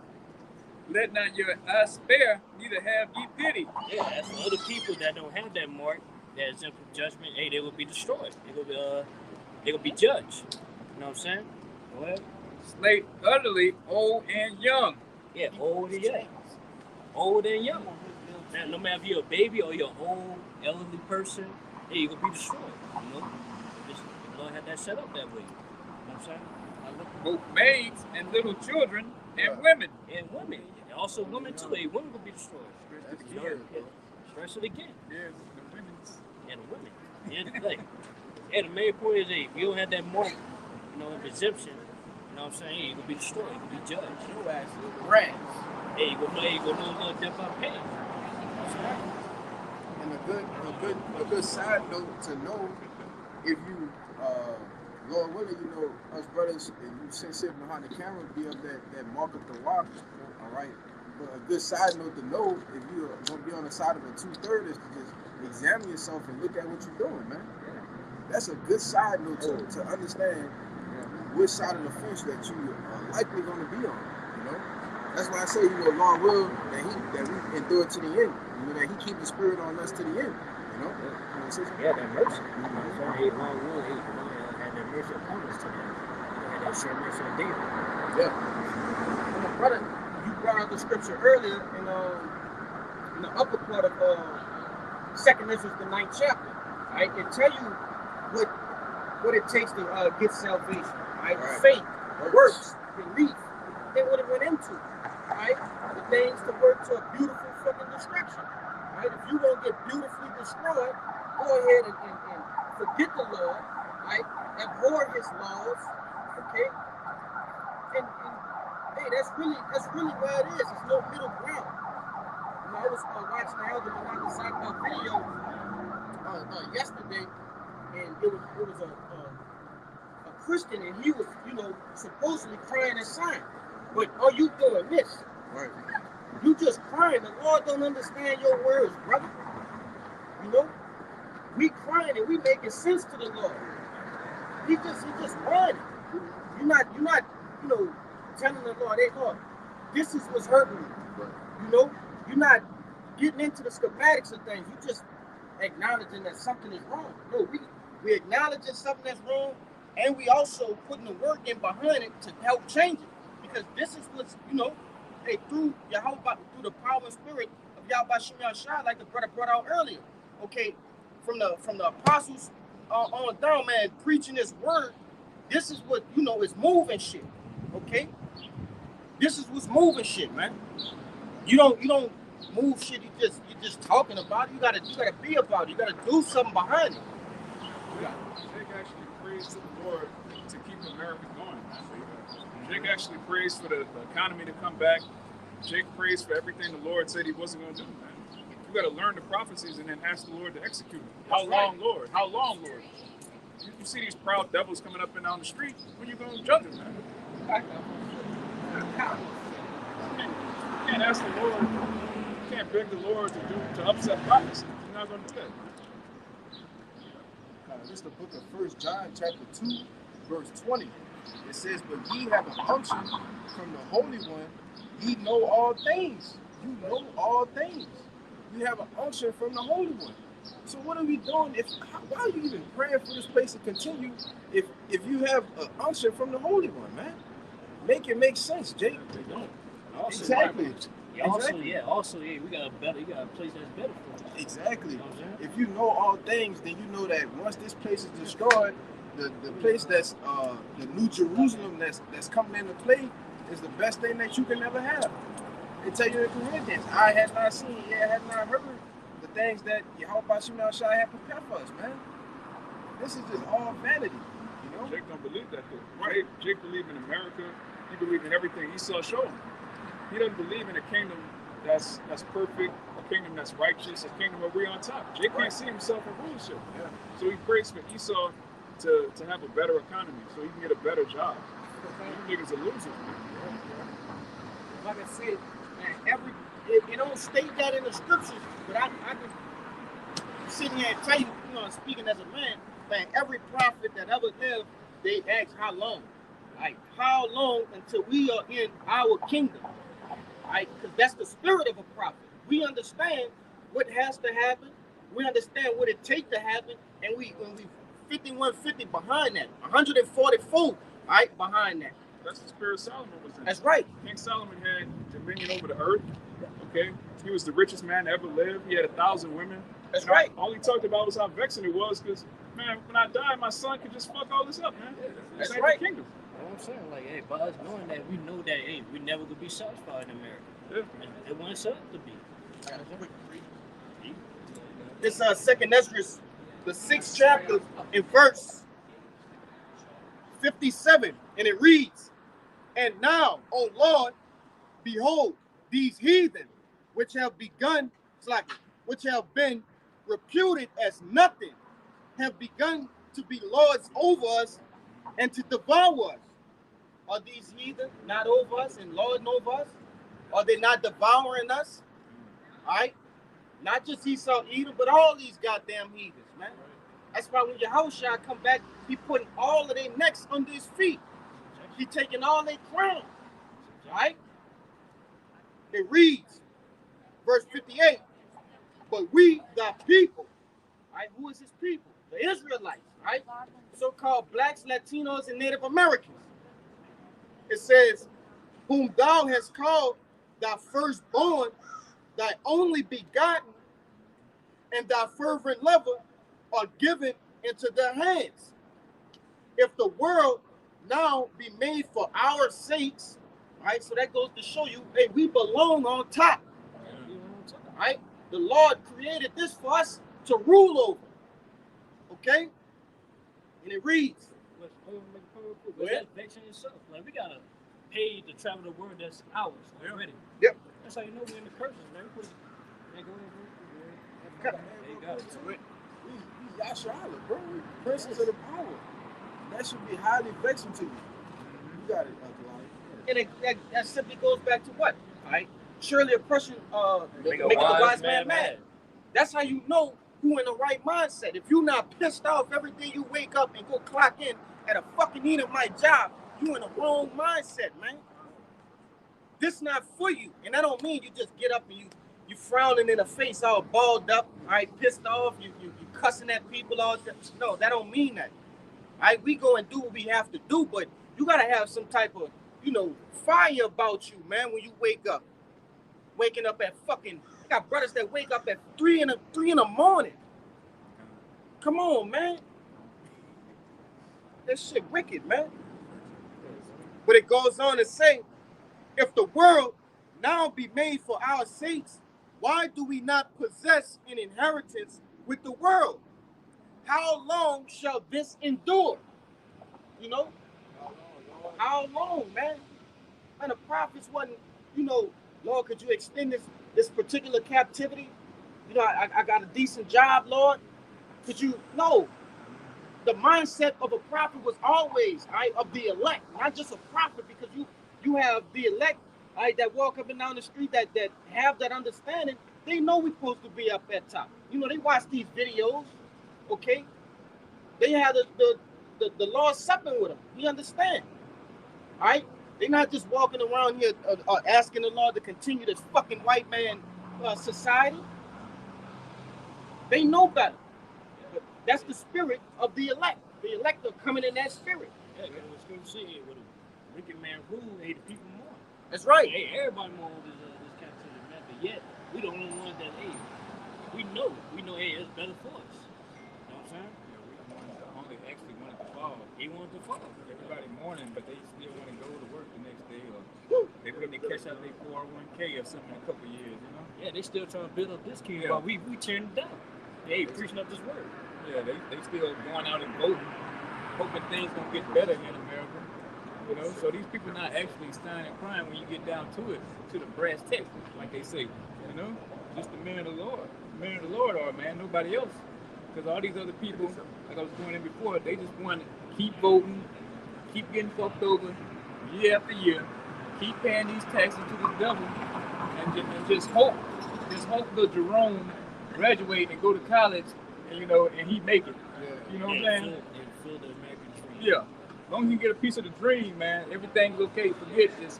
Let not your eyes spare, neither have ye pity. Yeah, as for other people that don't have that mark, that is exempt from judgment, they will be destroyed. They will be judged. You know what I'm saying? Go ahead. Slay utterly old and young. Yeah, old and young. Old and young. Now, no matter if you're a baby or you're an old, elderly person, you're going to be destroyed. The Lord had that set up that way. You know what I'm saying? Both maids and little children and women. And women. And also women too. Women will be destroyed. Stress it again. Yeah, the women's. And the women. The main point is, if you don't have that mark, of exemption, you know what I'm saying? You're going to be destroyed. You're going to be judged. You actually rats. You're going to lose a little death by pain. And a good side note to know, if you, Lord willing, us brothers, if you sit behind the camera, be of that mark of the walk, all right? But a good side note to know, if you're going to be on the side of a 2/3, is to just examine yourself and look at what you're doing, man. That's a good side note to understand which side of the fence that you are likely going to be on, That's why I say, Lord will, that we endure to the end. That he keep the spirit on us to the end, Yeah, that mercy. Lord will, had that mercy upon us to the end. Had that same mercy on David. Yeah. And my brother, you brought out the scripture earlier in the upper part of 2nd Ezra, the 9th chapter. Right? It tell you what it takes to get salvation. Right? Faith, works, belief. Then what it went into. Right? The things to work to a beautiful fucking destruction. Right? If you won't get beautifully destroyed, go ahead and forget the Lord. Right? Abhor his laws. Okay? And hey, that's really where it is. There's no middle ground. I was watching the Elder Menachem video yesterday, and it was a Christian, and he was, supposedly crying and sighing. But are you doing this? Right. You just crying. The Lord don't understand your words, brother. We crying and we making sense to the Lord. He just running. You're not, telling the Lord, hey Lord, this is what's hurting me. Right. You're not getting into the schematics of things. You just acknowledging that something is wrong. No, we acknowledging something that's wrong, and we also putting the work in behind it to help change it. Because this is what's, through Yahweh, through the power and spirit of Yahweh Shem Yahshua, like the brother brought out earlier. Okay, from the apostles on down, man, preaching this word. This is what is moving shit. Okay, this is what's moving shit, man. You don't move shit. You just talking about it. You gotta be about it. You gotta do something behind it. Jake actually prays to the Lord to keep America going. Jake actually prays for the economy to come back. Jake prays for everything the Lord said he wasn't going to do, man. You got to learn the prophecies and then ask the Lord to execute them. How long, Lord? How long, Lord? You see these proud devils coming up and down the street. When you going to judge them, man? You can't ask the Lord, you can't beg the Lord to upset prophecy. He's not going to do that. This is the book of 1 John chapter 2, verse 20. It says, but ye have an unction from the Holy One. Ye know all things. You know all things. You have an unction from the Holy One. So what are we doing? Why are you even praying for this place to continue if you have an unction from the Holy One, man? Make it make sense, Jake. They don't. Also, Exactly. Also, we got a place that's better for us. Exactly. You know what I'm saying? If you know all things, then you know that once this place is destroyed, the place that's the New Jerusalem that's coming into play is the best thing that you can ever have. They tell you in Corinthians, I had not seen, had not heard the things that Yahweh Shema Shai had prepared for us, man. This is just all vanity, you know? Jake don't believe that though. Right? Jake believe in America. He believe in everything he saw show him. He doesn't believe in a kingdom that's perfect, a kingdom that's righteous, a kingdom where we're on top. Jake can't see himself in rulership. Yeah. So he prays for Esau to have a better economy so he can get a better job. You niggas are losers, man. Like I said, man, it don't state that in the scriptures, but I can sit here and tell you, speaking as a man, every prophet that ever lived, they ask how long. Like, how long until we are in our kingdom? Right? Because that's the spirit of a prophet. We understand what has to happen. We understand what it takes to happen, and we 5150 behind that, 144 right behind that. That's the spirit Solomon was in. That's right. King Solomon had dominion over the earth. Okay, he was the richest man to ever live. He had 1,000 women. That's right. All he talked about was how vexing it was, because man, when I die, my son could just fuck all this up, man. That's Save right. The kingdom. You know what I'm saying? Like, hey, by us knowing that, we know that, hey, we never gonna be satisfied in America. Yeah. And they want us to be. This Second Ezra, the 6th chapter, in verse 57, and it reads, and now, O Lord, behold, these heathen, which have begun, which have been reputed as nothing, have begun to be lords over us and to devour us. Are these heathen not over us and lording over us? Are they not devouring us? All right? Not just Esau, Edom, but all these goddamn heathens, man. That's why when Yahushua come back, he putting all of their necks under his feet. He taking all their crowns. All right? It reads, verse 58, but we, the people, right? Who is his people? The Israelites, right? So-called blacks, Latinos, and Native Americans. It says, whom thou hast called thy firstborn, thy only begotten, and thy fervent lover are given into their hands. If the world now be made for our sakes, right? So that goes to show you, hey, we belong on top. Right? The Lord created this for us to rule over. Okay? And it reads. But that's vexing yourself. Like, we gotta pay to travel the world that's ours already. Yep. That's how you know we're in the curses, man. There you go. We Yasharala, bro. We princes of the power. That should be highly vexing to you. You got it, Uncle. And that simply goes back to what? Right? Surely oppression make a wise man mad. That's how you know who in the right mindset. If you're not pissed off every day you wake up and go clock in at a fucking Edomite job, you in the wrong mindset, man. This not for you. And I don't mean you just get up and you frowning in the face all balled up, all right, pissed off, you cussing at people all day. No, that don't mean that. All right, we go and do what we have to do, but you gotta have some type of, fire about you, man, when you wake up. Waking up at fucking, I got brothers that wake up at 3 in the morning. Come on, man. That shit wicked, man. But it goes on to say, if the world now be made for our sakes, why do we not possess an inheritance with the world? How long shall this endure? How long, man? And the prophets wasn't, Lord, could you extend this particular captivity? I got a decent job, Lord. Could you? No. The mindset of a prophet was always, of the elect, not just a prophet, because you you have the elect, all right, that walk up and down the street that have that understanding. They know we're supposed to be up at top. You know, they watch these videos, okay? They have the Lord supping with them. We understand, all right? They're not just walking around here asking the Lord to continue this fucking white man society. They know better. But that's the spirit of the elect. The elect are coming in that spirit. Yeah, that's what Scripture say. With a wicked man rule, hey, the people more. That's right. Hey, everybody more on this captivity, man. But yet, we the only ones that, hey, we know, hey, it's better for us. You know what I'm saying? Yeah, only actually wanted to fall. He wanted to follow. Everybody mourning, but they still want to go to work the next day, or they waiting to catch out their 401k or something in a couple of years, you know? Yeah, they still trying to build up this kingdom, Yeah. but we tearing it down. Hey, preaching up this word. Yeah, they still going out and voting, hoping things gonna get better here in America. You know, so these people not actually standing and crying when you get down to it, to the brass tacks, like they say. You know, just the men of the Lord. The men of the Lord are, man, nobody else. Because all these other people, like I was going in before, they just want to keep voting, keep getting fucked over year after year, keep paying these taxes to the devil, and just hope the Jerome graduate and go to college, and you know, and he make it. You know what I'm saying? Feel the American dream. Yeah. As long as you get a piece of the dream, man, everything's okay. Forget this,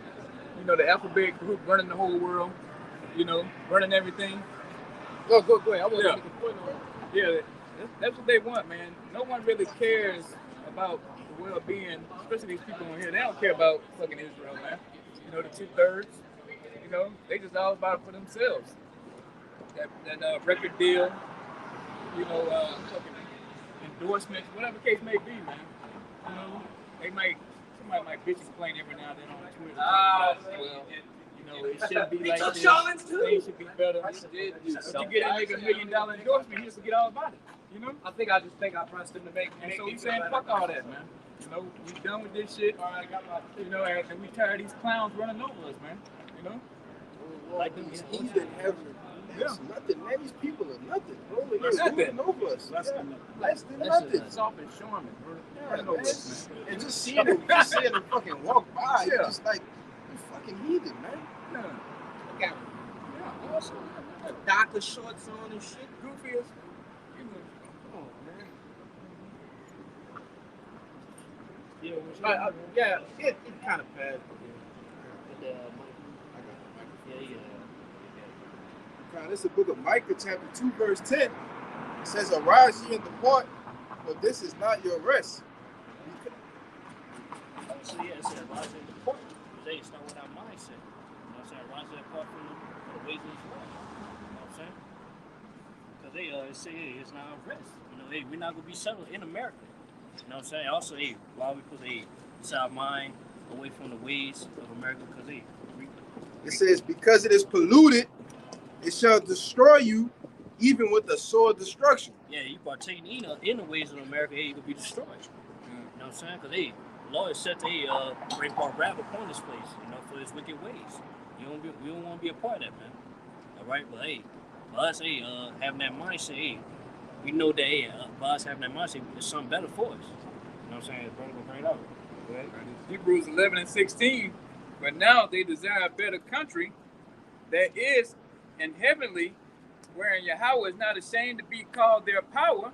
you know, the alphabet group running the whole world, you know, running everything. Go ahead. I want Yeah. to make a point on it. Yeah, that's what they want, man. No one really cares about the well-being, especially these people on here. They don't care about fucking Israel, man. You know, the 2/3. You know, they just all about it for themselves. That record deal, you know, fucking endorsements, whatever the case may be, man. You know, somebody might bitch and complain every now and then on Twitter. Well, you know, it shouldn't be like this. Things should be better. But you get a nigga $1 million endorsement, he forget all about it. You know? I think I pressed him to make. And so we saying fuck all that, man. You know, we done with this shit. You know, and we tired of these clowns running over us, man. You know? Like these heathen heaven. That's nothing, man. These people are nothing, bro. They're Nothing. ruling over us. Less than nothing. Soft and Sherman, bro. Running over us, man. And just seeing them fucking walk by, Yeah. you're just like, you fucking heathen, man. Yeah. Look at them. Yeah, awesome. Docker shorts on and shit. Goofy as, you know. Come on, man. Yeah, Yeah, it kind of bad. This is the book of Micah, chapter 2, verse 10. It says, arise ye and depart, for this is not your rest. So yeah, it said rise and depart. They start with our mindset. You know what I'm saying? Rise and depart from the ways of this world. You know what I'm saying? Because they say, hey, it's not our rest. You know, hey, we're not gonna be settled in America. You know what I'm saying? Also, hey, why we put set our mind away from the ways of America? Because it says, because it is polluted, it shall destroy you, even with a sword destruction. Yeah, you partake in the ways of America, hey, you will be destroyed. You know what I'm saying? Because hey, the Lord is set to bring part wrath upon this place, you know, for his wicked ways. We don't want to be a part of that, man. All right, but hey, for us, hey, having that mindset, hey, we know that hey, by us having that mindset, there's something better for us. You know what I'm saying? Brother will bring it out. Right. Hebrews 11:16. But now they desire a better country that is in heavenly, wherein Yahweh is not ashamed to be called their power,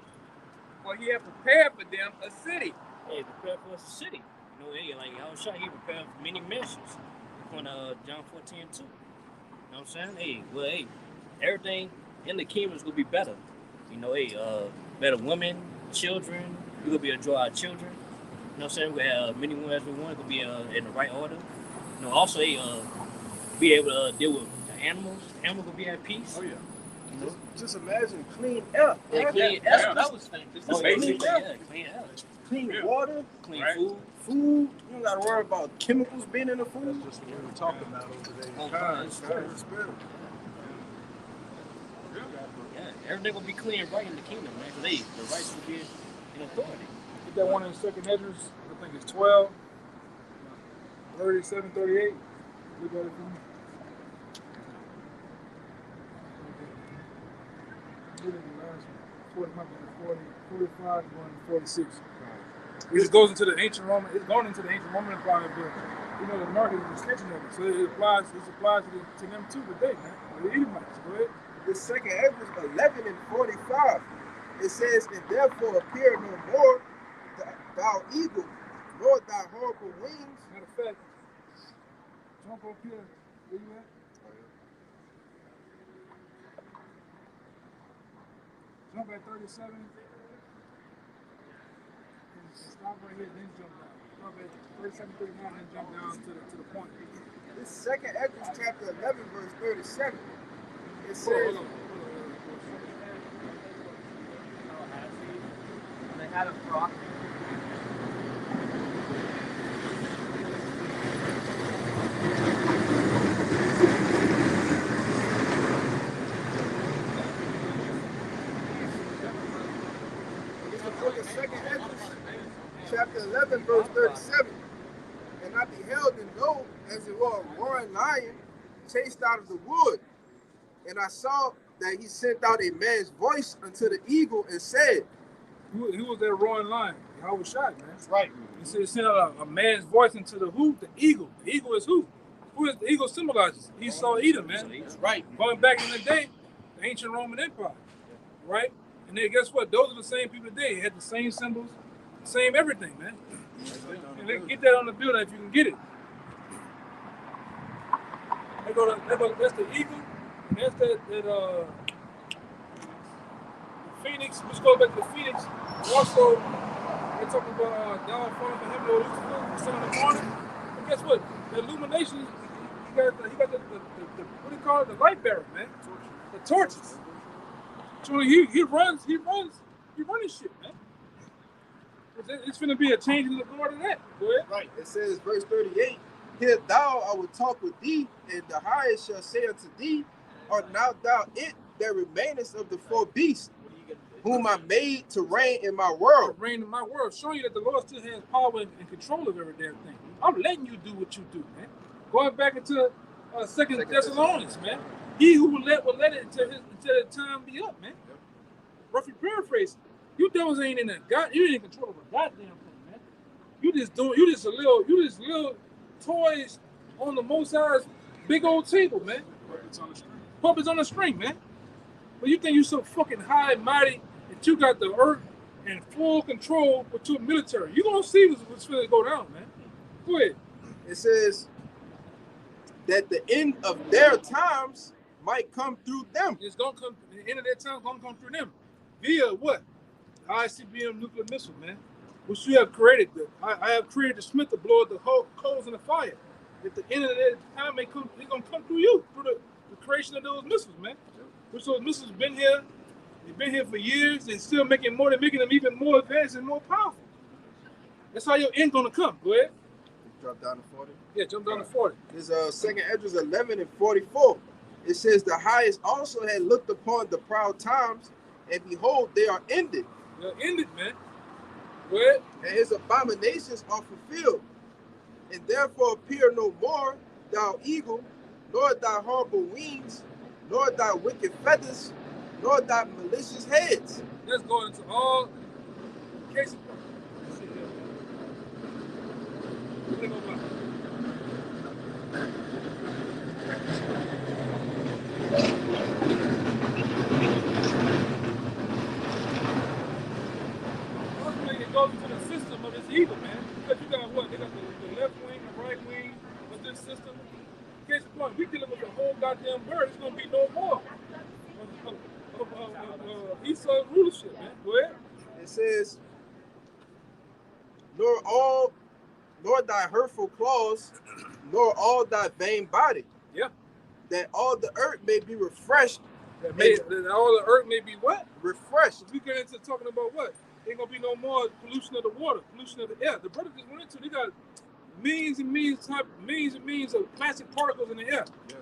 for he hath prepared for them a city. Hey, prepare for us a city. You know, hey, like I was shot, he prepared for many mansions. On John 14:2. You know what I'm saying? Hey, well, hey, everything in the kingdom is gonna be better. You know, hey, better women, children. We're gonna be able to draw our children. You know what I'm saying? We have many women as we want. Gonna be in the right order. You know, also, hey, be able to deal with the animals. The animals will be at peace. Oh yeah. You know? Just imagine clean air. Yeah, clean air. That was basic. Yeah, clean air. Clean water, Clean Right. food. food. You don't gotta worry about chemicals being in the food. That's just what we were talking about over there. Yeah, everything will be clean and right in the kingdom, man. Because the rights will be in authority. Get that one in Second Ezra's, I think it's 12, 37, 38. Look at it for me. Look at the last one. 45 going to 46. It just goes into the ancient Roman. It's going into the ancient Roman Empire, but you know, the market is an extension of it. So it applies to them too today, man. The Edomites. Go ahead. The second Ezra 11 and 45. It says, and therefore appear no more thou eagle, nor thy horrible wings. Matter of fact, jump up here. Where you at? Jump at 37. Stop right here, then jump down. Stop at 37, 39, then jump down to the point. This second Ezra chapter 11, verse 37. It says, Hold on. They had a frock. it's the book of second Ezra, chapter 11, verse 37. And I beheld and lo, as it were a roaring lion chased out of the wood. And I saw that he sent out a man's voice unto the eagle and said, Who was that roaring lion? Yahweh shot, man. That's right. He said, sent out a man's voice into the who? The eagle. The eagle is who? Who is the eagle symbolizes? Esau, Edom, man. That's right. Going back in the day, the ancient Roman Empire, right? And then guess what? Those are the same people today. They had the same symbols, same everything, man. And they get that on the building if you can get it. That's the eagle, and that's that Phoenix. Let's go back to the Phoenix. Also, they talk about down falling for him, Lord Lucifer, the son of the morning. But guess what? The illumination, he got the what do you call it? The light bearer, man. The torches. So he runs shit, man. It's gonna be a change in the guard of that. Go ahead. right, it says, verse 38, here thou I will talk with thee, and the highest shall say unto thee, art now thou it that remainest of the four beasts, whom I made to reign in my world. Reign in my world, showing you that the Lord still has power and control of every damn thing. I'm letting you do what you do, man. Going back into Second Thessalonians, man. He who will let it until the time be up, man. Roughly paraphrasing. You devils ain't in that God. You ain't in control of a goddamn thing, man. You just little toys on the Most High's big old table, man. Puppets on the string, man. But you think you so fucking high and mighty that you got the earth in full control with your military. You gonna see what's gonna go down, man. Go ahead. It says that the end of their times might come through them. It's gonna come. The end of their time gonna come through them via what? ICBM nuclear missile, man. Which you have created. I have created the Smith to blow up the whole coals in the fire. At the end of their time, they're gonna come through you through the creation of those missiles, man. Which those missiles been here. They've been here for years. They're still making more. They're making them even more advanced and more powerful. That's how your end gonna come. Go ahead. Drop down to 40. Yeah, jump down to 40. This second Ezra 11 and 44. It says the highest also had looked upon the proud times, and behold, they are ended. They're ended, man. Go ahead. And his abominations are fulfilled. And therefore appear no more thou eagle, nor thy horrible wings, nor thy wicked feathers, nor thy malicious heads. Let's go into all cases. Ultimately, it goes into the system of this evil, man. Because you got what? They got the left wing, the right wing of this system. Case in point, we dealing with the whole goddamn world. It's gonna be no more of Esau's rulership, man. Go ahead. It says, nor thy hurtful claws, nor all thy vain body. Yeah. That all the earth may be refreshed. That all the earth may be what? Refreshed. We get into talking about what? Ain't gonna be no more pollution of the water, pollution of the air. The brother just went into. They got millions and millions of plastic particles in the air. Yeah.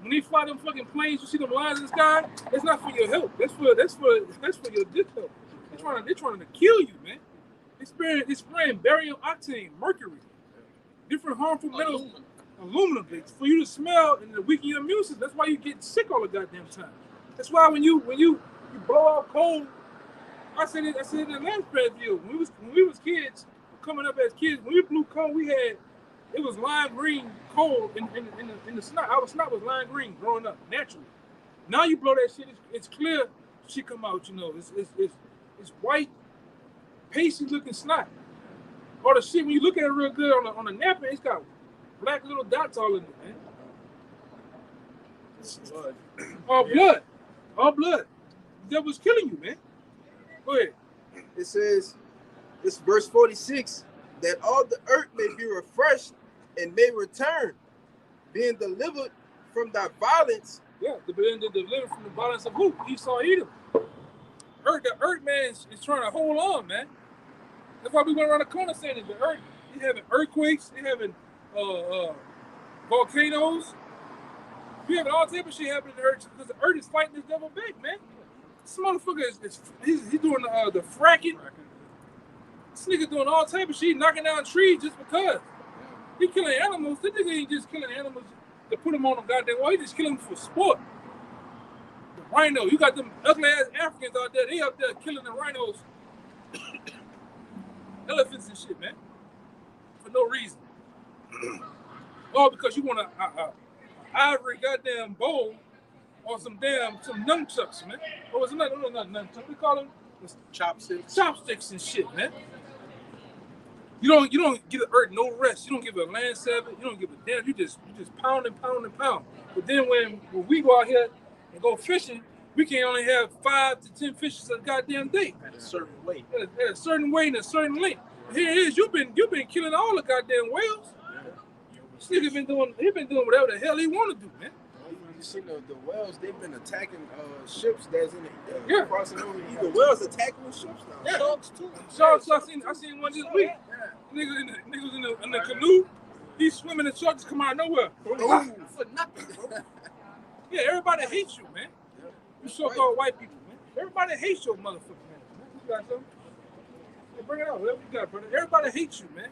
When they fly them fucking planes, you see them lines in the sky. It's not for your health. That's for your dick health. They're trying to kill you, man. They're spraying barium octane, mercury, different harmful metals, aluminum, for you to smell and to weaken your immune system. That's why you get sick all the goddamn time. That's why when you blow out cold. I said it in the last past view. When we was kids, coming up as kids, when we blew cold, we had it was lime green cold in the snot. Our snot was lime green growing up naturally. Now you blow that shit, it's clear shit come out. You know, it's white, pasty looking snot. Or the shit when you look at it real good on the napkin, it's got black little dots all in it, man. All blood. All blood. The devil's killing you, man. Go ahead. It says, it's verse 46, that all the earth may be refreshed and may return, being delivered from thy violence. Yeah, being delivered from the violence of who? Esau Edom. The earth man is trying to hold on, man. That's why we went around the corner saying that the earth, they having earthquakes, they having volcanoes. We having all type of shit happening to the earth because the earth is fighting this devil back, man. This motherfucker he's doing the fracking. This nigga doing all type of shit, knocking down trees just because. He killing animals. This nigga ain't just killing animals to put them on the goddamn wall. He just killing them for sport. The rhino, you got them ugly ass Africans out there. They up there killing the rhinos, elephants and shit, man, for no reason. All because you want a ivory goddamn bowl or some nunchucks, man. Or was it not nunchucks? We call them Chopsticks. Chopsticks and shit, man. You don't give the earth no rest. You don't give it a land Sabbath. You don't give a damn. You just pound and pound and pound. But then when we go out here and go fishing, we can only have 5 to 10 fishes a goddamn day. At a certain weight. At a certain weight and a certain length. Here it is. You've been killing all the goddamn whales. This nigga been doing whatever the hell he want to do, man. You see the whales, they've been attacking ships that's in yeah. crossing over. The whales attacking the ships now. Yeah. Sharks too. Sharks, I seen one this week. Niggas in the canoe. He's swimming, the sharks come out of nowhere. For nothing, bro. Yeah, everybody hates you, man. You so-called white people, man. Everybody hates your motherfucker, man. You got something? Yeah, bring it out. Whatever you got, brother. Everybody hates you, man.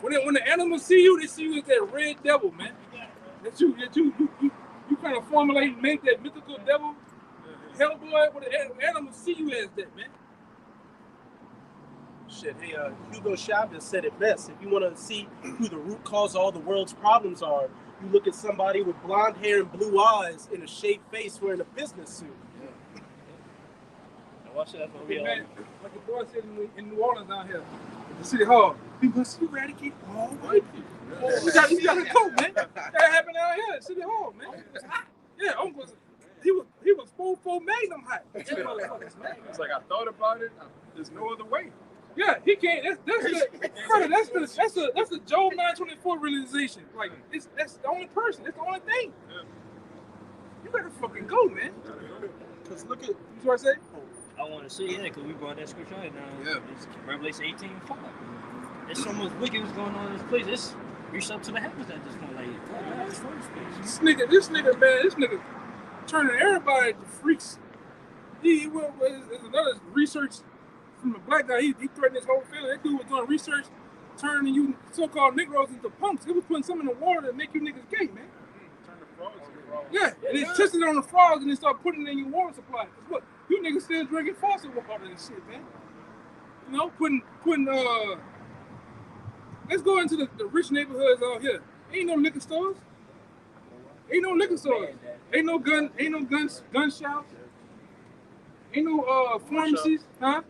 When the animals see you, they see you as that red devil, man. That you kind of formulate and make that mythical devil, hellboy. When the animals see you as that, man. Shit, hey, Hugo Chavez said it best. If you want to see who the root cause of all the world's problems are, you look at somebody with blonde hair and blue eyes in a shaved face wearing a business suit. Yeah. Watch that for real. Man, like the boy said in New Orleans down here, at the city hall, people must eradicate all white people. We got a coat, man. That happened out here at City Hall, man. Yeah, he was 4 Magnum hot. It's like I thought about it. There's no other way. Yeah, he can't. That's the Job 924 realization. Like that's the only person. That's the only thing. Yeah. You better fucking go, man. Cause look at what I say. I want to see, because we brought that scripture right now. Yeah. It's Revelation 18:5. There's so much wickedness going on in this place. It's reached up to the heavens at this point. This nigga turning everybody to freaks. There's another research from a black guy. He threatened his whole family. That dude was doing research, turning you so-called Negroes into punks. He was putting some in the water to make you niggas gay, man. Turn the frogs into frogs. Yeah, and they tested it on the frogs and they start putting it in your water supply. Cause what? You niggas still drinking faucet water and shit, man. You know, putting let's go into the rich neighborhoods out here. Ain't no liquor stores. Ain't no gun shops. Ain't no pharmacies, huh?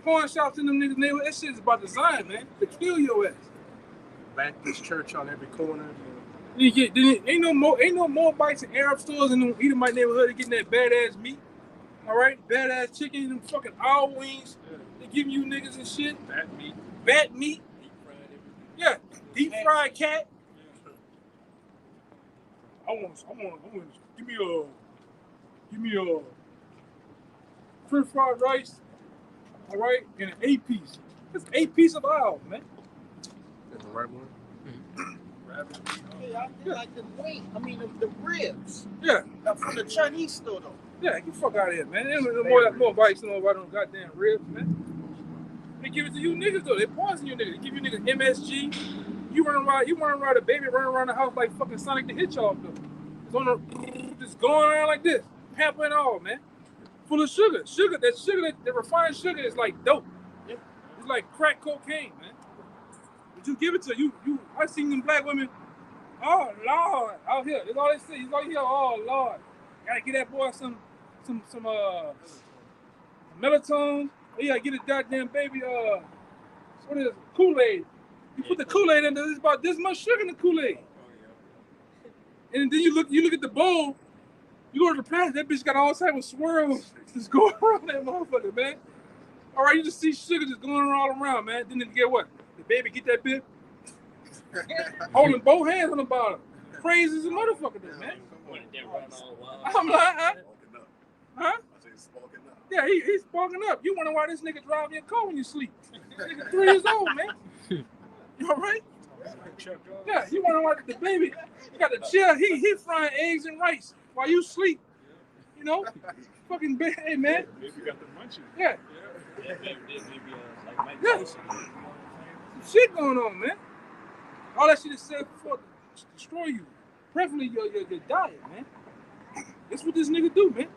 Pawn shops in them niggas' neighborhood. That shit's about design, man. To kill your ass. Baptist church on every corner. Ain't no more bites in Arab stores in the Edomite neighborhood. They getting that badass meat. All right, badass chicken, them fucking owl wings. They giving you niggas and shit. Bat meat. Yeah, deep fried cat. I want. Give me a French fried rice. All right, and an 8-piece. That's 8 piece of owl, man. That's the right one. Hey, I feel like the wing. I mean the ribs. Yeah. From the Chinese store though. Yeah, get the fuck out of here, man. There's more bites than about them goddamn ribs, man. They give it to you niggas though. They poison you niggas. They give you niggas MSG. You running around a baby running around the house like fucking Sonic the Hedgehog though. It's on the just going around like this, pamper and all, man. Full of sugar. That refined sugar is like dope. It's like crack cocaine, man. just give it to you. I seen them black women. Oh Lord, out here. That's all they say. He's out here. Oh Lord, gotta get that boy some melatonin. Oh, yeah, get a goddamn baby. What is it? Kool-Aid? You put the Kool-Aid in there. There's about this much sugar in the Kool-Aid. And then you look at the bowl. You go to the plant. That bitch got all type of swirls just going around that motherfucker, man. All right, you just see sugar just going all around, man. Then get what? The baby get that bit, holding both hands on the bottom. Crazy as a motherfucker, though, man. I'm like, huh? Yeah, he's sparking up. You wonder why this nigga driving your car when you sleep? This nigga 3 years old, man. You all right? Yeah, you wonder why the baby got the chill. He frying eggs and rice while you sleep. You know? Fucking hey, man. Baby got the munchies. Yeah. Like Some shit going on, man. All that shit is set for to destroy you. Preferably your diet, man. That's what this nigga do, man.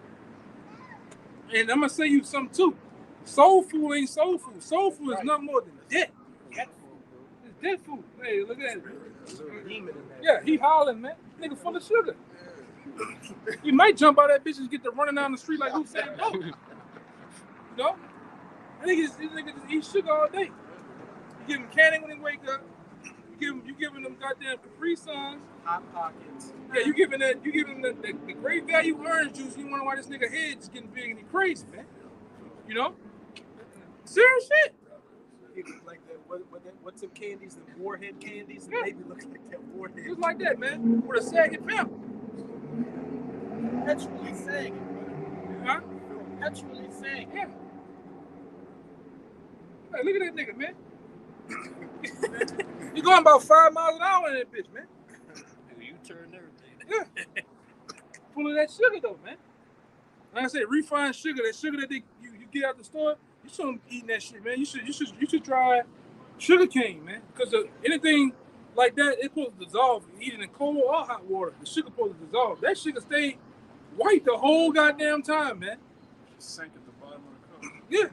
And I'm gonna say you something too. Soul food ain't soul food. Soul food is nothing more than death. It's death food. Hey, look at it. Yeah, he hollering, man. Nigga full of sugar. You might jump out that bitch and get to running down the street like who said no. You know? I think these niggas just eat sugar all day. You give him candy when they wake up. You giving them goddamn Capri Suns. Hot Pockets. Yeah, you giving the great value orange juice. You wonder why this nigga head is getting big and he crazy, man. You know? Serious shit. Like what's some candies? The warhead candies. Yeah. The baby looks like that warhead. Just like that, man. With a sagging pimp. Perpetually sagging. Huh? Perpetually sagging. Yeah. Hey, look at that nigga, man. He's going about 5 miles an hour in that bitch, man. you turn everything. Yeah. Full of that sugar though, man. Like I said, refined sugar, that sugar that you get out the store, you shouldn't be eating that shit, man. You should try sugar cane, man. Because anything like that, it's supposed to dissolve. Eating in cold or hot water, the sugar supposed to dissolve. That sugar stay white the whole goddamn time, man. Sank at the bottom of the cup. Yeah.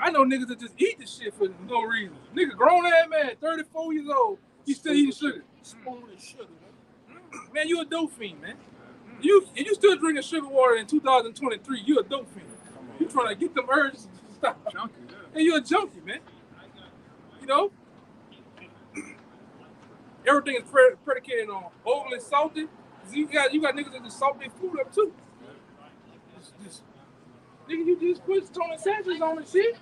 I know niggas that just eat this shit for no reason. Nigga, grown ass man, 34 years old, he still eating sugar. Spoon of sugar, man. Man, you a dope fiend, man. You still drinking sugar water in 2023. You a dope fiend. You trying to get them urges to stop. Junkie, yeah. And you a junkie, man. You know? Everything is predicated on overly salty. You got niggas that just salt their food up too. Nigga, you just put Tony Sanchez on and shit.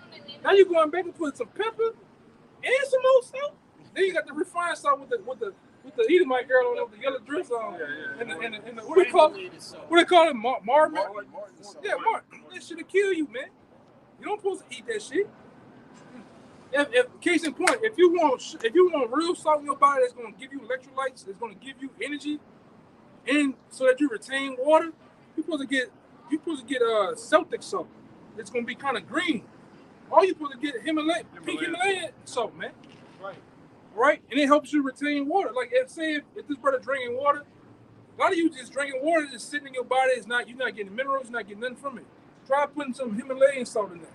Now you going back and put some pepper and some more salt. Then you got the refined salt with the Edomite girl on there with the yellow dress on. And the what they call it? Martin. Yeah, Martin. That shit'll kill you, man. You don't supposed to eat that shit. If case in point, if you want real salt in your body that's gonna give you electrolytes, that's gonna give you energy, and so that you retain water, you're supposed to get Celtic salt. It's gonna be kind of green. Or you're supposed to get pink Himalayan salt, man. Right? And it helps you retain water. Like if this brother drinking water, a lot of you just drinking water just sitting in your body. You're not getting minerals, you're not getting nothing from it. Try putting some Himalayan salt in there.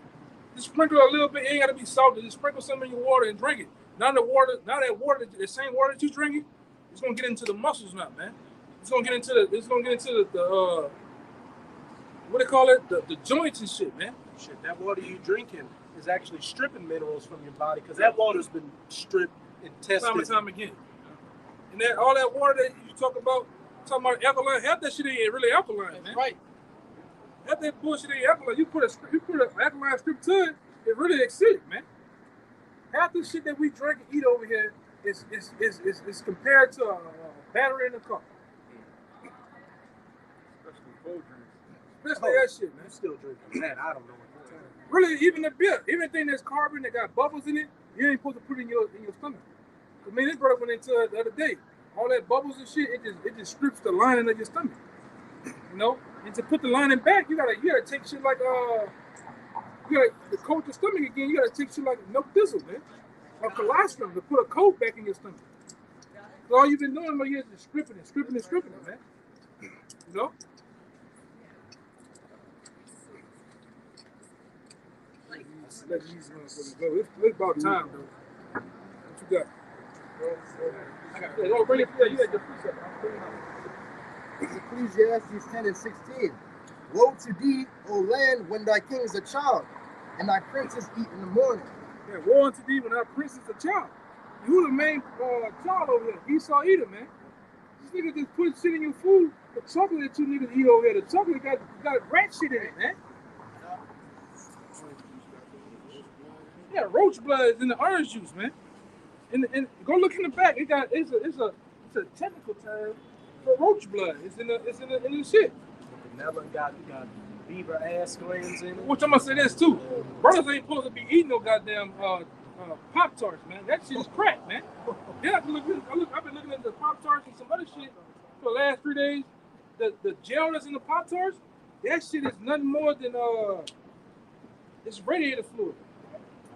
Just sprinkle a little bit. It ain't gotta be salty. Just sprinkle some in your water and drink it. Now the same water that you're drinking, it's gonna get into the muscles now, man. It's gonna get into the what they call it, the joints and shit, man. Shit, that water you drinking is actually stripping minerals from your body because that water's been stripped and tested time and time again. And that all that water that you talking about alkaline, half that shit ain't really alkaline, man. Right. Half that bullshit ain't alkaline. You put an alkaline strip to it, it really acidic, man. Half the shit that we drink and eat over here is compared to a battery in the car. Especially that shit, man. I'm still drinking that. I don't know what you're talking about. Really, even the beer, everything that's carbon that got bubbles in it, you ain't supposed to put in your stomach. I mean, this brother went into it the other day. All that bubbles and shit, it just strips the lining of your stomach. You know, and to put the lining back, you gotta take shit like to coat the stomach again. You gotta take shit like milk thistle, man, or colostrum to put a coat back in your stomach. So all you've been doing all year is just stripping it, man. You know. Let these motherfuckers go. It's about time, though. you got? Bring it. You got the precept. Ecclesiastes 10 and 16. Woe to thee, O land, when thy king is a child, and thy princes eat in the morning. Yeah, woe unto thee when thy prince is a child. Who the main child over here? Esau Edom, man. This nigga just put shit in your food. The chocolate that you niggas eat over here, the chocolate got rat shit in it, man. Yeah, roach blood is in the orange juice, man. And go look in the back. It's a technical term for roach blood. It's in the shit. Vanilla got beaver ass glands in it. Which I'm gonna say this too. Brothers ain't supposed to be eating no goddamn Pop-Tarts, man. That shit is crack, man. Yeah, I've been looking at the Pop-Tarts and some other shit for the last 3 days. The gel that's in the Pop-Tarts, that shit is nothing more than it's radiator fluid.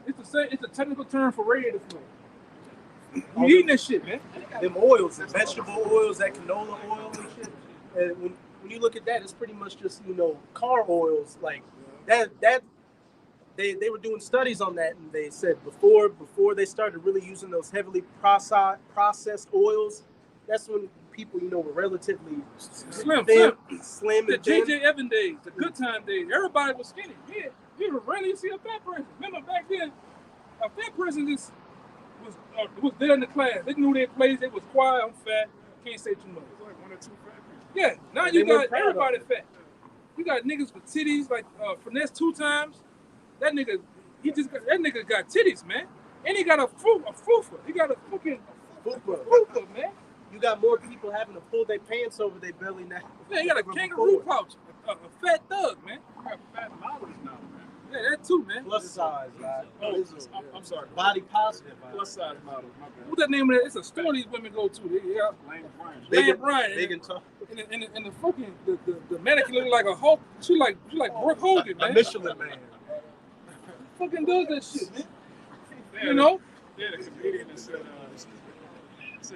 It's a technical term for radiator fluid. You eating that shit, man. Them oils, the vegetable oils, that canola oil and shit. And when you look at that, it's pretty much just, car oils. Like that they were doing studies on that, and they said before they started really using those heavily processed oils, that's when people, were relatively slim. The and J.J. Evans days, the good time days, everybody was skinny. Yeah, you would rarely see a fat person. Remember back then, a fat person was there in the class. They knew their place. They was quiet. I'm fat. Can't say too much. It's like 1 or 2 fat people. Yeah, now you got everybody fat. You got niggas with titties like Finesse 2 times. That nigga got titties, man. And he got a fufa. He got a fucking fufa, man. You got more people having to pull their pants over their belly now. Yeah, he got a kangaroo pouch. A fat thug, man. You got fat models now, man. Yeah, that too, man. Plus size, right? I'm sorry. Body positive. Plus size models, my bad. What's that name of that? It's a store these women go to. Yeah. Lane Bryant. Lane Bryant. Big and tough. And the fucking the mannequin look like a Hulk. She like Brooke Hogan, man. A Michelin man. Fucking does that shit, man. You know? Yeah, the comedian that said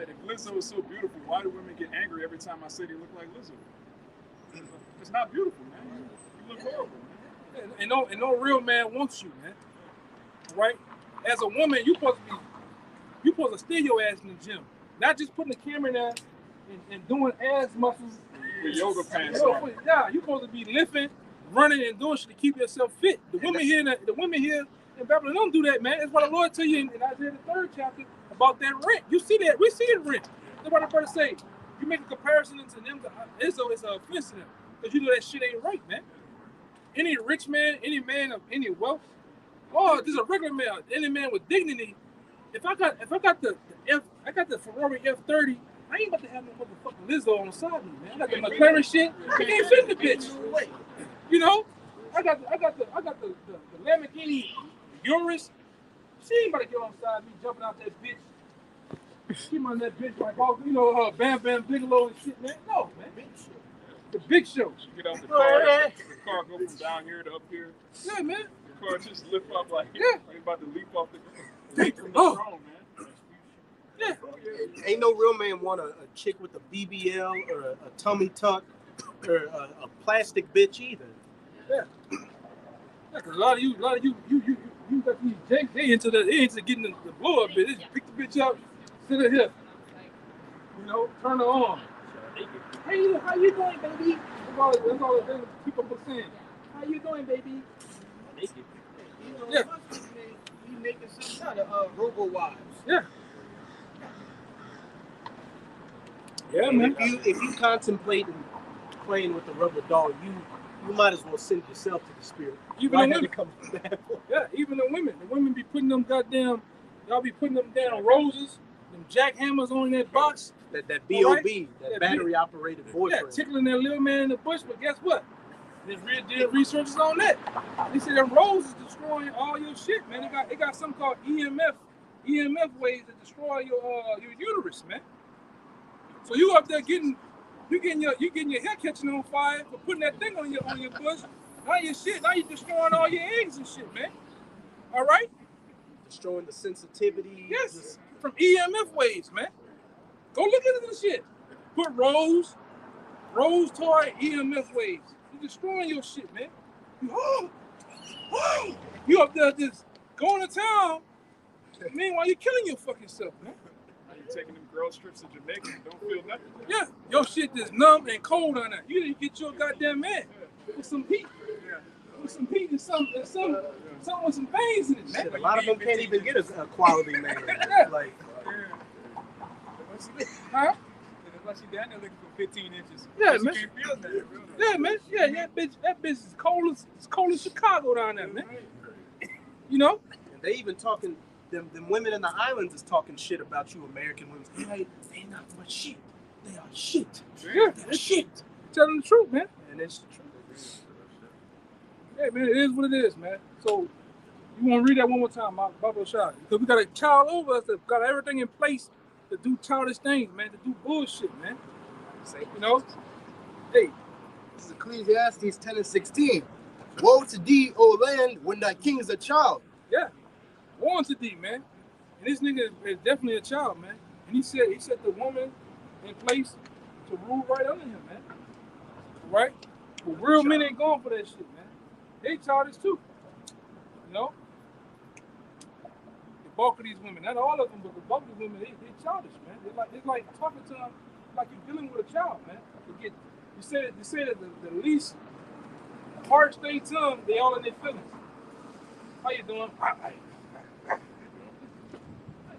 if Lizzo is so beautiful, why do women get angry every time I say they look like Lizzo? It's not beautiful, man. You look horrible, man. And no real man wants you, man. Right? As a woman, you supposed to steal your ass in the gym, not just putting the camera in there and doing ass muscles with yoga pants on. Yeah, you supposed to be lifting, running, and doing shit to keep yourself fit. The women here in Babylon don't do that, man. That's what the Lord tell you in Isaiah the 3rd chapter about that rent. You see that? We see it rent. That's what the brother say. You make a comparison to them, it's an offense to them because you know that shit ain't right, man. Any rich man, any man of any wealth, just a regular man, any man with dignity. If I got the Ferrari F30, I ain't about to have no motherfucking Lizzo on the side of me, man. I got the McLaren shit. I can't fit the bitch. You know, I got the Lamborghini Urus. She ain't about to get on the side of me jumping out that bitch. She on that bitch like Bam Bam Bigelow and shit, man. No, man. The big show. You get out the car go from down here to up here. Yeah, man. The car just lift up like you're about to leap off the throne, man. Yeah. Ain't no real man want a chick with a BBL or a tummy tuck or a plastic bitch either. Yeah. Cause a lot of you got these janks. They into getting the blow up bit. They just pick the bitch up, sit her here. Turn her on. Hey, how you doing, baby? That's all the people were saying. How you doing, baby? Yeah. We making some kind of robo wives. Yeah. Yeah, man. If you contemplate playing with the rubber doll, you might as well send yourself to the spirit. Even the women. Yeah, even the women. The women be putting them y'all be putting them down roses, them jackhammers on that box. That B.O.B., that battery-operated boyfriend. Yeah, tickling that little man in the bush, but guess what? There's research on that. They say them roses destroying all your shit, man. It got something called EMF waves that destroy your uterus, man. So you up there getting your hair catching on fire for putting that thing on your bush. Now you're destroying all your eggs and shit, man. All right? Destroying the sensitivity. Yes, from EMF waves, man. Go look into this shit. Put rose toy EMF waves. You're destroying your shit, man. You up there just going to town Meanwhile, you're killing your fucking self, man. Are you taking them girl strips to Jamaica and don't feel nothing? Yeah, your shit is numb and cold on that. You need to get your goddamn man with some heat. With some heat and something with some veins in it, man. Shit, a lot of them can't even get a quality man. Yeah. Like, huh? Unless she down there looking for 15 inches. Yeah, she man. can't feel that. Yeah, man. Yeah, that bitch is cold as Chicago down there, man. You know? and they even talking. Them women in the islands is talking shit about you, American women. They not much shit. They are shit. Yeah, They're shit. Tell them the truth, man. And it's the truth. Hey, man, it is what it is, man. So, you want to read that one more time, Bubba Shot? Because we got a child over us that got everything in place to do childish things, man, to do bullshit, man. You know? Hey. This is Ecclesiastes 10 and 16. Woe to thee, O land, when thy king is a child. Yeah. Woe to thee, man. And this nigga is definitely a child, man. And he set the woman in place to rule right under him, man. Right? But real men ain't going for that shit, man. They childish too. You know? The bulk of these women, not all of them, but the bulk of these women, they childish, man. It's like talking to them like you're dealing with a child, man. You say that the least harsh thing to them, they all in their feelings. How you doing?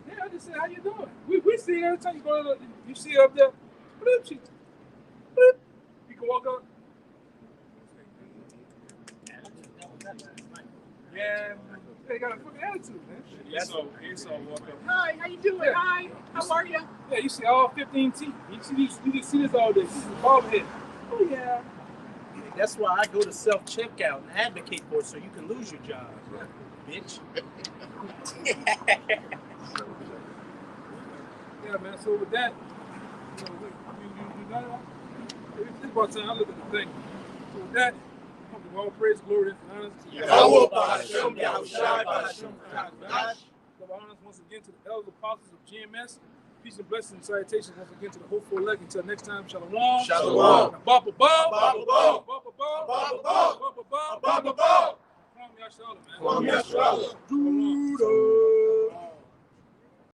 Yeah, I just said, how you doing? We see her every time you go to you see her up there. Bloop, she, bloop. You can walk up. Yeah, they got a fucking attitude, man. You saw walk up. Hi, how you doing? Yeah. Hi, how are you? Yeah, you see all 15 teeth. You can see this all day. This is bald head. Oh yeah. That's why I go to self-checkout and advocate for it so you can lose your job, bitch. Yeah, man. So with that, you got it all? It's about time I look at the thing. So with that, all praise, glory, and honor to Yahweh B'Hashem, Yahushai B'Hashem, Kadosh. Give honors once again to the elders apostles of GMS. Peace and blessings and salutations once again to the hopeful elect. Until next time, shalom. Shalom. Baba Bob. Baba Bob. Baba Bob. Baba Bob. Baba Bob. Baba Bob. Kwame Yashala, man. Kwame Yashala.